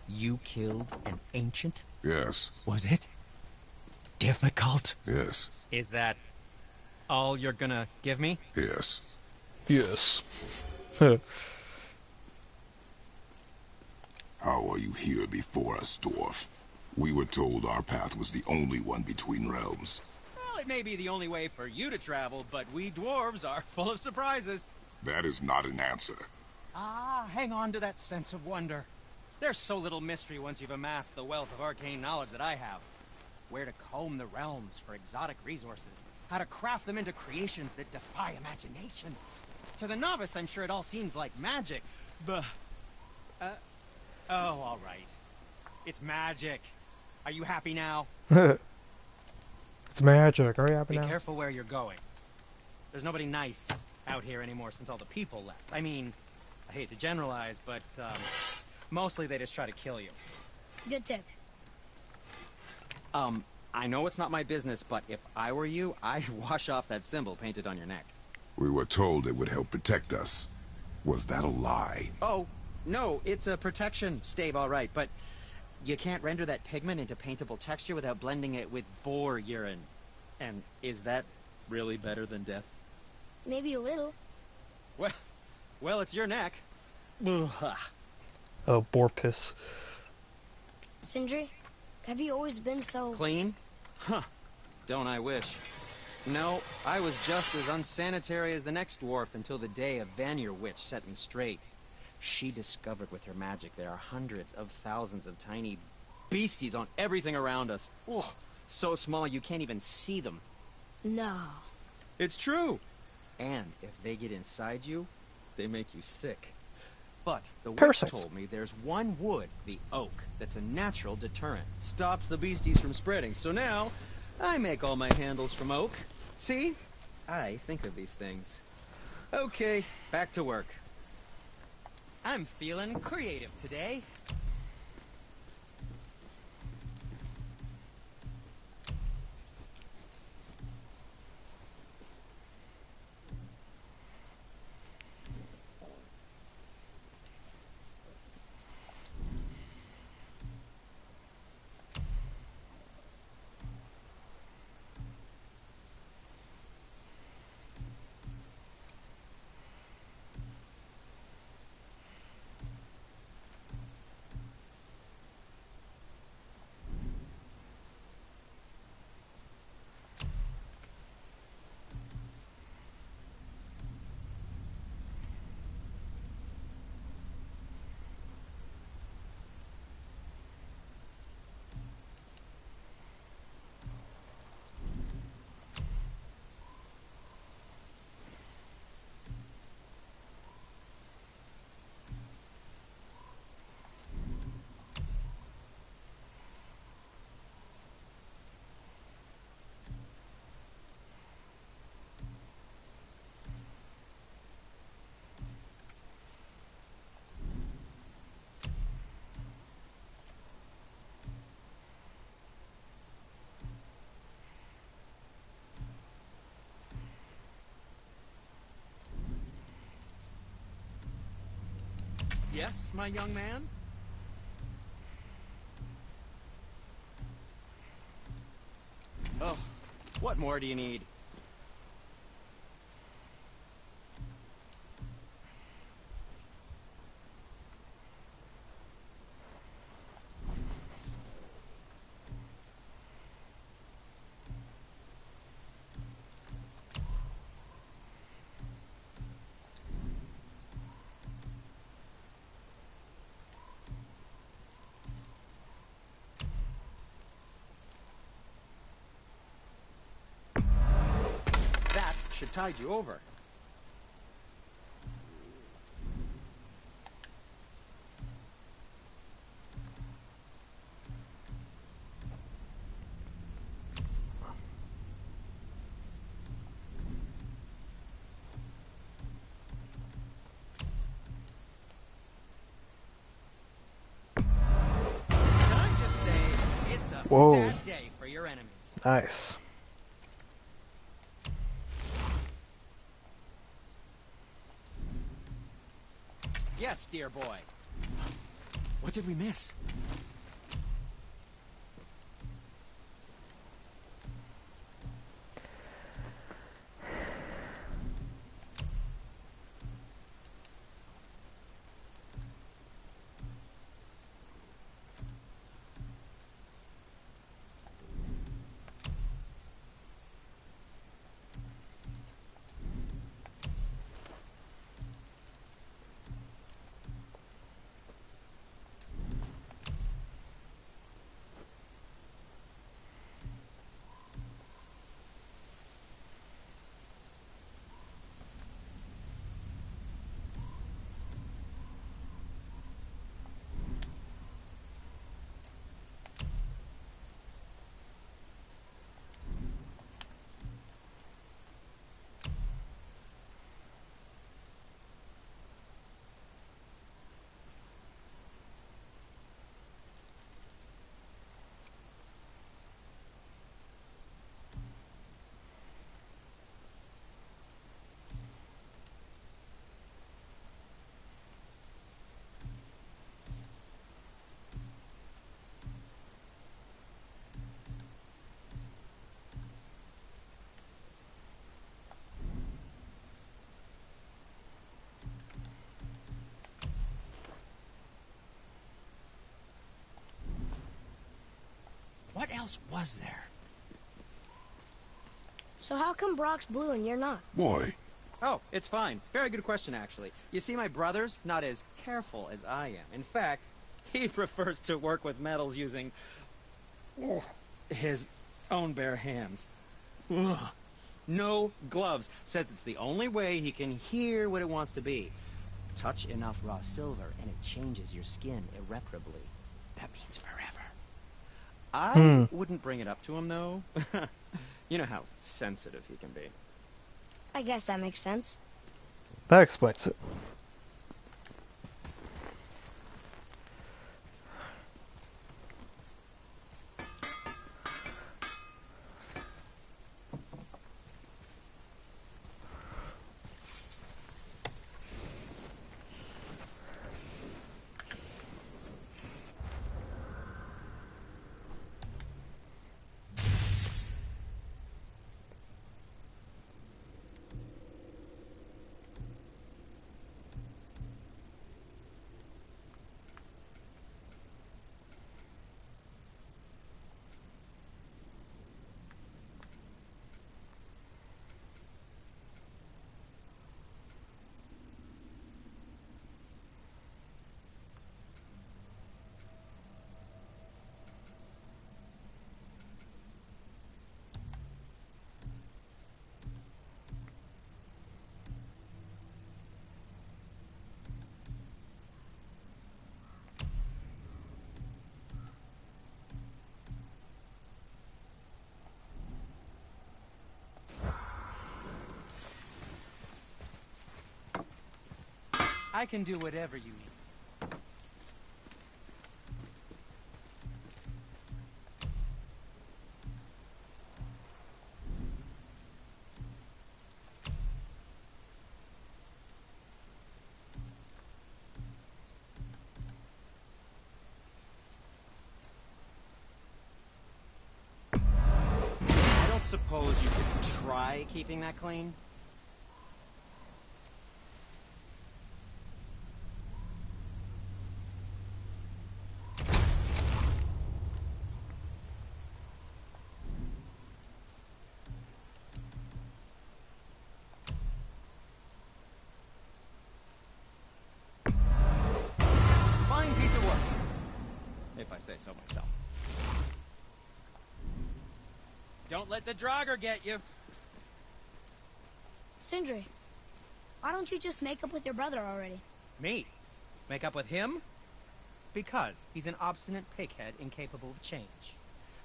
Speaker 7: You killed an ancient?
Speaker 3: Yes,
Speaker 7: Was it difficult?
Speaker 3: yes,
Speaker 7: Is that all you're gonna give me?
Speaker 3: yes.
Speaker 1: Yes.
Speaker 3: How are you here before us, dwarf? We were told our path was the only one between realms.
Speaker 6: Well, it may be the only way for you to travel, but we dwarves are full of surprises.
Speaker 3: That is not an answer.
Speaker 6: Ah, hang on to that sense of wonder. There's so little mystery once you've amassed the wealth of arcane knowledge that I have. Where to comb the realms for exotic resources. How to craft them into creations that defy imagination. To the novice, I'm sure it all seems like magic, but... oh, all right. It's magic. Are you happy now?
Speaker 1: It's magic. Are you happy
Speaker 6: Be
Speaker 1: now?
Speaker 6: careful where you're going. There's nobody nice out here anymore since all the people left. I mean, I hate to generalize, but, mostly they just try to kill you.
Speaker 4: Good tip.
Speaker 6: I know it's not my business, but if I were you, I'd wash off that symbol painted on your neck.
Speaker 3: We were told it would help protect us. Was that a lie?
Speaker 6: Oh, no, it's a protection stave, all right, but you can't render that pigment into paintable texture without blending it with boar urine. And is that really better than death?
Speaker 4: Maybe a little.
Speaker 6: Well, it's your neck. Ugh.
Speaker 1: Oh, boar piss.
Speaker 4: Sindri, have you always been so...
Speaker 6: Clean? Huh. Don't I wish. No, I was just as unsanitary as the next dwarf until the day a Vanir witch set me straight. She discovered with her magic there are hundreds of thousands of tiny beasties on everything around us. Oh, so small you can't even see them.
Speaker 4: No.
Speaker 6: It's true. And if they get inside you, they make you sick. But the witch
Speaker 1: Parasites.
Speaker 6: told me there's one wood, the oak, that's a natural deterrent. Stops the beasties from spreading. So now, I make all my handles from oak. See? I think of these things. Okay, back to work. I'm feeling creative today. Yes, my young man? Oh, what more do you need? should tide you over. Can I just say, it's a
Speaker 1: Whoa.
Speaker 6: sad day for your enemies.
Speaker 1: Nice.
Speaker 6: Yes, dear boy. What did we miss? What else was there?
Speaker 4: So how come Brock's blue and you're not?
Speaker 3: Boy,
Speaker 6: Oh, it's fine. Very good question, actually. You see, my brother's not as careful as I am. In fact, he prefers to work with metals using his own bare hands. Ugh. No gloves. Says it's the only way he can hear what it wants to be. Touch enough raw silver and it changes your skin irreparably. That means forever. I wouldn't bring it up to him, though. You know how sensitive he can be.
Speaker 4: I guess that makes sense.
Speaker 1: That explains it.
Speaker 6: I can do whatever you need. I don't suppose you could try keeping that clean? Fine piece of work, if I say so myself. Don't let the Draugr get you.
Speaker 4: Sindri, why don't you just make up with your brother already?
Speaker 7: Me? Make up with him? Because he's an obstinate pighead incapable of change.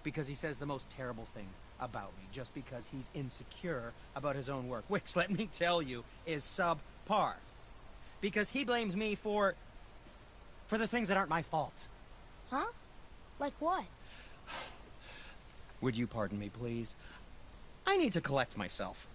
Speaker 7: Because he says the most terrible things about me just because he's insecure about his own work, which, let me tell you, is subpar. Because he blames me for the things that aren't my fault.
Speaker 4: Huh? Like what?
Speaker 7: Would you pardon me, please? I need to collect myself.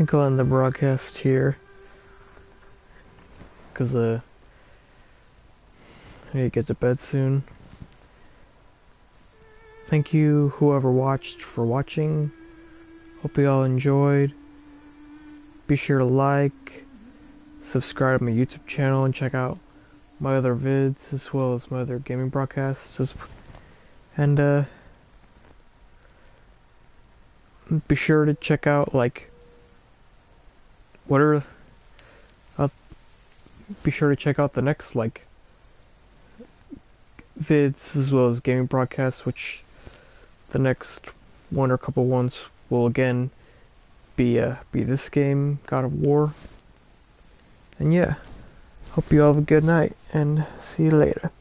Speaker 1: think I'll end the broadcast here. Because, I need to get to bed soon. Thank you, whoever watched, for watching. Hope you all enjoyed. Be sure to like, subscribe to my YouTube channel, and check out my other vids, as well as my other gaming broadcasts. And, be sure to check out, like, be sure to check out the next, like, vids, as well as gaming broadcasts, which the next one or couple ones will again be this game, God of War. And yeah, hope you all have a good night, and see you later.